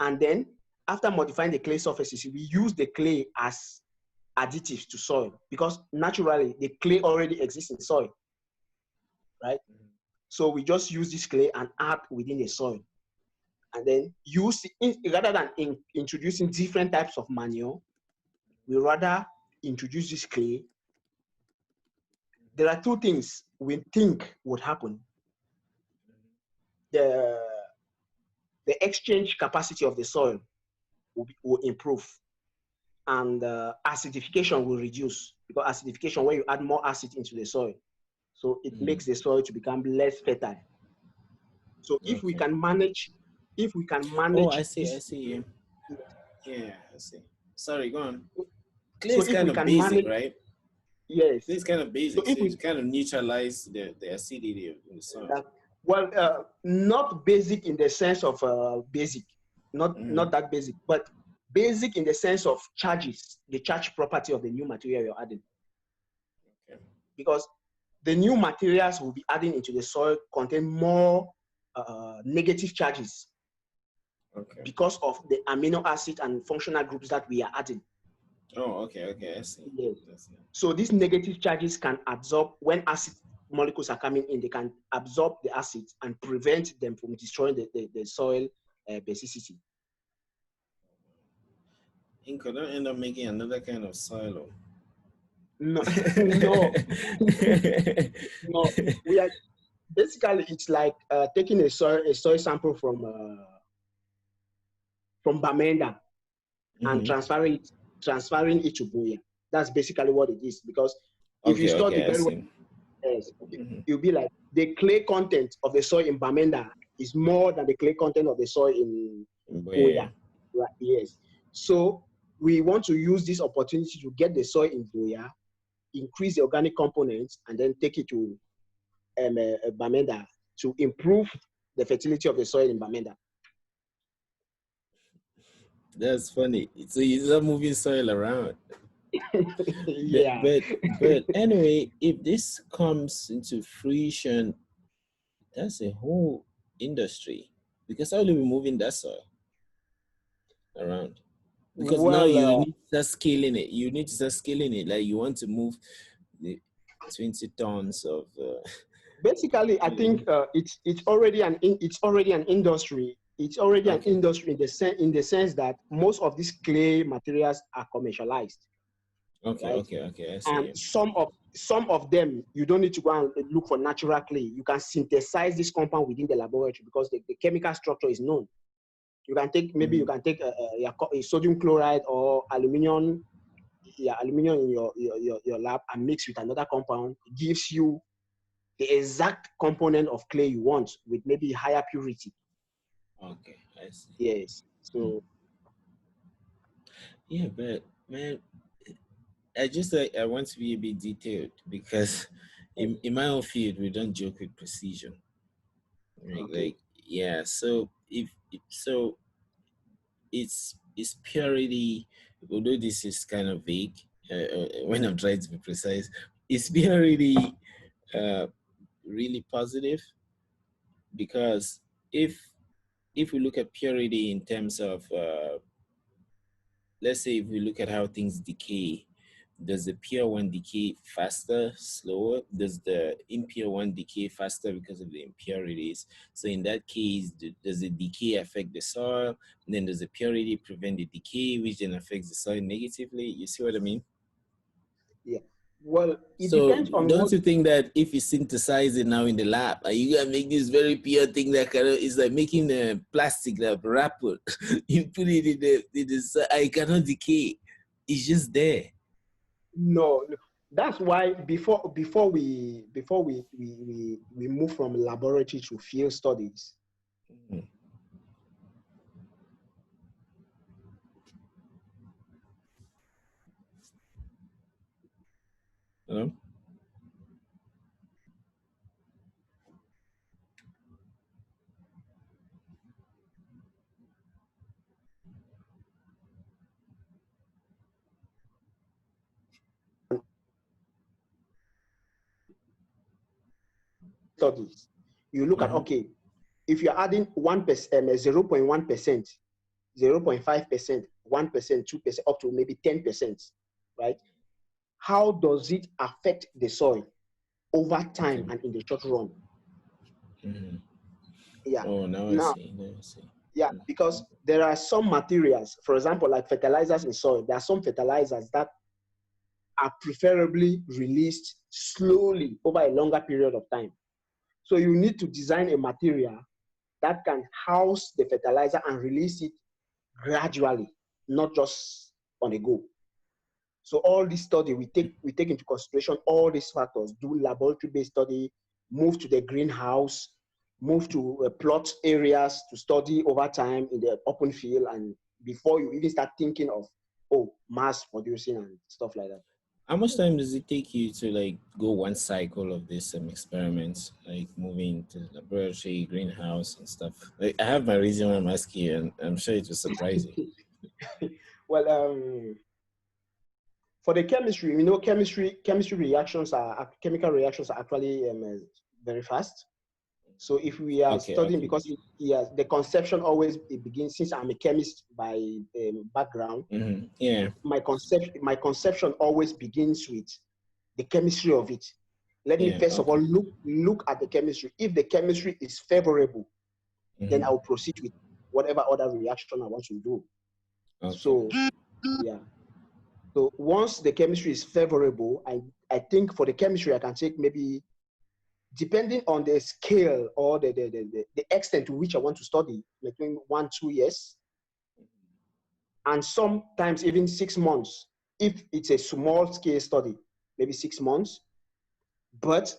and then after modifying the clay surfaces, we use the clay as additives to soil, because naturally the clay already exists in soil, right? Mhm. So we just use this clay and add within the soil, and then rather than introducing different types of manure, we rather introduce this clay. There are two things we think would happen. The, the exchange capacity of the soil will improve, and acidification will reduce, because acidification, when you add more acid into the soil, so it Mhm. makes the soil to become less fertile. So Okay. if we can Oh, manage I see. I this, see. Yeah. Yeah. I see. Sorry. Go on. Clay so is if kind we of can basic, manage, right? yes. Clay is kind of So basic, so if we it kind of neutralize the acidity of the soil. that well, not basic in the sense of basic, not Mhm. that basic, but basic in the sense of charges, the charge property of the new material you're adding, Okay. because the new materials we'll be adding into the soil contain more negative charges Okay. because of the amino acid and functional groups that we are adding. Oh, okay. Okay. I see. Yes. That's it. So these negative charges can absorb, when acid molecules are coming in, they can absorb the acids and prevent them from destroying the soil basicity. Inco, don't end up making another kind of silo. No, no, no. We are basically, it's like taking a soil sample from Bamenda and Hmm. transferring it to Buya. That's basically what it is. Because if you Okay, study okay, I very well, see. yes, Hmm. you'll be like, the clay content of the soil in Bamenda is more than the clay content of the soil in But yeah, Buya. Right? Yes. So we want to use this opportunity to get the soil in Buya, increase the organic components, and then take it to Bamenda to improve the fertility of the soil in Bamenda. that's funny. So you're not moving soil around. But Yeah. but but anyway, if this comes into fruition, that's a whole industry. Because how will you be moving that soil around? Because now Well, you need to start scaling it. You need to start scaling it. Like you want to move the 20 tons of basically, I you think it's already an industry. It's already know. an Okay. industry in the sense that most of these clay materials are commercialized, Okay, right? okay, okay. I And see. some of them, you don't need to go and look for natural clay. You can synthesize this compound within the laboratory, because the chemical structure is known. You Mm-hmm. can take a sodium chloride or aluminum, aluminum in your lab, and mix with another compound. It gives you the exact component of clay you want with maybe higher purity. Okay, I see. Yes. Hmm. So Yeah, but man, I just I want to be a bit detailed because in my own field we don't joke with precision. Right? okay. Like yeah, so so it's purity, although this is kind of vague when I'm trying to be precise, is purity uh, really positive? Because if we look at purity in terms of let's say if we look at how things decay, does the pure one decay faster, slower? Does the impure one decay faster because of the impurities? So in that case, does the decay affect the soil? And then does the purity prevent the decay, which then affects the soil negatively? You see what I mean? Yeah. Well, it So depends on don't what. you think that if you synthesize it now in the lab, are you gonna make this very pure thing that kind of is like making a plastic that wrapper? You put it in it cannot decay. It's just there. No, no. That's why before we move from laboratory to field studies, Mhm. You know? studies, you look at, Mm-hmm. okay, if you're adding 1%, 0.1%, 0.5%, 1%, 2%, up to maybe 10%, right? How does it affect the soil over time Okay. and in the short run? Mm-hmm. Yeah. Oh, now I Now, see. Now I see. yeah, because there are some materials, for example, like fertilizers in soil, there are some fertilizers that are preferably released slowly over a longer period of time. So you need to design a material that can house the fertilizer and release it gradually, not just on a go. So all this study, we take into consideration all these factors, do laboratory-based study, move to the greenhouse, move to plot areas to study over time in the open field, and before you even start thinking of, oh, mass producing and stuff like that. How much time does it take you to like go one cycle of this experiments, like moving to the laboratory, greenhouse, and stuff? Like, I have my reason why I'm asking you, and I'm sure it will surprise you. Well, for the chemistry, chemistry reactions are chemical reactions are actually very fast. So if we are Okay, studying, okay. because the conception always it begins, since I'm a chemist by background, Mm-hmm. Yeah, my conception always begins with the chemistry of it. Let me yeah, first of all okay. look at the chemistry. If the chemistry is favorable, then Mm-hmm. I'll proceed with whatever other reaction I want to do. Okay. So yeah. So once the chemistry is favorable, I think for the chemistry I can take maybe, depending on the scale or the extent to which I want to study, between 1-2 years, and sometimes even 6 months. If it's a small scale study, maybe 6 months. But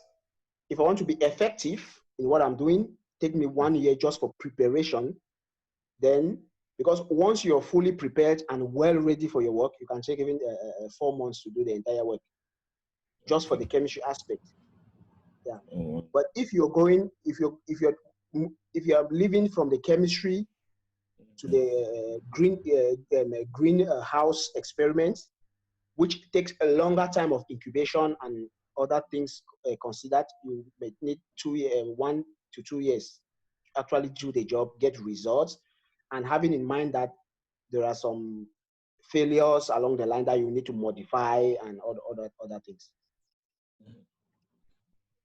if I want to be effective in what I'm doing, take me 1 year just for preparation. Then, because once you're fully prepared and well ready for your work, you can take even 4 months to do the entire work, just for Okay. the chemistry aspect. Yeah. Oh, But if you're living from the chemistry to mhm. the greenhouse experiments, which takes a longer time of incubation and other things considered, you may need 1 to 2 years to actually do the job, get results, and having in mind that there are some failures along the line that you need to modify and other things.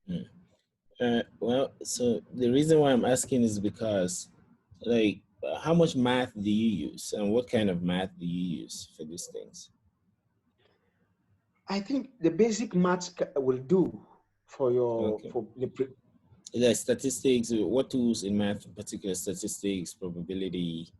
Mm. Well, so the reason why I'm asking is because, like, how much math do you use, and what kind of math do you use for these things? I think the basic maths will do for your Okay. for the Like statistics, what tools in math, in particular statistics, probability?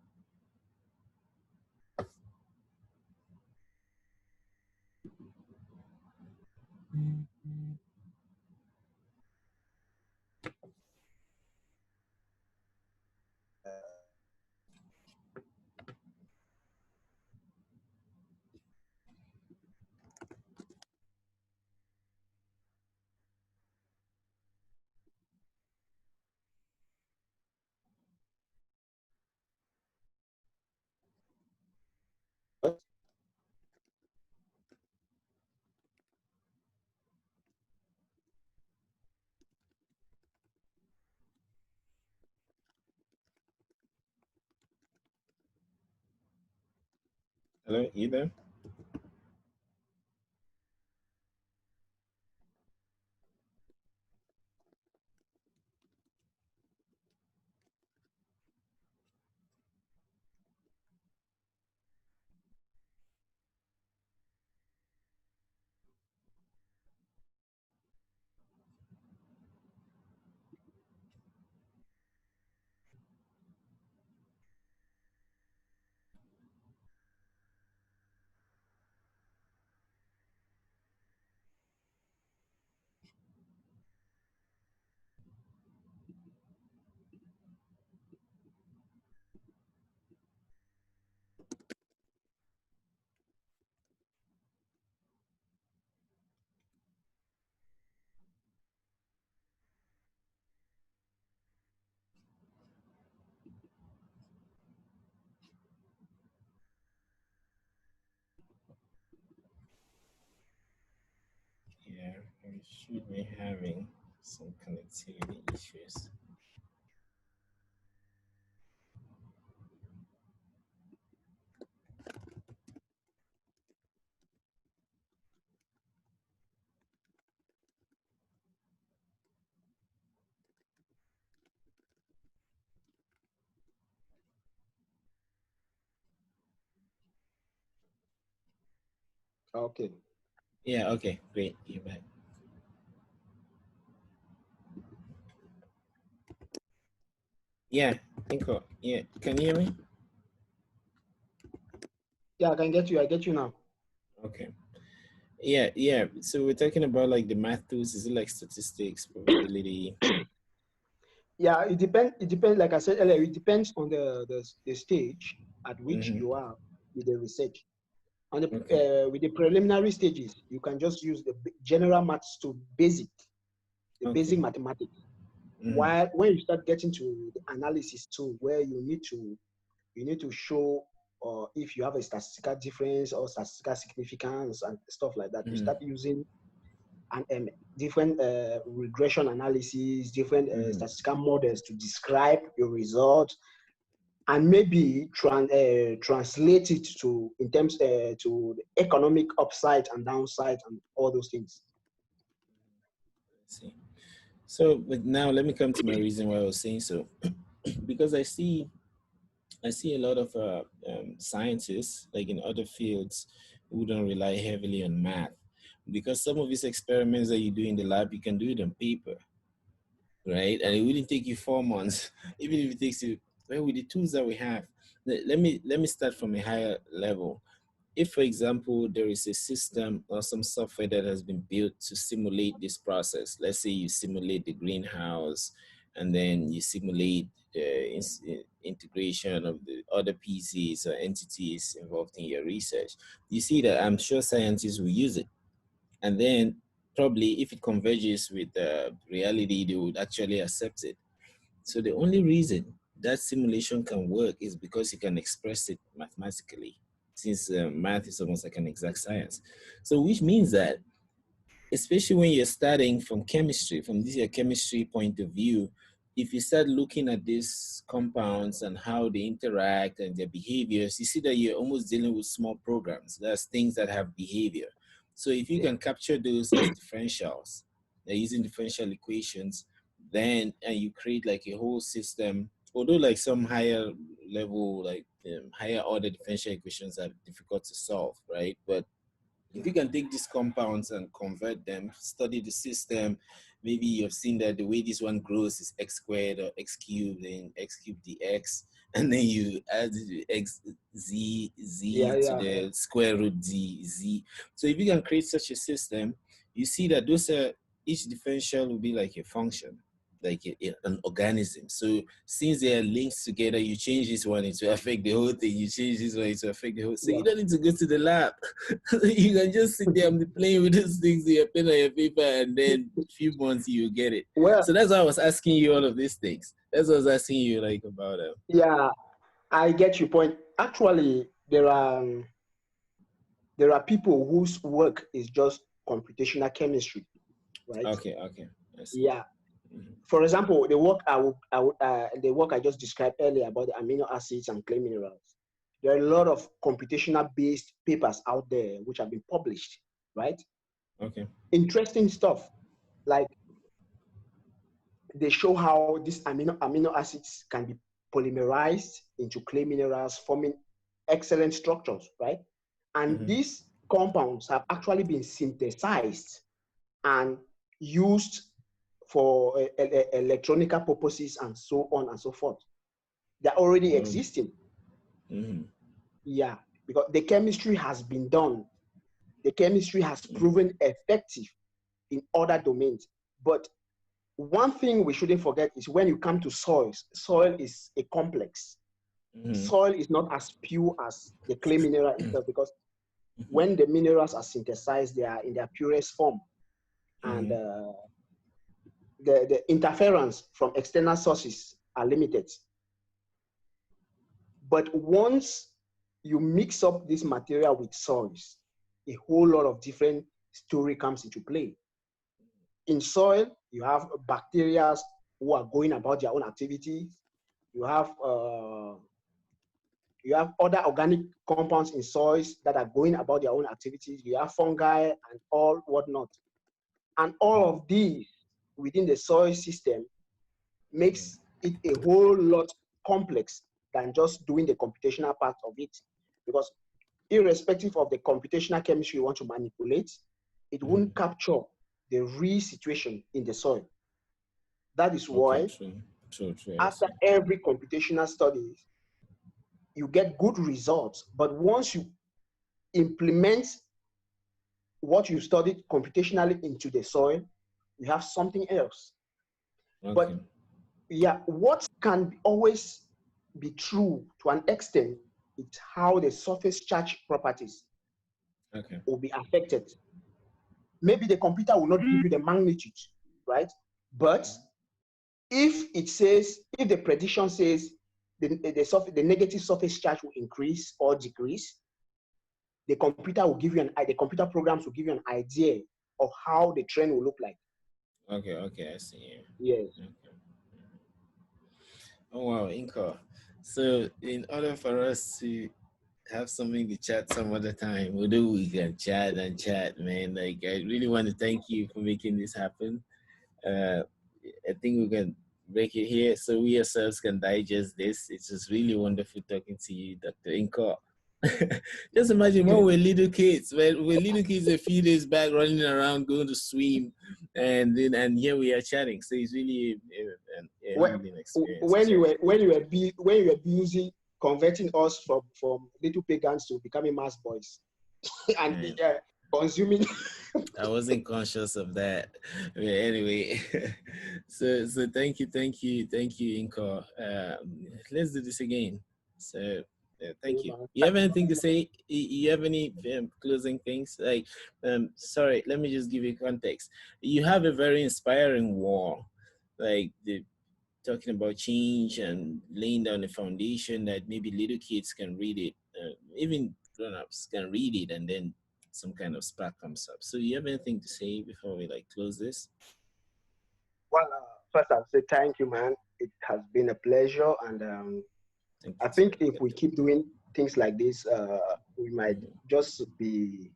Hello, you there? Yeah, we should be having. Some connectivity issues. Okay. Yeah, okay, great. You're back. Yeah, Nkoh. Yeah, can you hear me? Yeah, I can get you. I get you now. Okay. Yeah, yeah. So we're talking about like the math tools. Is it like statistics, probability? Yeah, it depends. It depends. Like I said earlier, it depends on the stage at which Mm-hmm. you are with the research. On the Okay. with the preliminary stages, you can just use the general maths to the basic Okay. mathematics. Mm-hmm. While when you start getting to the analysis too, where you need to show if you have a statistical difference or statistical significance and stuff like that, you Mm-hmm. start using and different regression analysis, different Mm-hmm. statistical models to describe your result, and maybe translate it to in terms to the economic upside and downside and all those things. See. So, but now let me come to my reason why I was saying so. Because I see a lot of scientists, like in other fields, who don't rely heavily on math. Because some of these experiments that you do in the lab, you can do it on paper, right? And it wouldn't take you 4 months, even if it takes you. Well, with the tools that we have, let me start from a higher level. If, for example, there is a system or some software that has been built to simulate this process, let's say you simulate the greenhouse, and then you simulate the integration of the other pieces or entities involved in your research, you see that I'm sure scientists will use it. And then probably if it converges with reality, they would actually accept it. So the only reason that simulation can work is because you can express it mathematically, since math is almost like an exact science. So which means that, especially when you're starting from chemistry, from this your chemistry point of view, if you start looking at these compounds and how they interact and their behaviors, you see that you're almost dealing with small programs. That's things that have behavior. So if you Yeah, can capture those as differentials, using differential equations, then and you create like a whole system, although like some higher level, like higher order differential equations are difficult to solve, right? But if you can take these compounds and convert them, study the system, maybe you've seen that the way this one grows is x squared or x cubed and x cubed dx, and then you add the x yeah, z to yeah, the square root z. So if you can create such a system, you see that those are each differential will be like a function, like an organism. So since they are linked together, you change this one, it will affect the whole thing. You change this one, it will affect the whole. So yeah. you don't need to go to the lab. You can just sit there and be playing with these things in your pen and your paper, and then a few months you get it. Well, So that's why I was asking you all of these things. That's what I was asking you like about them. yeah, I get your point. Actually, there are people whose work is just computational chemistry, right? Okay, okay, I see. Yeah. Mm-hmm. For example, the work I just described earlier about the amino acids and clay minerals. There are a lot of computational based papers out there which have been published, right? Okay. Interesting stuff. Like they show how these amino acids can be polymerized into clay minerals, forming excellent structures, right? And Mm-hmm. these compounds have actually been synthesized and used for electronical purposes and so on and so forth. They're already Um, existing. mm-hmm. Yeah, because the chemistry has been done. The chemistry has proven effective in other domains. But one thing we shouldn't forget is when you come to soils, soil is a complex. Mm-hmm. Soil is not as pure as the clay mineral itself because Mm-hmm. when the minerals are synthesized, they are in their purest form. And Mm-hmm. the interference from external sources are limited. But once you mix up this material with soils, a whole lot of different story comes into play. In soil, You have bacteria who are going about their own activities. You have other organic compounds in soils that are going about their own activities. You have fungi and all whatnot. And all of these within the soil system makes it a whole lot complex than just doing the computational part of it. Because irrespective of the computational chemistry you want to manipulate, it won't capture the real situation in the soil. That is Okay, why true. True, true. I after see. every computational study, you get good results. But once you implement what you studied computationally into the soil, you have something else. Okay. But yeah, what can always be true to an extent, it's how the surface charge properties Okay. will be affected. Maybe the computer will not give you the magnitude, right? But if the prediction says the negative surface charge will increase or decrease, the computer programs will give you an idea of how the trend will look like. Okay. Okay. I see. Yes. Okay. Oh wow, Nkoh. So in order for us to have something to chat some other time, although we can chat and chat, man. Like I really want to thank you for making this happen. Uh, I think we can break it here so we ourselves can digest this. It's just really wonderful talking to you, Dr. Nkoh. Just imagine when we're little kids, when we're little kids a few days back running around going to swim, and here we are chatting. So it's really a when humbling experience to share. when you were busy converting us from little pagans to becoming mass boys and And consuming. I wasn't conscious of that. But anyway, so thank you, Inko. Let's do this again. So thank you. You have anything to say? You have any closing things? Like, sorry, let me just give you context. You have a very inspiring wall, like the talking about change and laying down a foundation that maybe little kids can read it, even grown-ups can read it, and then some kind of spark comes up. So you have anything to say before we like close this? Well, first I'll say thank you, man. It has been a pleasure, and Thank I you too. think if we keep doing things like this, we might Mhm. just be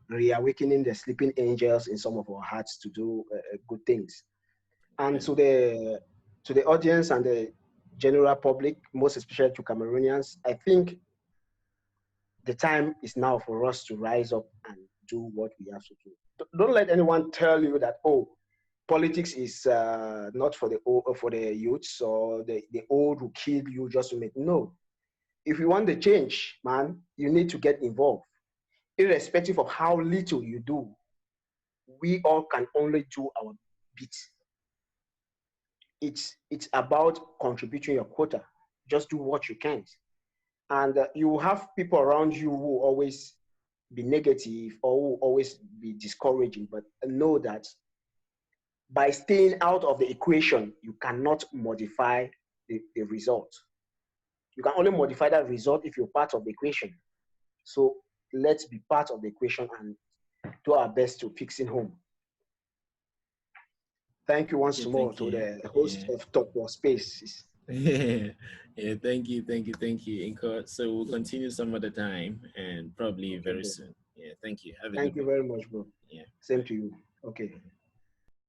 reawakening the sleeping angels in some of our hearts to do good things. And Yeah. to the audience and the general public, most especially to Cameroonians, I think the time is now for us to rise up and do what we have to do. Don't let anyone tell you that, oh, politics is not for the old, for the youths, or the old who kill you just to make. No, if you want the change, man, you need to get involved. Irrespective of how little you do, we all can only do our bit. It's about contributing your quota. Just do what you can, and you will have people around you who always be negative or who always be discouraging. But know that by staying out of the equation, you cannot modify the result. You can only modify that result if you're part of the equation. So let's be part of the equation and do our best to fixing home. Thank you once more Thank to you. the host Yeah. of Topoh Spaces. Yeah, thank you, Inko. So we'll continue some other time and probably Okay, very bro. soon. Yeah, thank you. Have a Thank good you one. very much, bro. Yeah, Same bye. to you. Okay.